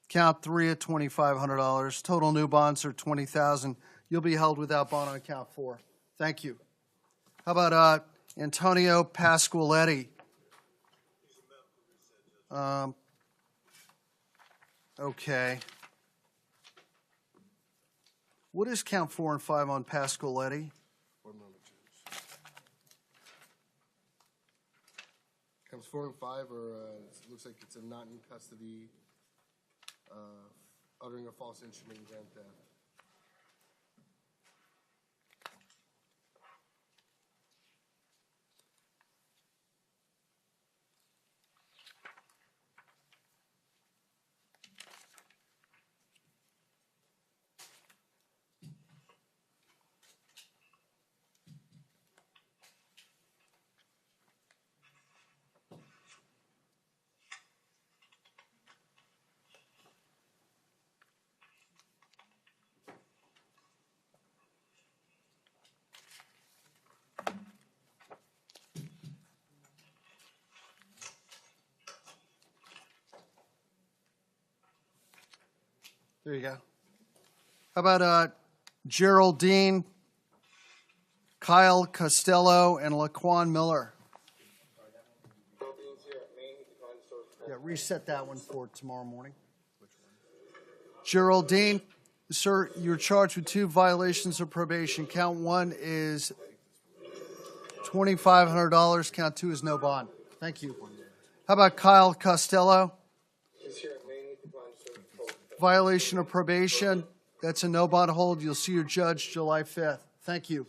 count three at $2,500. Total new bonds are $20,000. You'll be held without bond on count four. Thank you. How about Antonio Pasqualetti? Okay. What is count 4 and 5 on Pasqualetti? Counts 4 and 5 are, it looks like it's a not in custody, uttering a false instrument, grand theft. There you go. How about Geraldine, Kyle Costello, and Laquan Miller? Yeah, reset that one for tomorrow morning. Geraldine, sir, you're charged with 2 violations of probation. Count 1 is $2,500. Count 2 is no bond. Thank you. How about Kyle Costello? Violation of probation. That's a no bond hold. You'll see your judge July 5th. Thank you. Mr.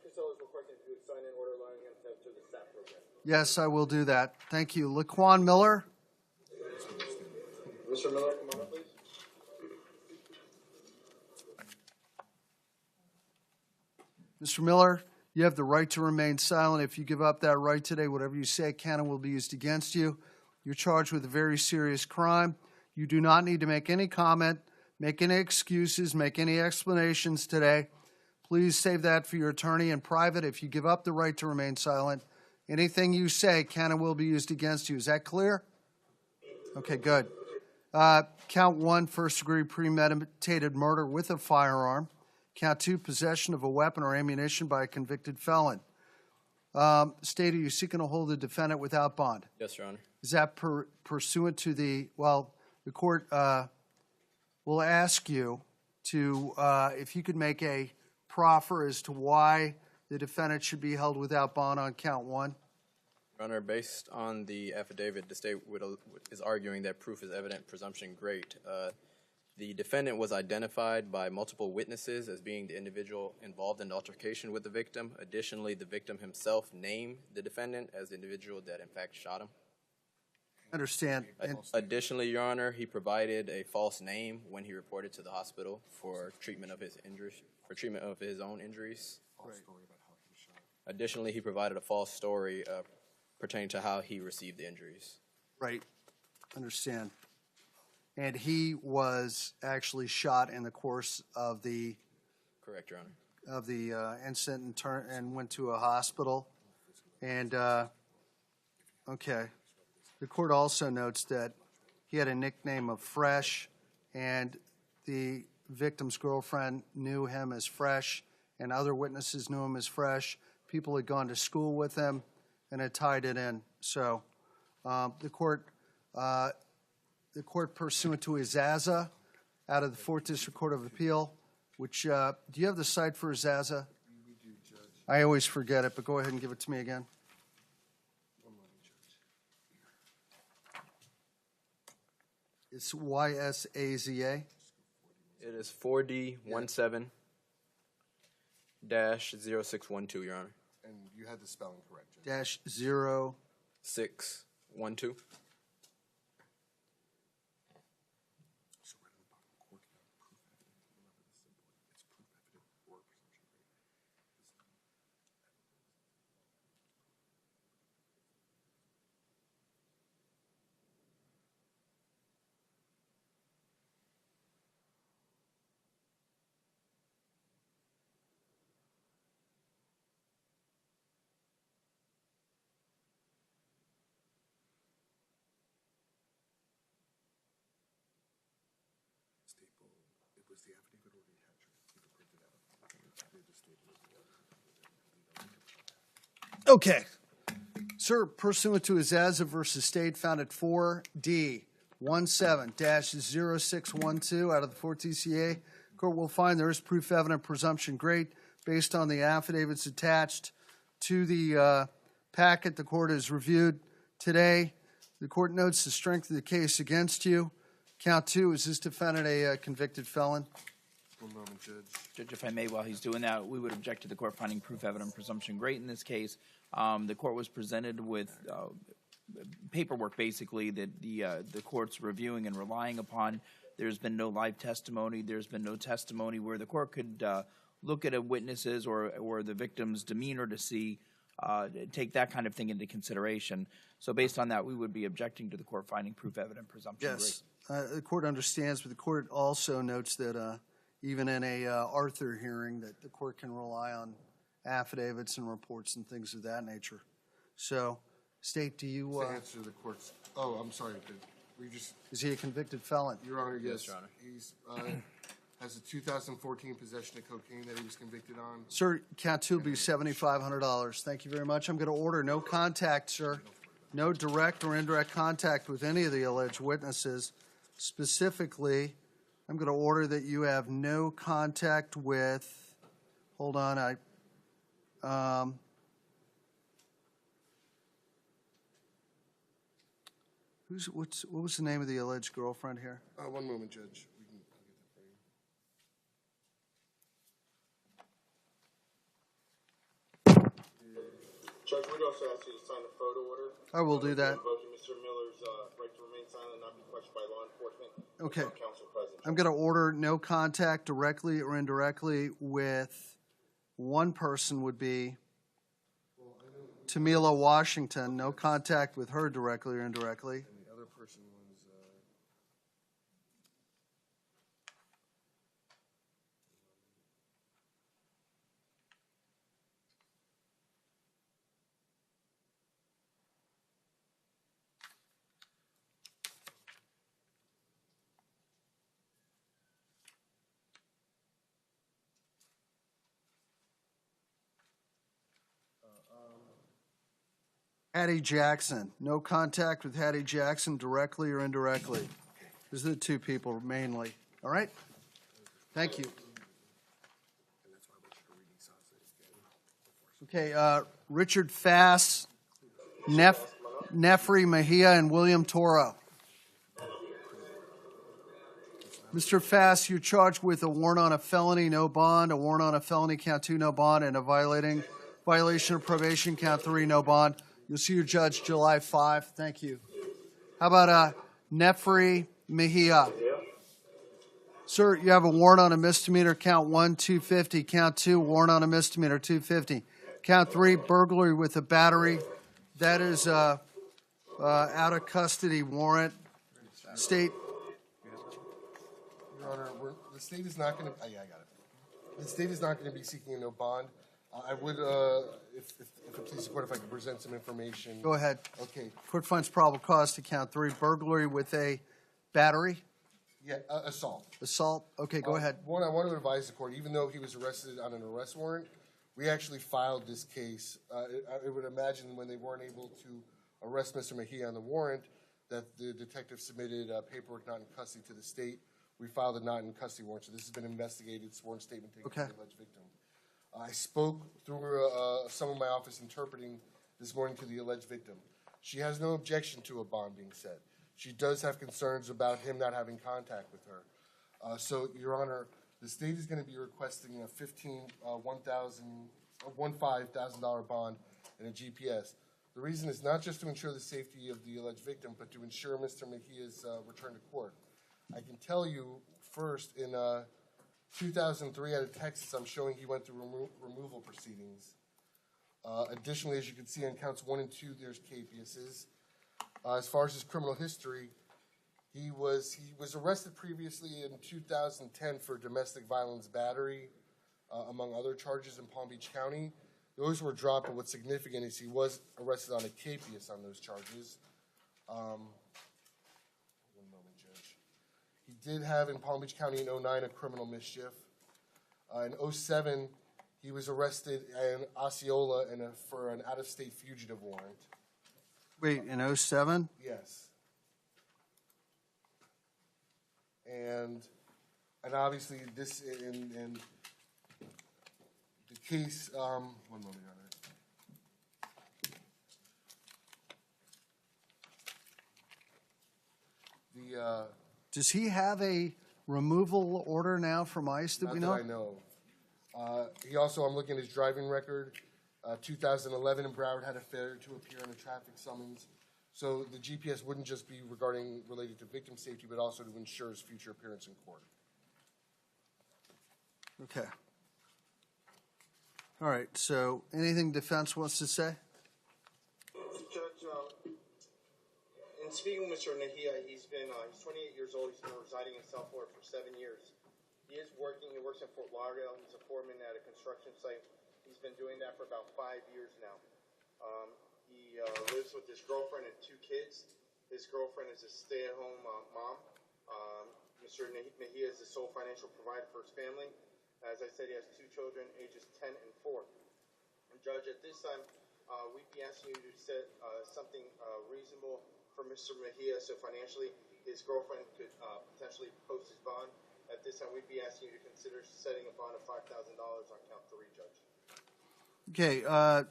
Costello is requesting to sign an order allowing him to the SAP program. Yes, I will do that. Thank you. Laquan Miller. Mr. Miller, come on up, please. Mr. Miller, you have the right to remain silent. If you give up that right today, whatever you say can and will be used against you. You're charged with a very serious crime. You do not need to make any comment, make any excuses, make any explanations today. Please save that for your attorney in private. If you give up the right to remain silent, anything you say can and will be used against you. Is that clear? Okay, good. Count 1, first-degree premeditated murder with a firearm. Count 2, possession of a weapon or ammunition by a convicted felon. State, are you seeking to hold the defendant without bond? Yes, Your Honor. Is that pursuant to the, well, the court will ask you to, if you could make a proffer as to why the defendant should be held without bond on count 1. Your Honor, based on the affidavit, the state is arguing that proof is evident, presumption great. The defendant was identified by multiple witnesses as being the individual involved in the altercation with the victim. Additionally, the victim himself named the defendant as the individual that in fact shot him. Understand. Additionally, Your Honor, he provided a false name when he reported to the hospital for treatment of his injuries, for treatment of his own injuries. Right. Additionally, he provided a false story pertaining to how he received the injuries. Right. Understand. And he was actually shot in the course of the Correct, Your Honor. of the incident and went to a hospital. And okay, the court also notes that he had a nickname of Fresh, and the victim's girlfriend knew him as Fresh, and other witnesses knew him as Fresh. People had gone to school with him and had tied it in. So the court pursuant to Izaza out of the 4th District Court of Appeal, which, do you have the cite for Izaza? We do, Judge. I always forget it, but go ahead and give it to me again. It's YSAZA. It is 4D17-0612, Your Honor. And you had the spelling correct, Judge. Dash 0612. 612. It was the affidavit or the attachment. Okay. Sir, pursuant to Izaza versus State, found at 4D17-0612 out of the 4th TCA, court will find there is proof evident presumption great based on the affidavits attached to the packet the court has reviewed today. The court notes the strength of the case against you. Count 2, is this defendant a convicted felon? One moment, Judge. Judge, if I may, while he's doing that, we would object to the court finding proof evident presumption great in this case. The court was presented with paperwork, basically, that the court's reviewing and relying upon. There's been no live testimony. There's been no testimony where the court could look at a witness's or the victim's demeanor to see, take that kind of thing into consideration. So based on that, we would be objecting to the court finding proof evident presumption great. Yes. The court understands, but the court also notes that even in a Arthur hearing, that the court can rely on affidavits and reports and things of that nature. So, State, do you... To answer the court's... Oh, I'm sorry. We just, Is he a convicted felon? Your Honor, yes. Your Honor. He's has a 2014 possession of cocaine that he was convicted on. Sir, count two will be $7,500. Thank you very much. I'm going to order no contact, sir. No direct or indirect contact with any of the alleged witnesses. Specifically, I'm going to order that you have no contact with, hold on, what was the name of the alleged girlfriend here? One moment, Judge. I'll get that for you. Judge, we'd also ask you to sign a photo order. I will do that. Invoking Mr. Miller's right to remain silent, not be questioned by law enforcement. Okay. without counsel present. I'm going to order no contact directly or indirectly with one person would be Tamila Washington. No contact with her directly or indirectly. And the other person was. Hattie Jackson. No contact with Hattie Jackson directly or indirectly. Those are the two people mainly. All right? Thank you. Okay, Richard Fass, Nefri Mejia, and William Toro. Mr. Fass, you're charged with a warrant on a felony, no bond, a warrant on a felony, count 2, no bond, and a violation of probation, count 3, no bond. You'll see your judge July 5. Thank you. How about Nefri Mejia? Sir, you have a warrant on a misdemeanor, count 1, 250. Count 2, warrant on a misdemeanor, 250. Count 3, burglary with a battery. That is out of custody warrant. State. Your Honor, the state is not going to. Yeah, I got it. The state is not going to be seeking a no bond. I would, if it please the court, if I could present some information. Go ahead. Okay. Court finds probable cause to count 3, burglary with a battery. Yeah, assault. Assault. Okay, go ahead. One, I want to advise the court, even though he was arrested on an arrest warrant, we actually filed this case. I would imagine when they weren't able to arrest Mr. Mejia on the warrant, that the detective submitted paperwork not in custody to the state. We filed a not in custody warrant, so this has been investigated, sworn statement taken to the alleged victim. I spoke through some of my office interpreting this morning to the alleged victim. She has no objection to a bond being set. She does have concerns about him not having contact with her. So, Your Honor, the state is going to be requesting a $15,000 bond and a GPS. The reason is not just to ensure the safety of the alleged victim, but to ensure Mr. Mejia's return to court. I can tell you first, in 2003 out of Texas, I'm showing he went through removal proceedings. Additionally, as you can see on counts 1 and 2, there's capiases. As far as his criminal history, he was arrested previously in 2010 for domestic violence battery, among other charges in Palm Beach County. Those were dropped, but what's significant is he was arrested on a capias on those charges. One moment, Judge. He did have in Palm Beach County in 2009 a criminal mischief. In 2007, he was arrested in Osceola for an out-of-state fugitive warrant. Wait, in 2007? Yes. And obviously this in the case. One moment, Your Honor. Does he have a removal order now from ICE that we know? Not that I know. He also, I'm looking at his driving record. 2011 in Broward had a failure to appear on a traffic summons. So the GPS wouldn't just be related to victim safety, but also to ensure his future appearance in court. Okay. All right. So, anything defense wants to say? Judge, in speaking with Mr. Mejia, he's 28 years old. He's been residing in South Florida for 7 years. He is working. He works in Fort Lauderdale. He's a foreman at a construction site. He's been doing that for about 5 years now. He lives with his girlfriend and 2 kids. His girlfriend is a stay-at-home mom. Mr. Mejia is the sole financial provider for his family. As I said, he has 2 children, ages 10 and 4. And Judge, at this time, we'd be asking you to set something reasonable for Mr. Mejia, so financially his girlfriend could potentially post his bond. At this time, we'd be asking you to consider setting a bond of $5,000 on count 3, Judge. Okay, I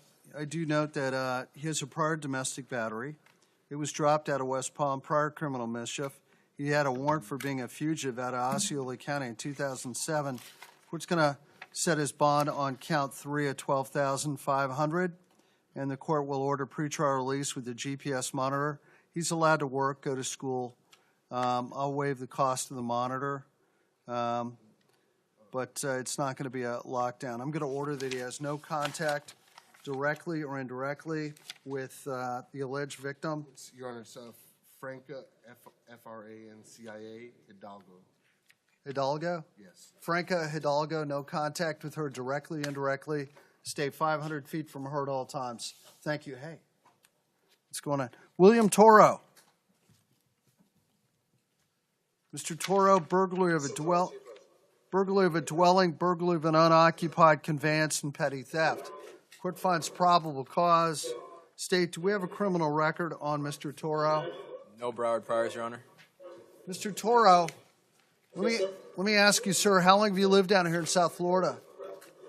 do note that he has a prior domestic battery. It was dropped out of West Palm, prior criminal mischief. He had a warrant for being a fugitive out of Osceola County in 2007. Court's going to set his bond on count 3 at $12,500, and the court will order pretrial release with the GPS monitor. He's allowed to work, go to school. I'll waive the cost of the monitor, but it's not going to be a lockdown. I'm going to order that he has no contact, directly or indirectly, with the alleged victim. Your Honor, it's Franca, F-R-A-N-C-I-A, Hidalgo. Hidalgo? Yes. Franca Hidalgo, no contact with her directly, indirectly. Stay 500 feet from her at all times. Thank you. Hey, what's going on? William Toro. Mr. Toro, burglary of a dwelling, burglary of an unoccupied conveyance, and petty theft. Court finds probable cause. State, do we have a criminal record on Mr. Toro? No Broward priors, Your Honor. Mr. Toro, let me ask you, sir, how long have you lived down here in South Florida?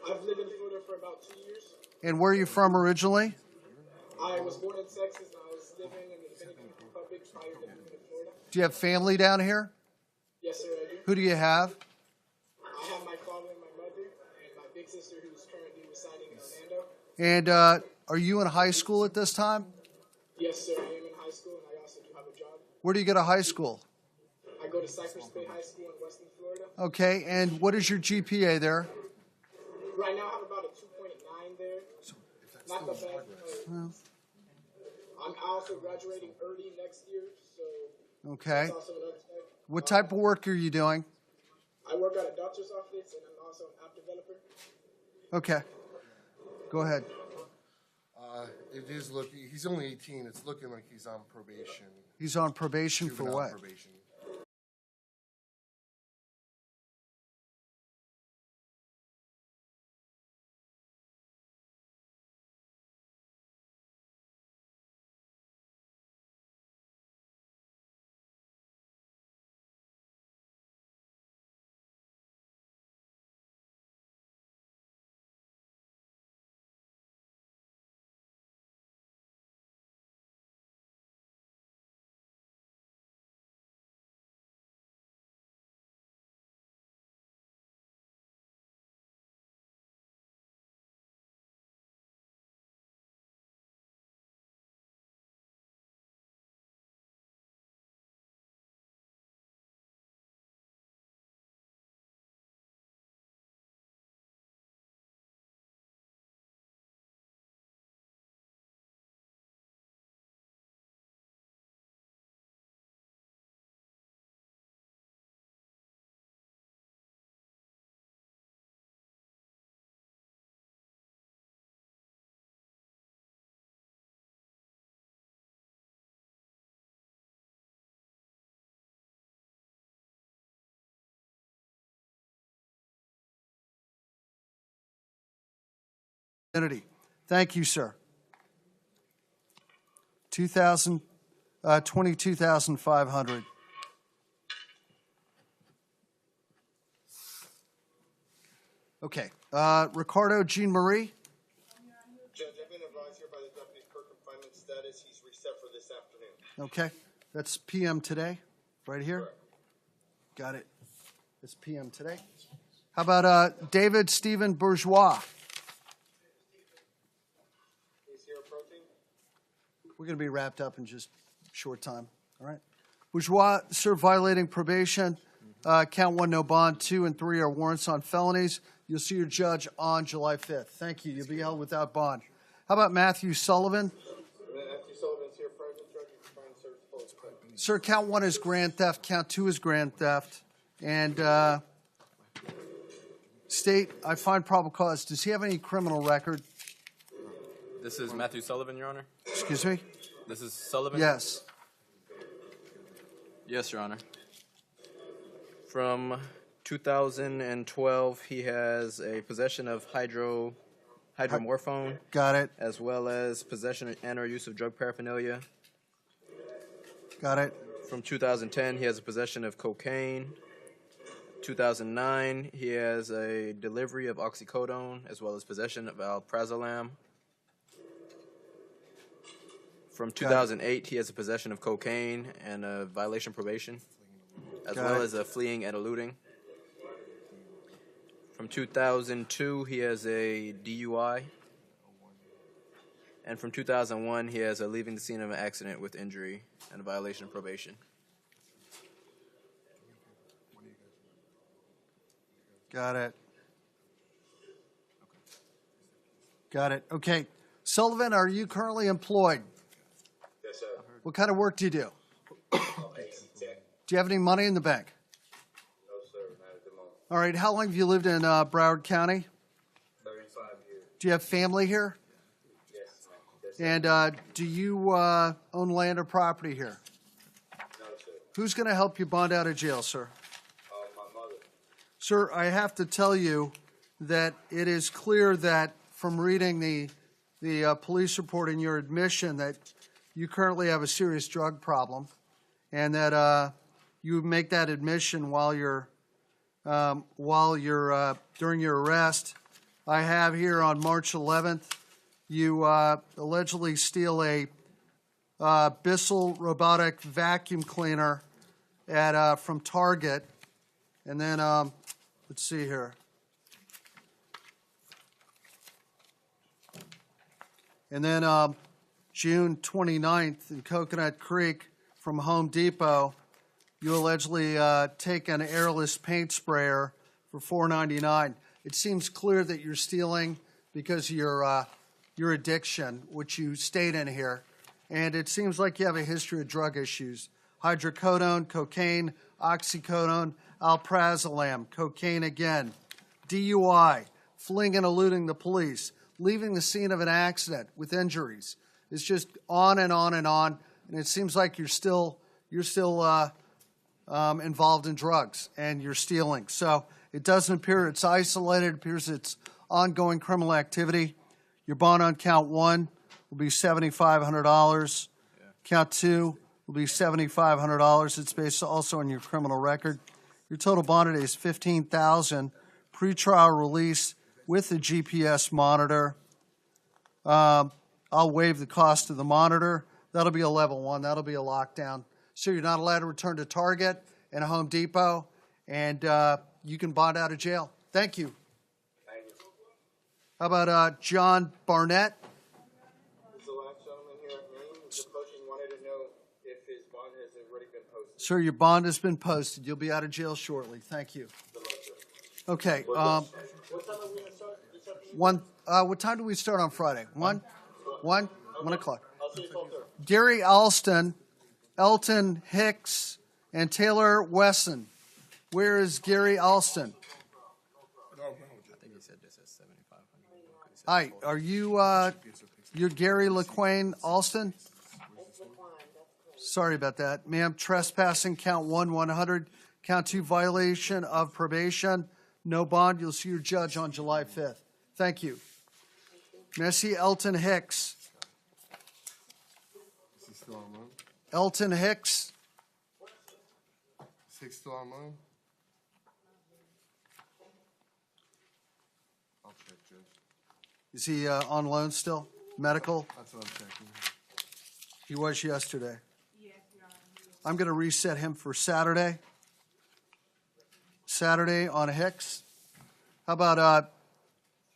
I've lived in Florida for about 2 years. And where are you from originally? I was born in Texas and I was living in the Dominican Republic prior to moving to Florida. Do you have family down here? Yes, sir, I do. Who do you have? I have my father and my mother and my big sister who's currently residing in Orlando. And are you in high school at this time? Yes, sir, I am in high school and I also do have a job. Where do you go to high school? I go to Cypress Bay High School in Western Florida. Okay, and what is your GPA there? Right now I have about a 2.9 there. Not the best. I'm also graduating early next year, so Okay. that's also another thing. What type of work are you doing? I work at a doctor's office and I'm also an app developer. Okay. Go ahead. It is looking, he's only 18. It's looking like he's on probation. He's on probation for Juvenile what? Probation. Thank you, sir. 22,500. Okay. Ricardo Jean Marie. Judge, I've been advised here by the deputy per confinement status. He's reset for this afternoon. Okay. That's PM today, right here? Correct. Got it. It's PM today. How about David Stephen Bourgeois? He's here approaching. We're going to be wrapped up in just a short time. All right. Bourgeois, sir, violating probation. Count 1, no bond. 2 and 3 are warrants on felonies. You'll see your judge on July 5th. Thank you. You'll be held without bond. How about Matthew Sullivan? Matthew Sullivan's here present. Judge, you can find service full. Sir, count 1 is grand theft. Count 2 is grand theft. And state, I find probable cause. Does he have any criminal record? This is Matthew Sullivan, Your Honor. Excuse me? This is Sullivan? Yes. Yes, Your Honor. From 2012, he has a possession of hydromorphone. Got it. As well as possession and/or use of drug paraphernalia. Got it. From 2010, he has a possession of cocaine. 2009, he has a delivery of oxycodone as well as possession of alprazolam. From 2008, he has a possession of cocaine and a violation of probation, as well as a fleeing and eluding. From 2002, he has a DUI. And from 2001, he has a leaving the scene of an accident with injury and a violation of probation. Got it. Got it. Okay. Sullivan, are you currently employed? Yes, sir. What kind of work do you do? Do you have any money in the bank? No, sir, not at the moment. All right. How long have you lived in Broward County? 35 years. Do you have family here? Yes, ma'am. Yes, And do you own land or property here? no, sir. Who's going to help you bond out of jail, sir? My mother. Sir, I have to tell you that it is clear that from reading the police report and your admission that you currently have a serious drug problem, and that you make that admission while you're during your arrest. I have here on March 11th, you allegedly steal a Bissell robotic vacuum cleaner at from Target, and then let's see here. And then June 29th in Coconut Creek from Home Depot, you allegedly take an airless paint sprayer for $4.99. It seems clear that you're stealing because of your addiction, which you state in here. And it seems like you have a history of drug issues. Hydrocodone, cocaine, oxycodone, alprazolam, cocaine again, DUI, fleeing and eluding the police, leaving the scene of an accident with injuries. It's just on and on and on, and it seems like you're still involved in drugs and you're stealing. So it doesn't appear it's isolated. It appears it's ongoing criminal activity. Your bond on count 1 will be $7,500. Count 2 will be $7,500. It's based also on your criminal record. Your total bond today is $15,000. Pretrial release with the GPS monitor. I'll waive the cost of the monitor. That'll be a level 1. That'll be a lockdown. So you're not allowed to return to Target and a Home Depot, and you can bond out of jail. Thank you. How about John Barnett? Is the last gentleman here at name? Mr. Cushing wanted to know if his bond has already been posted. Sir, your bond has been posted. You'll be out of jail shortly. Thank you. Okay. What time are we going to start? What time do we start on Friday? 1? 1 o'clock. I'll see you both there. Gary Alston, Elton Hicks, and Taylor Wesson. Where is Gary Alston? I think he said this is 7,500. Hi, are you you're Gary LaQuain Alston? Sorry about that. Ma'am, trespassing, count 1, 100. Count 2, violation of probation. No bond. You'll see your judge on July 5th. Thank you. May I see Elton Hicks? Is he still online? Elton Hicks? Is Hicks still online? I'll check, Judge. Is he on loan still? Medical? That's what I'm checking. He was yesterday. I'm going to reset him for Saturday. Saturday on Hicks. How about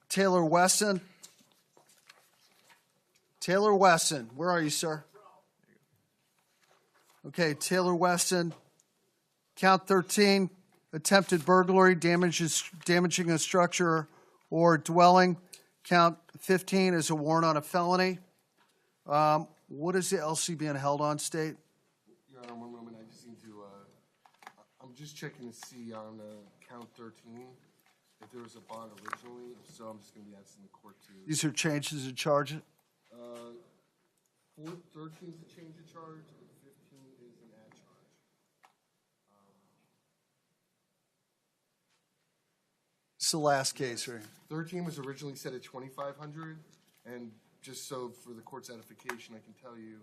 Taylor Wesson? Taylor Wesson, where are you, sir? Okay, Taylor Wesson. Count 13, attempted burglary, damaging a structure or dwelling. Count 15 is a warrant on a felony. What is the LC being held on, State? Your Honor, one moment. I just need to. I'm just checking to see on count 13 if there was a bond originally. If so, I'm just going to be asking the court to. These are changes of charge. 13 is a change of charge, and 15 is an add charge. It's the last case, right? 13 was originally set at 2,500, and just so for the court's edification, I can tell you.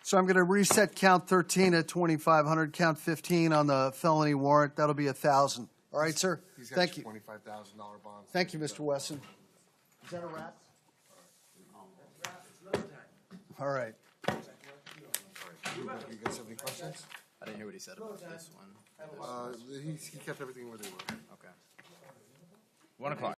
So I'm going to reset count 13 at 2,500, count 15 on the felony warrant. That'll be 1,000. All right, sir? He's got Thank you. $25,000 bond. Thank you, Mr. Wesson. Is that a wrap? All right. You guys have any questions? I didn't hear what he said about this one. He kept everything where they were. Okay. 1 o'clock.